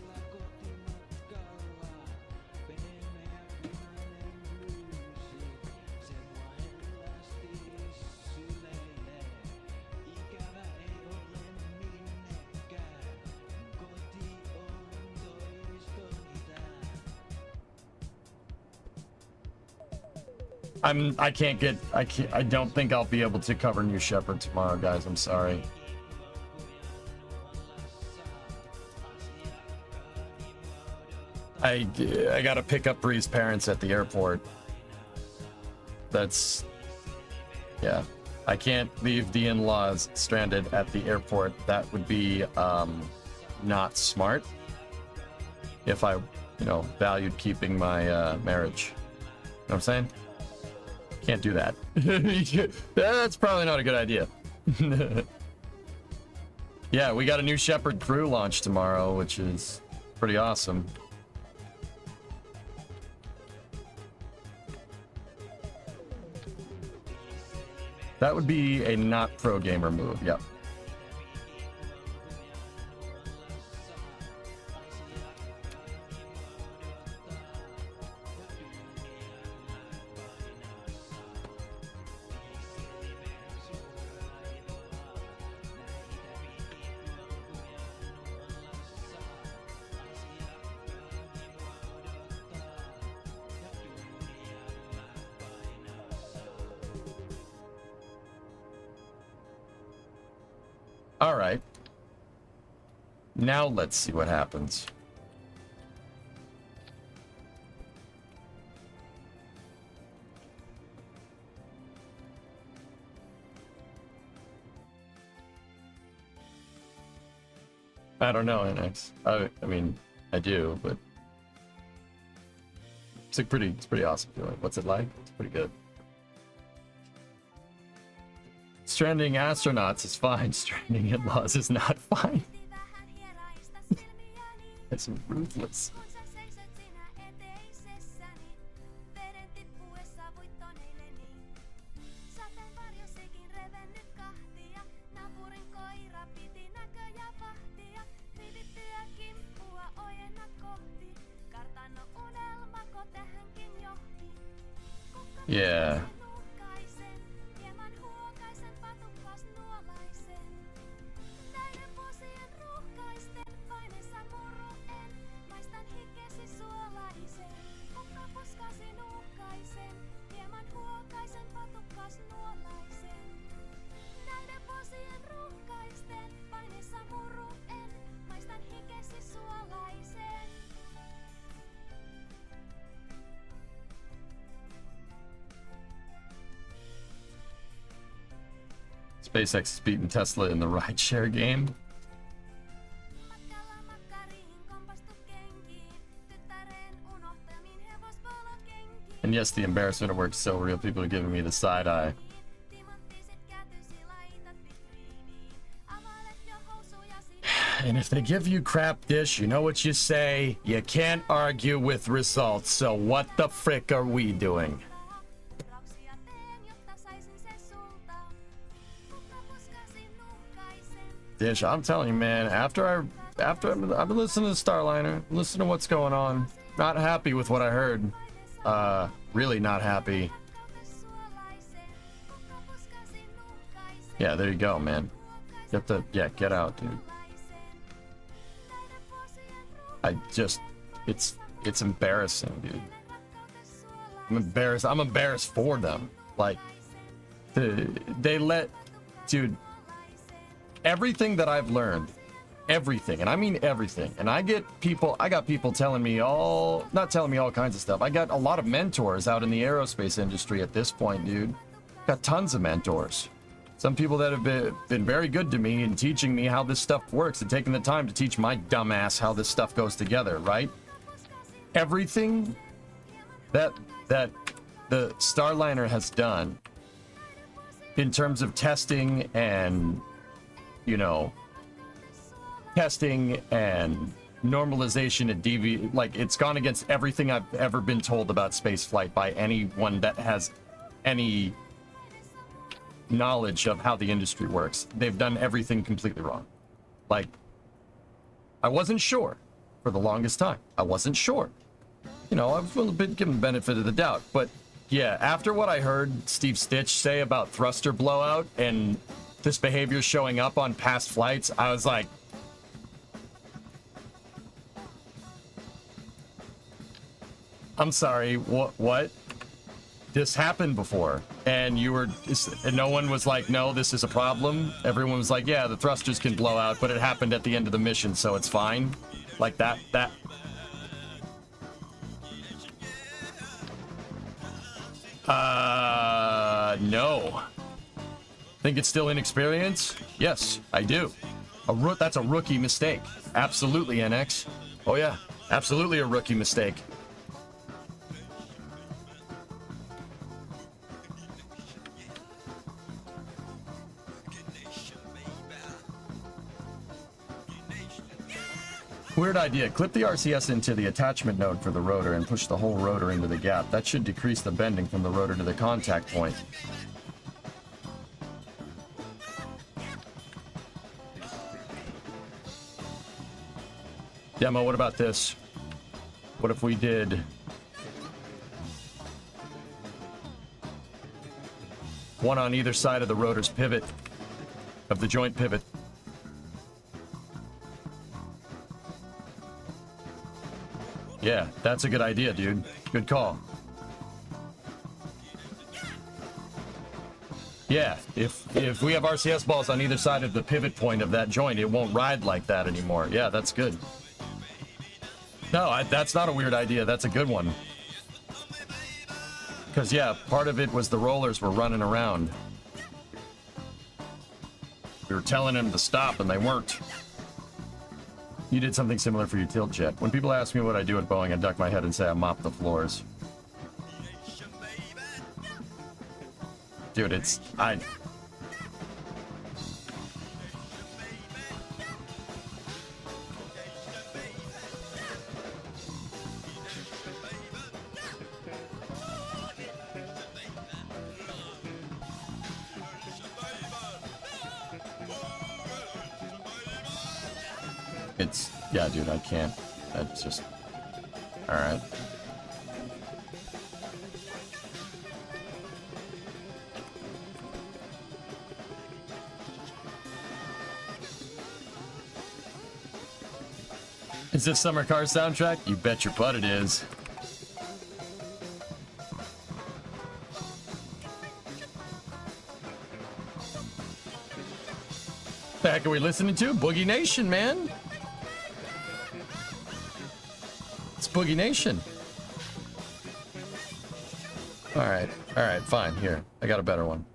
A: I don't think I'll be able to cover New Shepard tomorrow, guys. I'm sorry. I gotta pick up Bree's parents at the airport. That's, yeah. I can't leave the in-laws stranded at the airport. That would be not smart if I, valued keeping my marriage. You know what I'm saying? Can't do that. That's probably not a good idea. Yeah, we got a new Shepherd crew launch tomorrow, which is pretty awesome. That would be a not pro gamer move, yep. All right. Now let's see what happens. I don't know, NX. I mean, I do, but it's pretty awesome feeling. What's it like? It's pretty good. Stranding astronauts is fine. Stranding in-laws is not fine. It's ruthless. Yeah. SpaceX is beating Tesla in the rideshare game. And yes, the embarrassment of work is so real. People are giving me the side eye. And if they give you crap dish, you know what you say? You can't argue with results. So what the frick are we doing? Dish, I'm telling you, man, after I've been listening to Starliner, listening to what's going on, not happy with what I heard. Really not happy. Yeah, there you go, man. Get out, dude. It's embarrassing, dude. I'm embarrassed for them. Like, dude, everything that I've learned, everything, and I mean everything, and I got people telling me not telling me all kinds of stuff. I got a lot of mentors out in the aerospace industry at this point, dude. Got tons of mentors. Some people that have been very good to me in teaching me how this stuff works and taking the time to teach my dumb ass how this stuff goes together, right? Everything that the Starliner has done in terms of testing and, testing and normalization and like, it's gone against everything I've ever been told about space flight by anyone that has any knowledge of how the industry works. They've done everything completely wrong. Like, I wasn't sure for the longest time. I wasn't sure. I've been given the benefit of the doubt, but yeah, after what I heard Steve Stitch say about thruster blowout and this behavior showing up on past flights, I was like, I'm sorry, what? This happened before, and no one was like, no, this is a problem. Everyone was like, yeah, the thrusters can blow out, but it happened at the end of the mission, so it's fine. Like that No. Think it's still inexperience? Yes, I do. That's a rookie mistake. Absolutely, NX. Oh yeah, absolutely a rookie mistake. Weird idea. Clip the RCS into the attachment node for the rotor and push the whole rotor into the gap. That should decrease the bending from the rotor to the contact point. Demo, what about this? What if we did one on either side of the rotor's pivot, of the joint pivot? Yeah, that's a good idea, dude. Good call. Yeah, if we have RCS balls on either side of the pivot point of that joint, it won't ride like that anymore. Yeah, that's good. No, that's not a weird idea. That's a good one. Because, yeah, part of it was the rollers were running around. We were telling them to stop, and they weren't. You did something similar for your tilt jet. When people ask me what I do at Boeing, I duck my head and say I mop the floors. Dude, yeah, dude, I can't. That's just... Alright. Is this Summer Car soundtrack? You bet your butt it is. The heck are we listening to? Boogie Nation, man. It's Boogie Nation. Alright, fine. Here, I got a better one.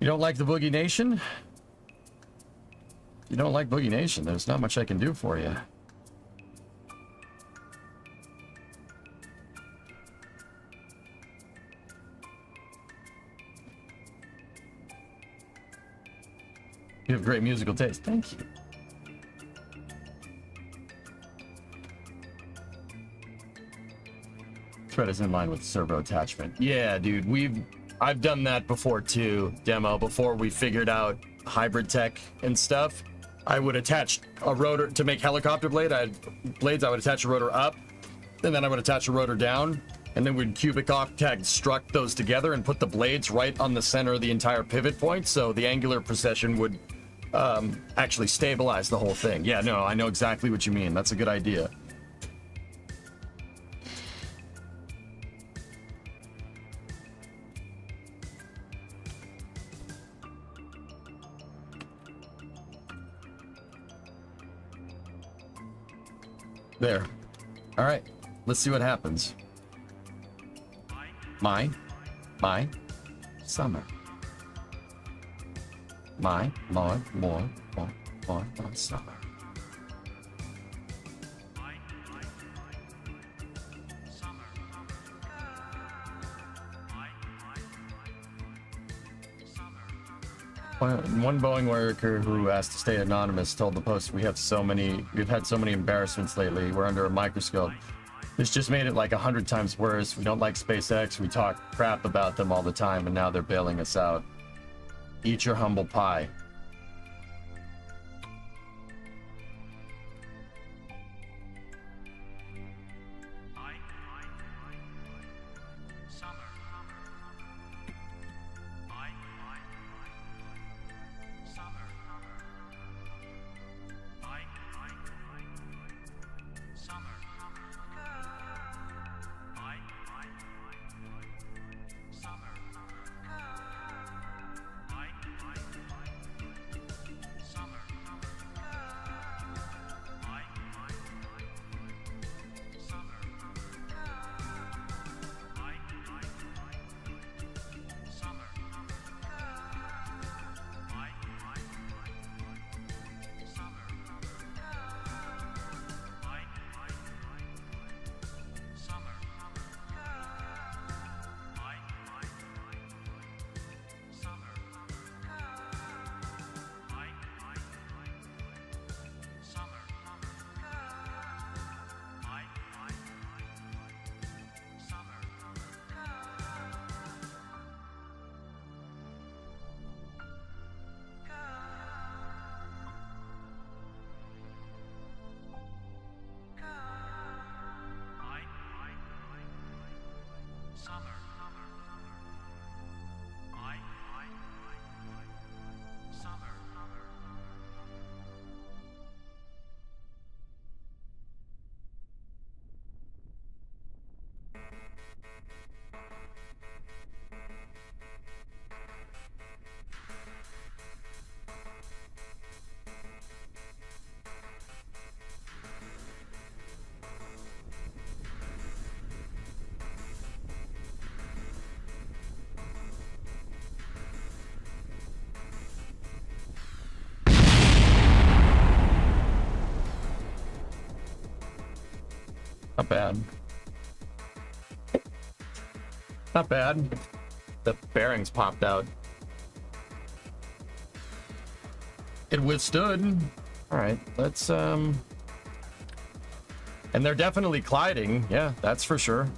A: You don't like the Boogie Nation? You don't like Boogie Nation, there's not much I can do for you. You have great musical taste. Thank you. Thread is in line with servo attachment. Yeah, dude, I've done that before too, Demo, before we figured out hybrid tech and stuff. I would attach a rotor to make helicopter blades. I would attach a rotor up, and then I would attach a rotor down, and then we'd cubic octag struct those together and put the blades right on the center of the entire pivot point, so the angular precession would actually stabilize the whole thing. Yeah, no, I know exactly what you mean. That's a good idea. There. All right. Let's see what happens. My summer. My more summer. One Boeing worker who asked to stay anonymous told the Post, we've had so many embarrassments lately. We're under a microscope. This just made it like 100 times worse. We don't like SpaceX. We talk crap about them all the time, and now they're bailing us out. Eat your humble pie. Not bad. Not bad. The bearings popped out. It withstood. All right, let's and they're definitely gliding. Yeah, that's for sure.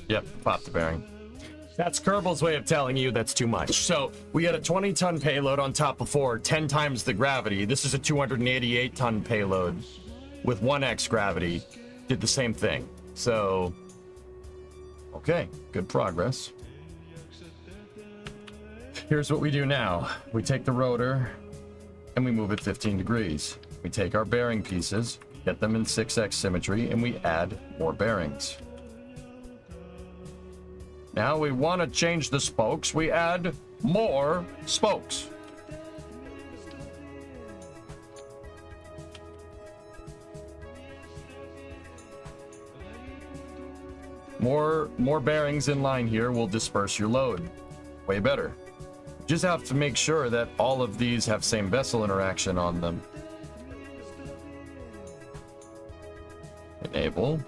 A: Yep, pop the bearing. That's Kerbal's way of telling you that's too much. So we had a 20-ton payload on top of 4, 10 times the gravity. This is a 288-ton payload with 1x gravity. Did the same thing. So, okay, good progress. Here's what we do now. We take the rotor and we move it 15 degrees. We take our bearing pieces, get them in 6x symmetry, and we add more bearings. Now we want to change the spokes. We add more spokes. More bearings in line here will disperse your load. Way better. Just have to make sure that all of these have same vessel interaction on them. Enable.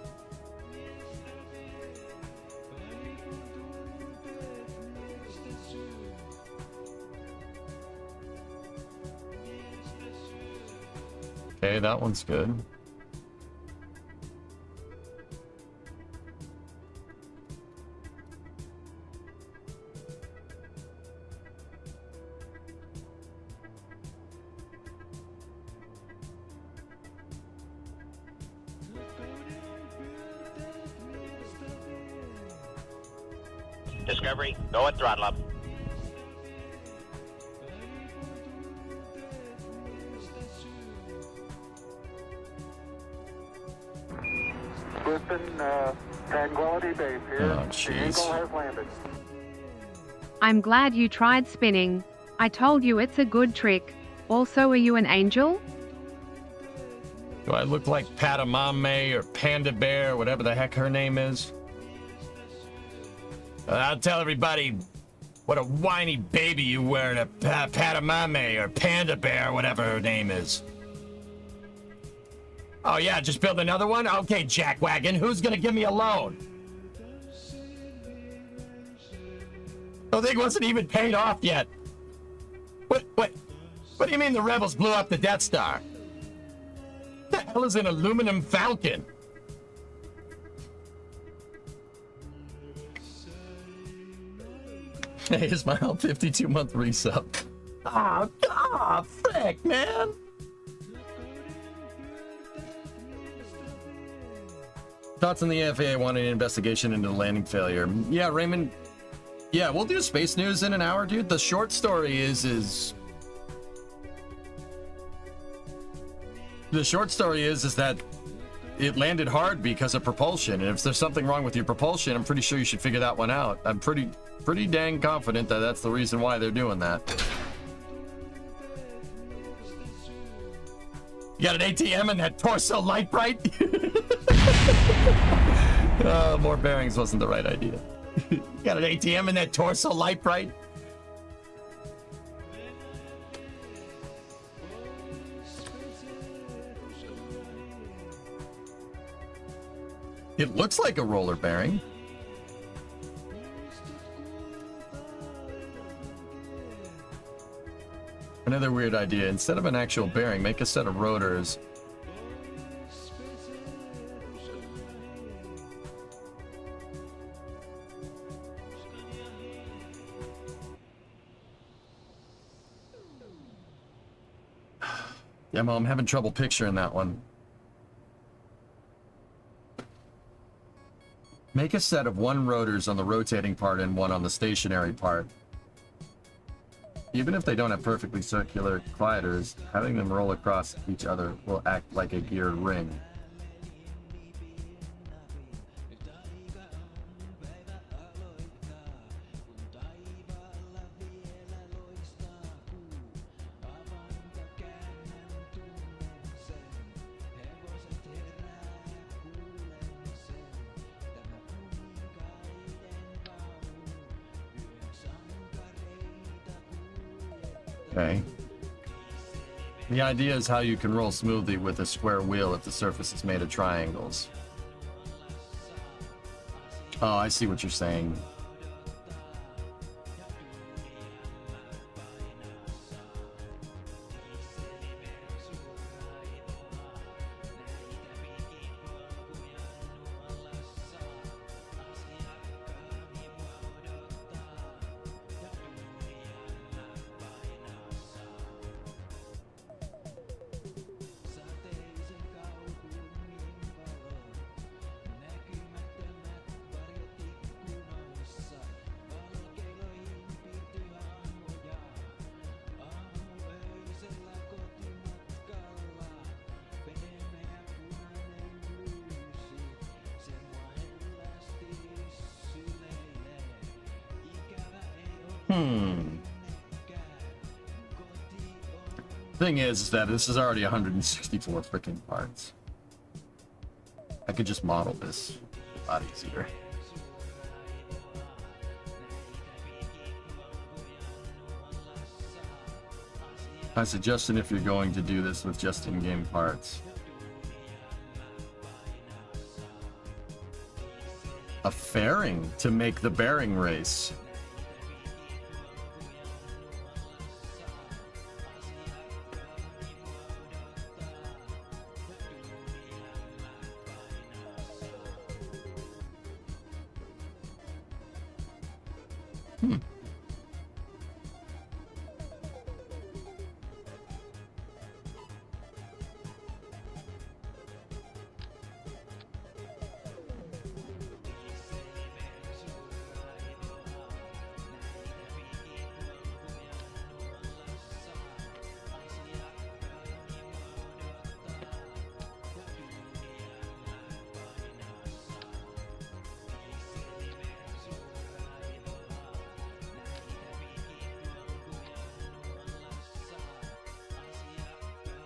A: Okay, that one's good.
C: Discovery, go at throttle up.
K: Tranquility Base here.
A: Oh, jeez.
K: The Eagle has landed.
L: I'm glad you tried spinning. I told you it's a good trick. Also, are you an angel?
A: Do I look like Patamame or Panda Bear, whatever the heck her name is? I'll tell everybody what a whiny baby you were to Patamame or Panda Bear, whatever her name is. Oh yeah, just build another one? Okay, Jackwagon, who's gonna give me a loan? The thing wasn't even paid off yet. What do you mean the rebels blew up the Death Star? What the hell is an aluminum Falcon? Hey, Ismail, 52-month resub. Oh, frick, man. Thoughts on the FAA wanting an investigation into the landing failure? Yeah, Raymond. Yeah, we'll do space news in an hour, dude. The short story is the short story is that it landed hard because of propulsion, and if there's something wrong with your propulsion, I'm pretty sure you should figure that one out. I'm pretty dang confident that that's the reason why they're doing that. You got an ATM in that torso light bright? More bearings wasn't the right idea. You got an ATM in that torso light bright? It looks like a roller bearing. Another weird idea. Instead of an actual bearing, make a set of rotors. Yeah, Mo, I'm having trouble picturing that one. Make a set of 1 rotors on the rotating part and 1 on the stationary part. Even if they don't have perfectly circular colliders, having them roll across each other will act like a geared ring. Okay. The idea is how you can roll smoothly with a square wheel if the surface is made of triangles. Oh, I see what you're saying. Thing is that this is already 164 freaking parts. I could just model this a lot easier. My suggestion, if you're going to do this with just in-game parts, a fairing to make the bearing race.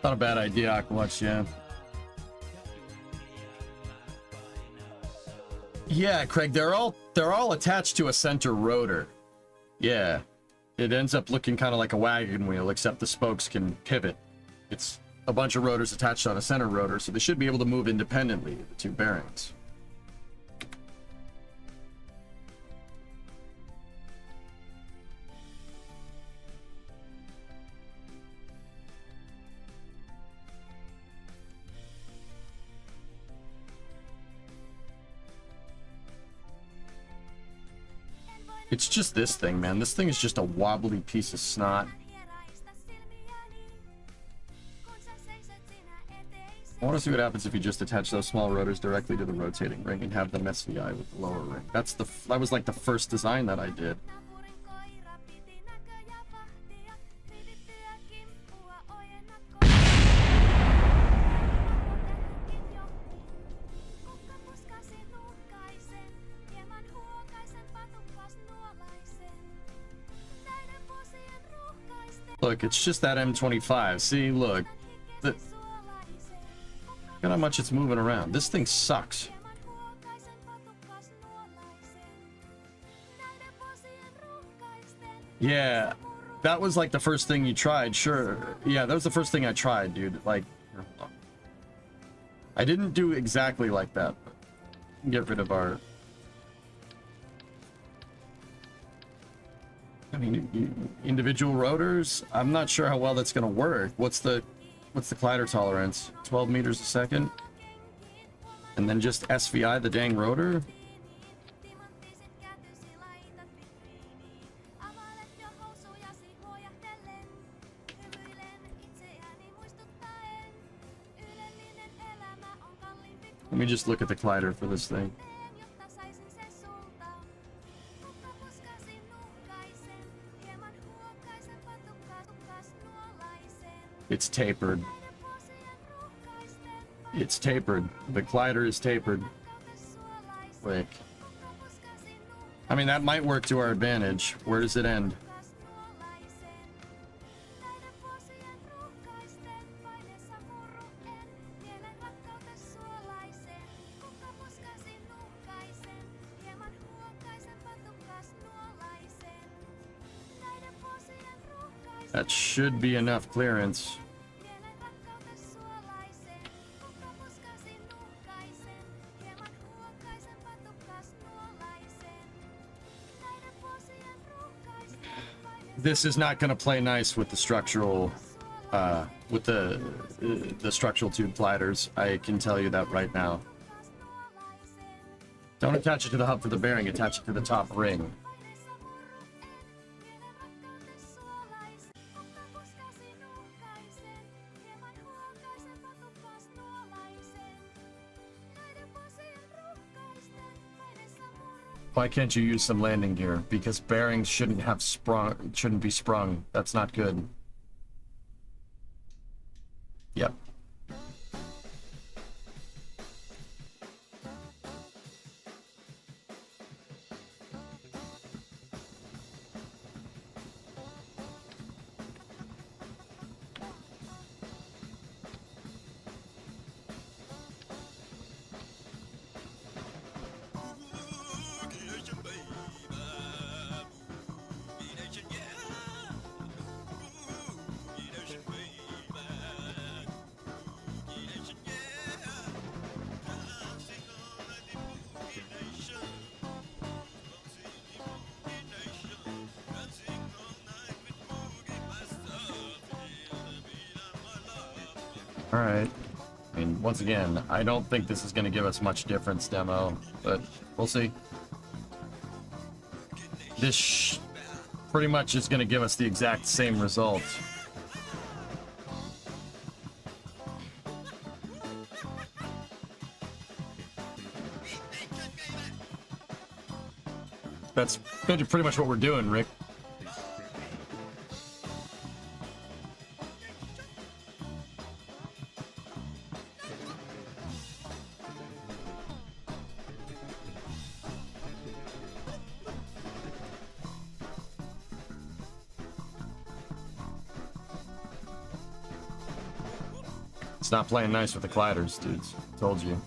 A: Not a bad idea, Aquatch, yeah. Yeah, Craig, they're all attached to a center rotor. Yeah. It ends up looking kind of like a wagon wheel, except the spokes can pivot. It's a bunch of rotors attached on a center rotor, so they should be able to move independently, the 2 bearings. It's just this thing, man. This thing is just a wobbly piece of snot. I want to see what happens if you just attach those small rotors directly to the rotating ring and have them SVI with the lower ring. That was like the first design that I did. Look, it's just that M25. See, look. Look at how much it's moving around. This thing sucks. Yeah, that was like the first thing you tried, sure. Yeah, that was the first thing I tried, dude. Like, I didn't do exactly like that. But Get rid of our... I mean, individual rotors? I'm not sure how well that's going to work. What's the collider tolerance? 12 meters a second? And then just SVI the dang rotor? Let me just look at the collider for this thing. It's tapered. It's tapered. The collider is tapered. Quick. I mean, that might work to our advantage. Where does it end? That should be enough clearance. This is not going to play nice with the structural, with the structural tube gliders. I can tell you that right now. Don't attach it to the hub for the bearing. Attach it to the top ring. Why can't you use some landing gear? Because bearings shouldn't be sprung. That's not good. Yep. Alright. I mean, once again, I don't think this is going to give us much difference, demo, but we'll see. This pretty much is going to give us the exact same result. That's pretty much what we're doing, Rick. It's not playing nice with the gliders, dudes. Told you.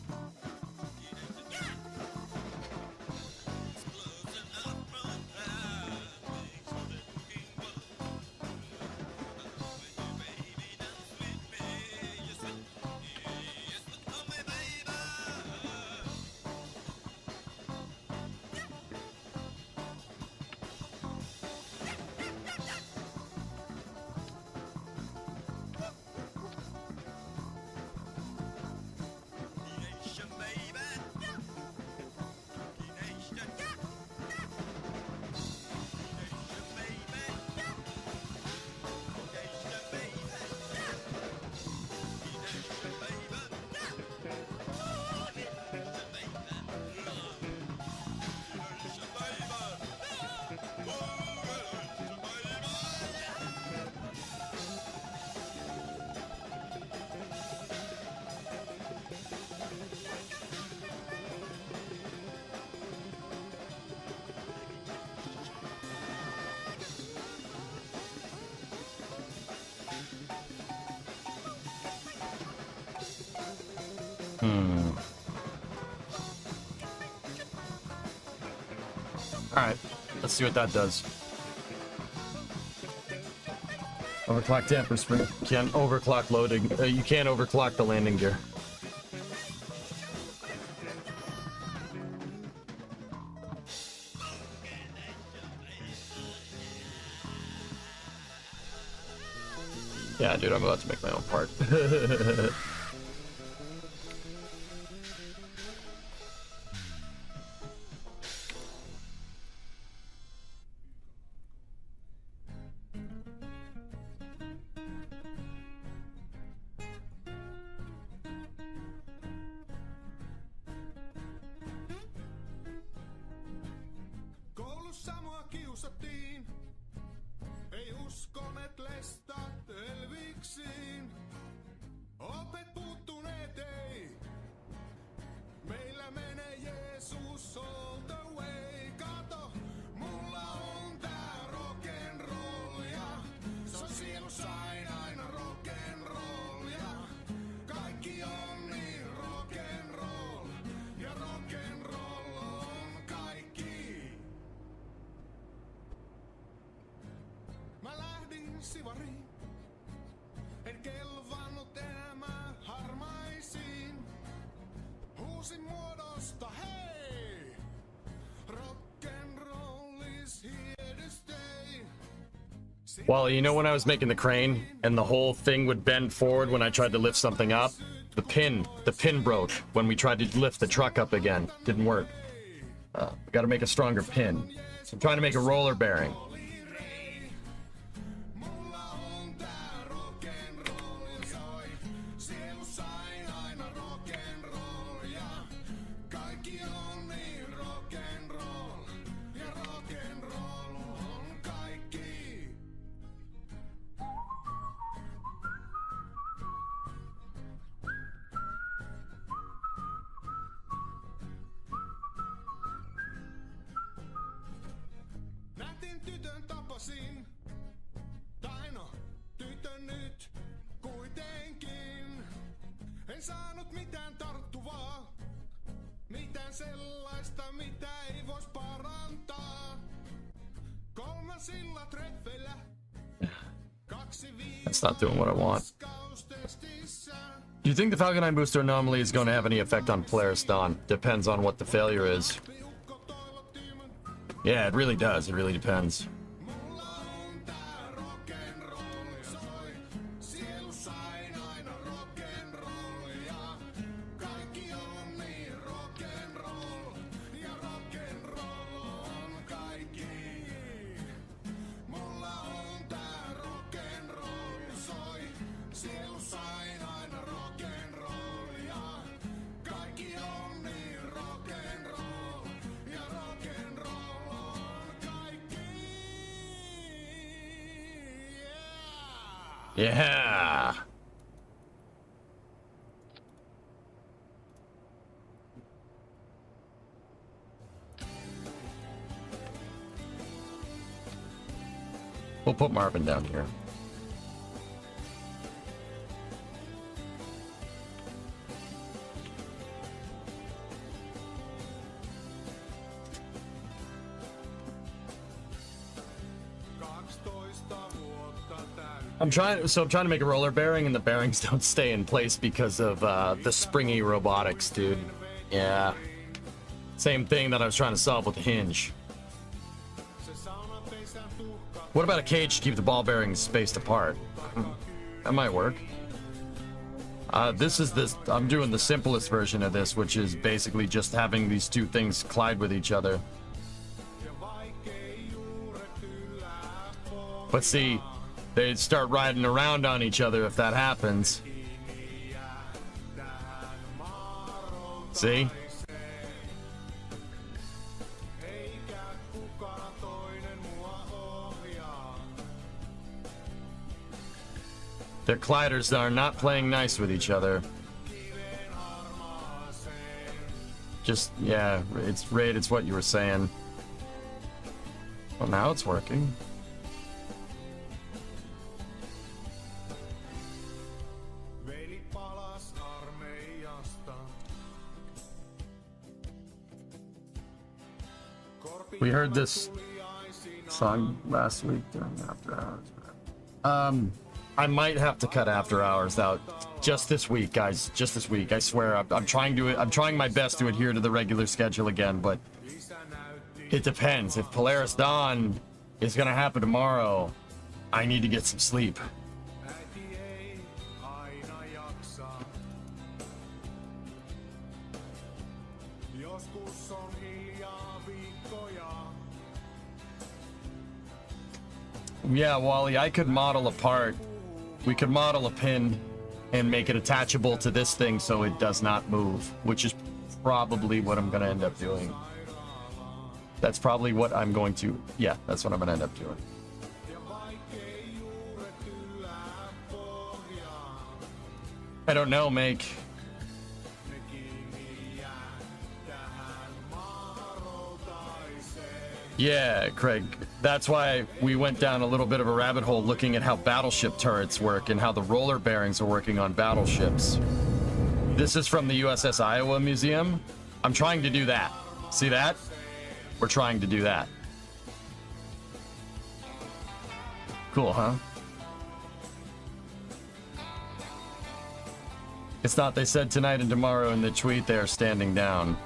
A: Alright, let's see what that does. Overclock damper spring. Can't overclock loading. You can't overclock the landing gear. Yeah, dude, I'm about to make my own part.
B: Koulussa mua kiusattiin. Ei uskoneet lestat elviksiin. Opet puuttuneet ei. Meillä menee Jeesus all the way. Kato, mulla on tää rock'n'rollia. Se on sielussa aina rock'n'rollia. Kaikki on niin rock'n'roll. Ja rock'n'roll on kaikki. Mä lähdin sivariin. En kelvannut enää harmaisiin. Huusin muodosta hei! Rock'n'roll is here to stay.
A: Well, you know when I was making the crane and the whole thing would bend forward when I tried to lift something up? The pin broke when we tried to lift the truck up again. Didn't work. We gotta make a stronger pin. So I'm trying to make a roller bearing.
B: Nätin tytön tapasin. Tai no, tytön nyt kuitenkin. En saanut mitään tarttuvaa. Mitään sellaista, mitä ei vois parantaa. Kolmasilla treffeillä.
A: That's not doing what I want. Do you think the Falcon 9 booster anomaly is going to have any effect on Polaris Dawn? Depends on what the failure is. Yeah, it really does. It really depends. Yeah. We'll put Marvin down here. I'm trying to make a roller bearing, and the bearings don't stay in place because of the springy robotics, dude. Yeah. Same thing that I was trying to solve with the hinge. What about a cage to keep the ball bearings spaced apart? That might work. I'm doing the simplest version of this, which is basically just having these two things collide with each other. But see, they'd start riding around on each other if that happens. See? Their colliders are not playing nice with each other. Just, yeah, it's Raid, it's what you were saying. Well, now it's working. We heard this song last week during After Hours. I might have to cut After Hours out just this week, guys. Just this week. I swear. I'm trying my best to adhere to the regular schedule again, but it depends. If Polaris Dawn is gonna happen tomorrow, I need to get some sleep. Yeah, Wally, I could model a part. We could model a pin and make it attachable to this thing so it does not move, which is probably what I'm going to end up doing. That's probably what I'm going to... Yeah, that's what I'm going to end up doing. I don't know, Make. Yeah, Craig. That's why we went down a little bit of a rabbit hole looking at how battleship turrets work and how the roller bearings are working on battleships. This is from the USS Iowa Museum. I'm trying to do that. See that? We're trying to do that. Cool, huh? It's not they said tonight and tomorrow in the tweet they are standing down.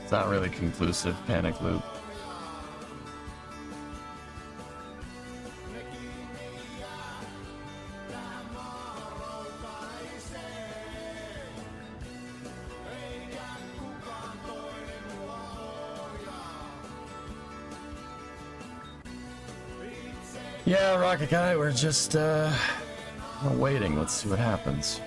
A: It's not really conclusive, panic loop. Yeah, Rocket Guy, we're just waiting. Let's see what happens.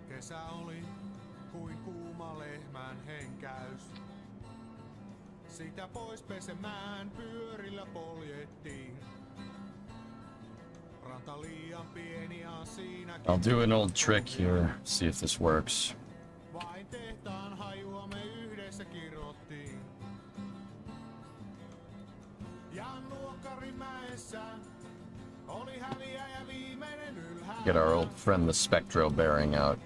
M: Kesä oli kuin kuuma lehmän henkäys. Sitä pois pesemään pyörillä poljettiin. Ranta liian pieni ja siinä.
A: I'll do an old trick here, see if this works.
M: Vain tehtaan hajua me yhdessä kirottiin. Ja Nuokkarimäessä oli häviäjä viimeinen ylhäällä.
A: Get our old friend the Spectro bearing out.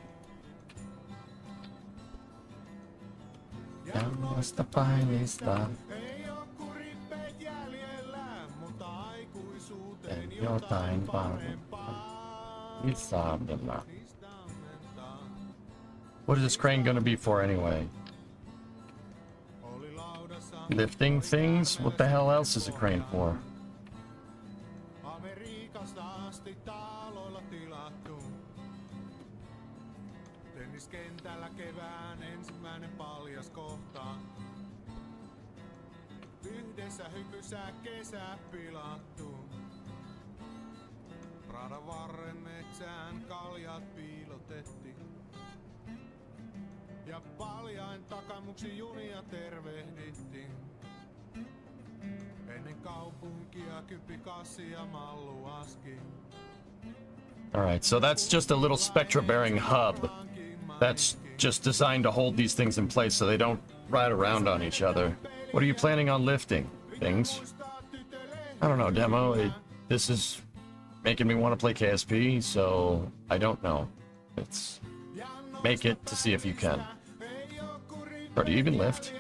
A: Tämmöistä painista. En jotain parempaa. What is this crane gonna be for anyway? Lifting things? What the hell else is a crane for?
M: Tenniskentällä kevään ensimmäinen paljas kohta. Yhdessä hypyssä kesä pilattu. Radan varren metsään kaljat piilotettiin. Ja paljain takamuksi junia tervehdittiin. Ennen kaupunkia kypikassi ja mallu aski.
A: Alright, so that's just a little Spectra bearing hub. That's just designed to hold these things in place so they don't ride around on each other. What are you planning on lifting? Things? I don't know, Demo. This is making me want to play KSP, so I don't know. It's make it to see if you can. Or do you even lift?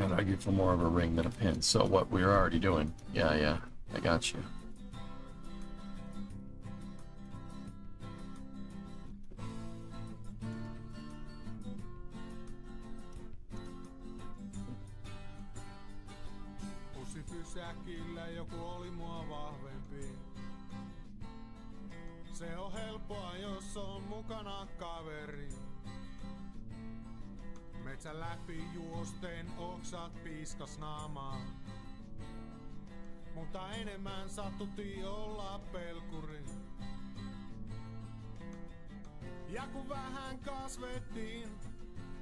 A: I'd argue for more of a ring than a pin. So what we're already doing. Yeah, I got you.
M: Pysäkillä joku oli mua vahvempi. Se on helppoa, jos on mukana kaveri. metsä läpi juosten oksat piiskas naamaa. Mutta enemmän sattuti olla pelkuri. Ja kun vähän kasvettiin,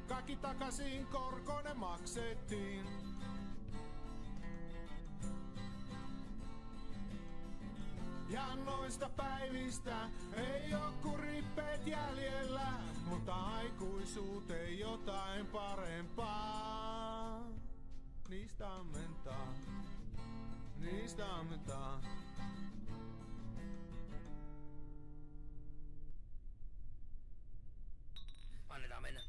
M: kaikki takaisin korkoinen maksettiin. Ja noista päivistä ei oo kuin rippeet jäljellä, mutta aikuisuuteen jotain parempaa. Niistä ammentaa, niistä ammentaa.
J: Annetaan mennä.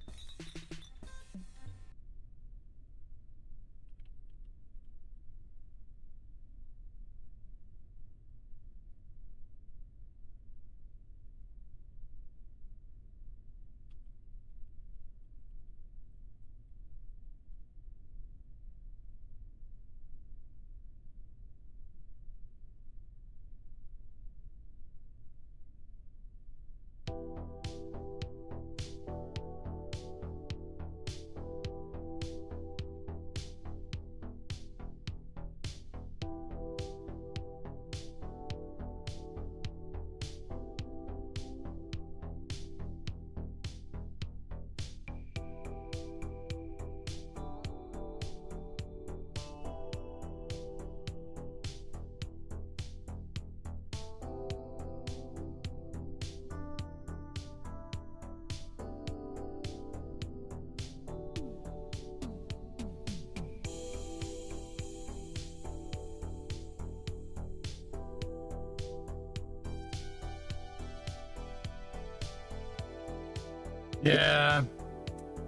A: Yeah,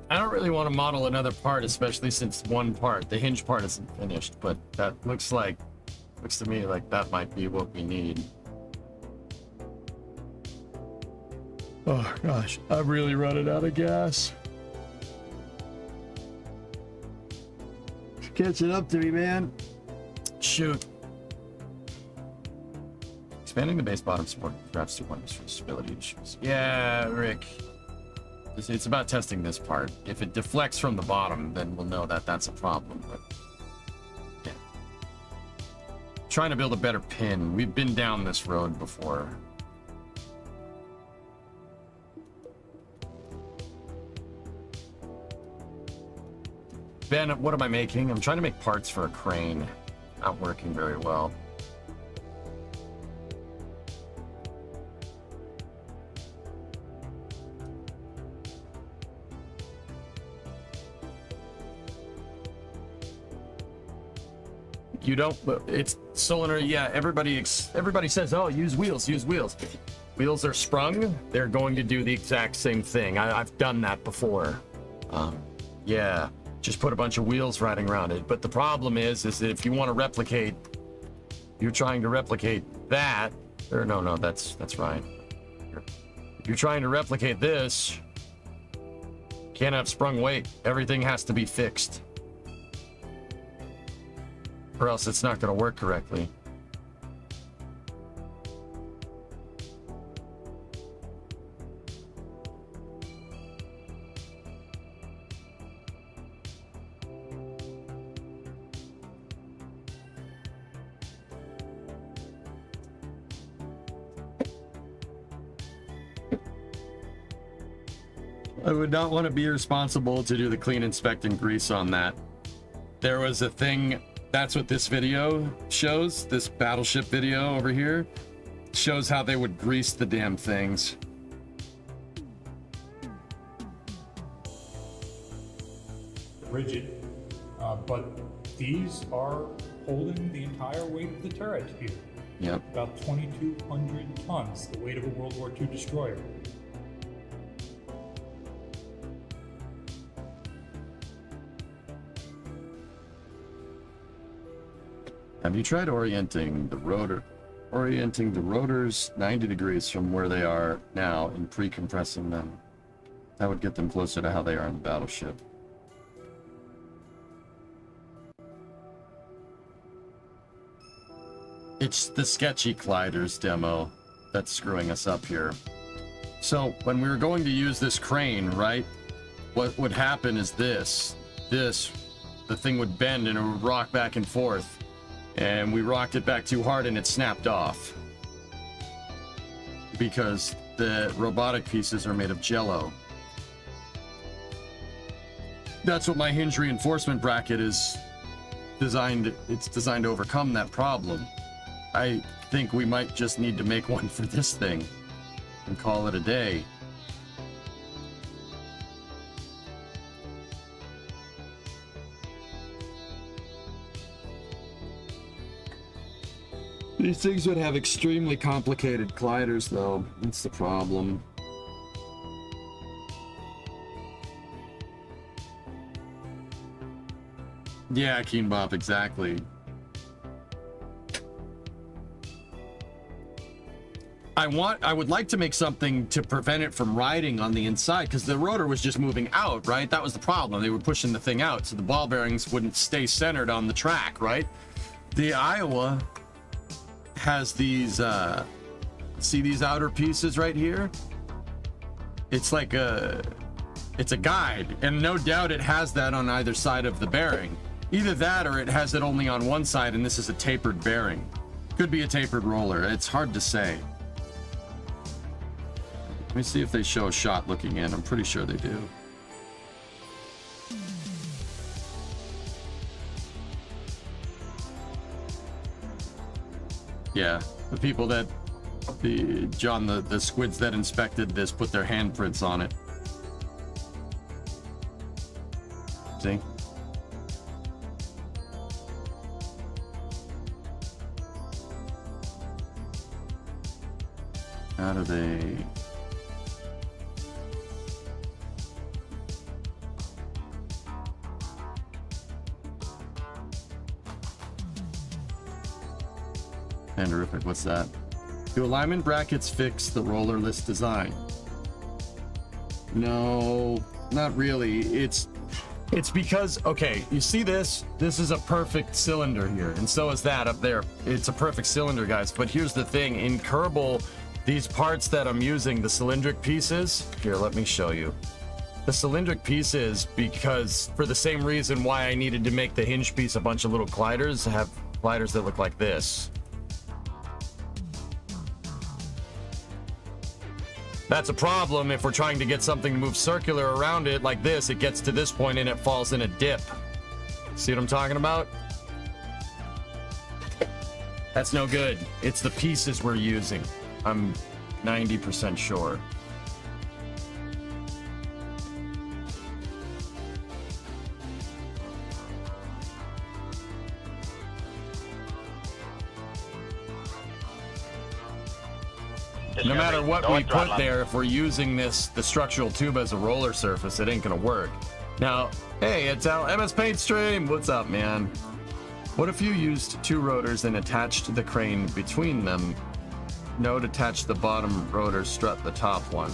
A: I don't really want to model another part, especially since one part, the hinge part, isn't finished. But that looks to me like that might be what we need. Oh gosh, I'm really running out of gas. Catch it up to me, man. Shoot. Expanding the base bottom support perhaps to one for stability issues. Yeah, Rick. It's about testing this part. If it deflects from the bottom, then we'll know that that's a problem. But yeah, trying to build a better pin. We've been down this road before. Ben, what am I making? I'm trying to make parts for a crane. Not working very well. You don't, it's cylinder, yeah, everybody says, oh, use wheels. Wheels are sprung, they're going to do the exact same thing. I've done that before. Yeah, just put a bunch of wheels riding around it. But the problem is that if you want to replicate, you're trying to replicate that, or no, that's right. If you're trying to replicate this, can't have sprung weight. Everything has to be fixed, or else it's not going to work correctly. I would not want to be responsible to do the clean, inspect, and grease on that. There was a thing. That's what this video shows. This Battleship video over here shows how they would grease the damn things.
H: Rigid, but these are holding the entire weight of the turret here.
A: Yep.
H: About 2,200 tons, the weight of a World War II destroyer.
A: Have you tried orienting the rotors 90 degrees from where they are now and pre-compressing them? That would get them closer to how they are in the Battleship. It's the sketchy gliders demo that's screwing us up here. So when we were going to use this crane, right? what would happen is this, the thing would bend and it would rock back and forth. And we rocked it back too hard and it snapped off. Because the robotic pieces are made of jello. That's what my hinge reinforcement bracket is designed, it's designed to overcome that problem. I think we might just need to make one for this thing and call it a day. These things would have extremely complicated gliders, though. That's the problem. Yeah, Keen Bob, exactly. I would like to make something to prevent it from riding on the inside, because the rotor was just moving out, right? That was the problem. They were pushing the thing out, so the ball bearings wouldn't stay centered on the track, right? The Iowa has these, see these outer pieces right here? It's like it's a guide, and no doubt it has that on either side of the bearing. Either that or it has it only on one side and this is a tapered bearing. Could be a tapered roller, it's hard to say. Let me see if they show a shot looking in, I'm pretty sure they do. Yeah, the people that, John, the squids that inspected this put their handprints on it. See? How do they... Panderific, what's that? Do alignment brackets fix the rollerless design? No, not really. It's because, okay, you see this? This is a perfect cylinder here, and so is that up there. It's a perfect cylinder, guys, but here's the thing. In Kerbal, these parts that I'm using, the cylindric pieces, here, let me show you. The cylindric pieces, because for the same reason why I needed to make the hinge piece a bunch of little gliders, have gliders that look like this. That's a problem if we're trying to get something to move circular around it like this. It gets to this point and it falls in a dip. See what I'm talking about? That's no good. It's the pieces we're using. I'm 90% sure. No matter what we put there, if we're using the structural tube as a roller surface, it ain't gonna work. Now, hey, it's MS Paint Stream. What's up, man? What if you used two rotors and attached the crane between them? Note, attach the bottom rotor, strut the top one.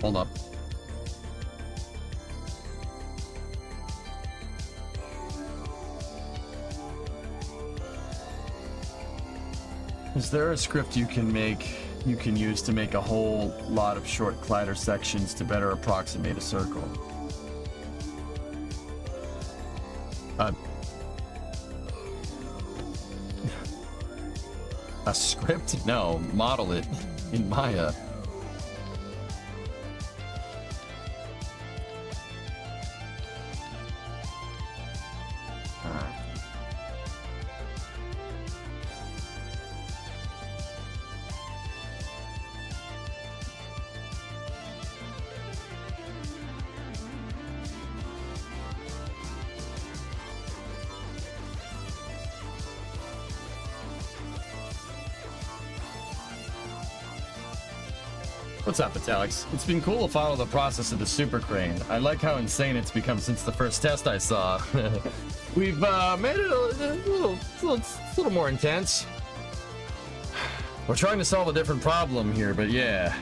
A: Hold up. Is there a script you can use to make a whole lot of short glider sections to better approximate a circle? A script? No, model it in Maya. What's up, Alex? It's been cool to follow the process of the super crane. I like how insane it's become since the first test I saw. We've made it a little more intense. We're trying to solve a different problem here, but yeah,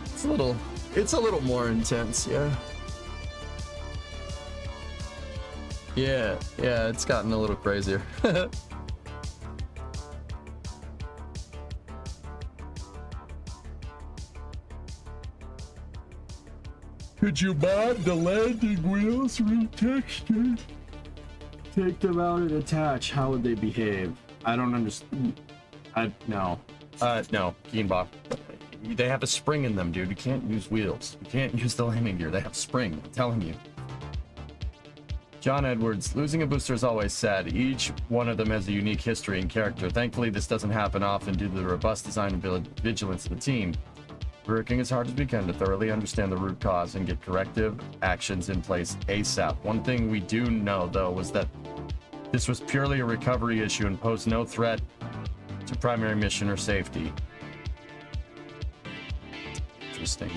A: it's a little more intense, yeah. Yeah, it's gotten a little crazier. Could you mod the landing wheels retextured? Take them out and attach. How would they behave? I don't understand. No. No, Keenbach. They have a spring in them, dude. You can't use wheels. You can't use the landing gear. They have spring. I'm telling you. John Edwards, losing a booster is always sad. Each one of them has a unique history and character. Thankfully, this doesn't happen often due to the robust design and vigilance of the team. We're working as hard as we can to thoroughly understand the root cause and get corrective actions in place ASAP. One thing we do know, though, was that this was purely a recovery issue and posed no threat to primary mission or safety. Interesting.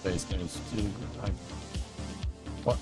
A: Space News 2. What?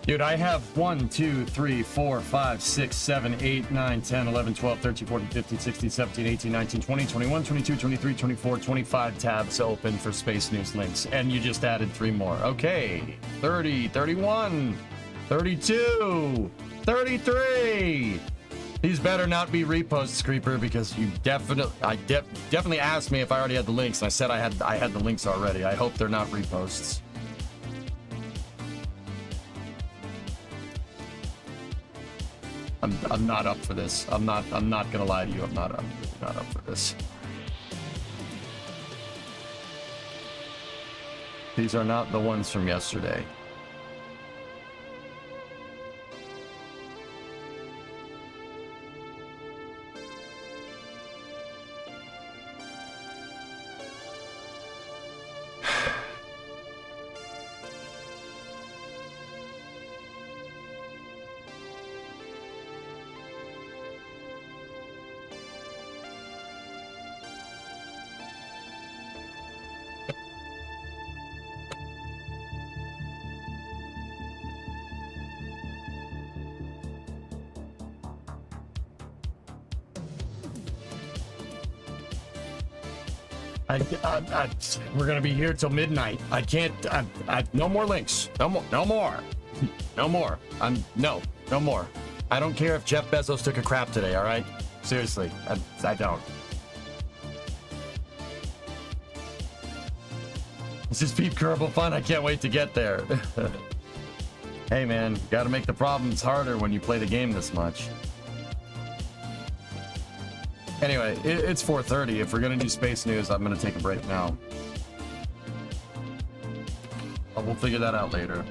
A: Dude, I have 1, 2, 3, 4, 5, 6, 7, 8, 9, 10, 11, 12, 13, 14, 15, 16, 17, 18, 19, 20, 21, 22, 23, 24, 25 tabs open for Space News links. And you just added 3 more. Okay. 30, 31, 32, 33. These better not be reposts, Creeper, because you definitely asked me if I already had the links. And I said I had the links already. I hope they're not reposts. I'm not up for this. I'm not gonna lie to you. I'm not up for this. These are not the ones from yesterday. We're gonna be here till midnight. I can't. No more links. No more. No more. No more. No more. I don't care if Jeff Bezos took a crap today. All right. Seriously, I don't. This is Pete Kerbal fun. I can't wait to get there. Hey man, got to make the problems harder when you play the game this much. Anyway, it's 4:30. If we're gonna do Space News, I'm gonna take a break now. We'll figure that out later.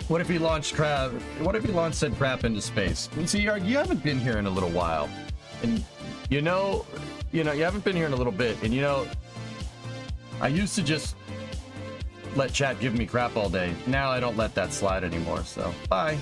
A: What if he launched crap? What if he launched said crap into space? And see, you haven't been here in a little while, and you haven't been here in a little bit, and I used to just let chat give me crap all day. Now I don't let that slide anymore. So bye.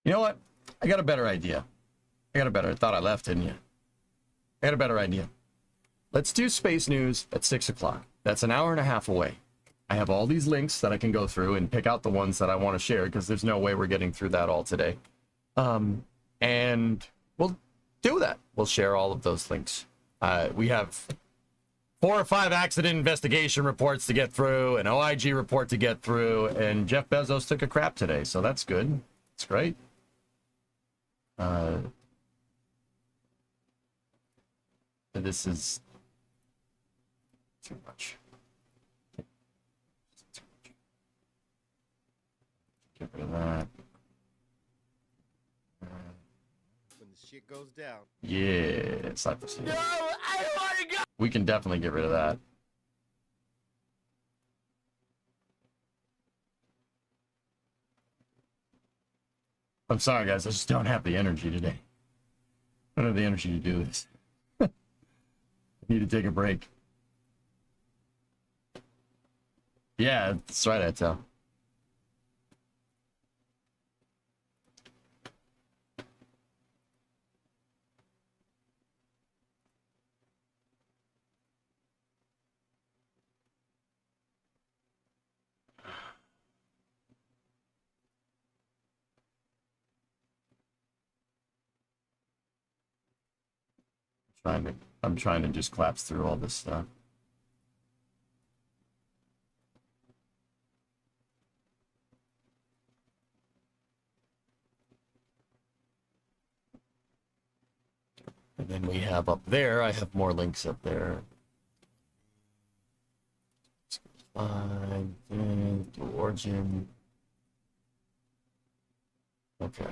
A: You know what? I got a better idea. I thought I left, didn't you? I got a better idea. Let's do space news at 6 o'clock. That's an hour and a half away. I have all these links that I can go through and pick out the ones that I want to share, because there's no way we're getting through that all today. And we'll do that. We'll share all of those links. We have 4 or 5 accident investigation reports to get through, an OIG report to get through, and Jeff Bezos took a crap today, so that's good. It's great. This is too much. Get rid of that.
N: When the shit goes down.
A: Yeah, Cypress. No, I don't want to go. We can definitely get rid of that. I'm sorry, guys. I just don't have the energy today. I don't have the energy to do this. I need to take a break. Yeah, that's right, I tell. I'm trying to just collapse through all this stuff. And then we have up there, I have more links up there. Slide, do origin. Okay.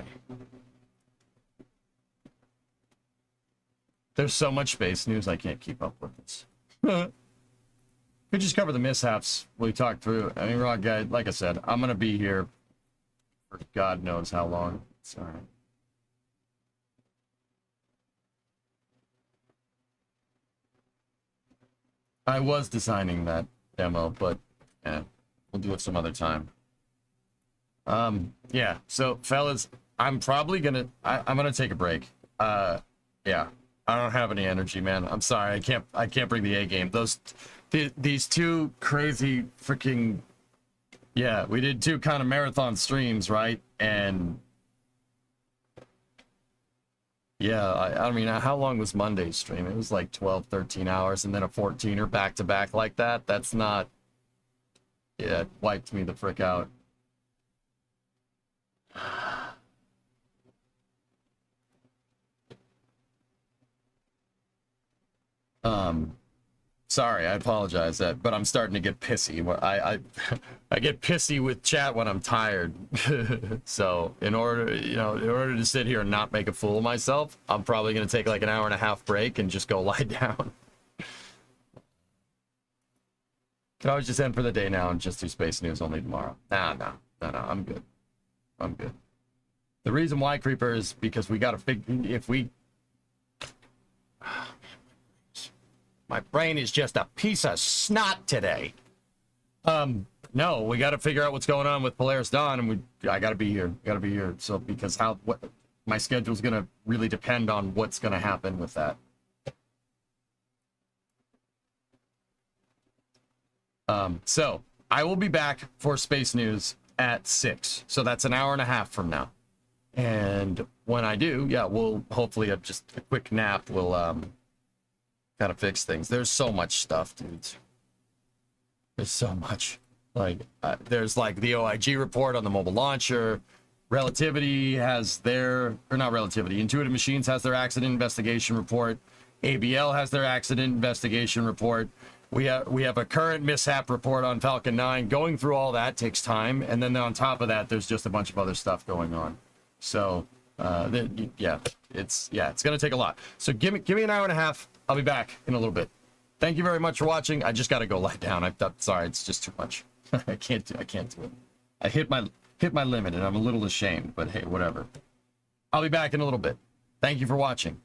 A: There's so much space news, I can't keep up with this. We just cover the mishaps we talked through. I mean, Rock Guy, like I said, I'm going to be here for God knows how long. It's all right. I was designing that demo, but yeah, we'll do it some other time. Yeah, so fellas, I'm probably going to, I'm going to take a break. Yeah. I don't have any energy, man. I'm sorry. I can't bring the A game. These two crazy freaking, yeah, we did 2 kind of marathon streams, right? And yeah, I mean, how long was Monday's stream? It was like 12, 13 hours, and then a 14er back to back like that. That's not, yeah, it wiped me the frick out. Sorry, I apologize, but I'm starting to get pissy. I get pissy with chat when I'm tired. So in order to sit here and not make a fool of myself, I'm probably going to take like an hour and a half break and just go lie down. Can always just end for the day now and just do space news only tomorrow. No, I'm good. I'm good. The reason why, Creeper, is because we got to figure, if we... My brain is just a piece of snot today. No, we got to figure out what's going on with Polaris Dawn, and I got to be here. Got to be here. So because my schedule's going to really depend on what's going to happen with that. So I will be back for Space News at 6. So that's an hour and a half from now. And when I do, yeah, we'll hopefully just a quick nap will Gotta fix things. There's so much stuff, dudes. There's so much. Like, there's like the OIG report on the mobile launcher. Relativity has their, or not Relativity, Intuitive Machines has their accident investigation report. ABL has their accident investigation report. We have a current mishap report on Falcon 9. Going through all that takes time, and then on top of that, there's just a bunch of other stuff going on. So, it's gonna take a lot. So give me an hour and a half. I'll be back in a little bit. Thank you very much for watching. I just got to go lie down. I'm sorry, it's just too much. I can't do it. I hit my limit, and I'm a little ashamed. But hey, whatever. I'll be back in a little bit. Thank you for watching.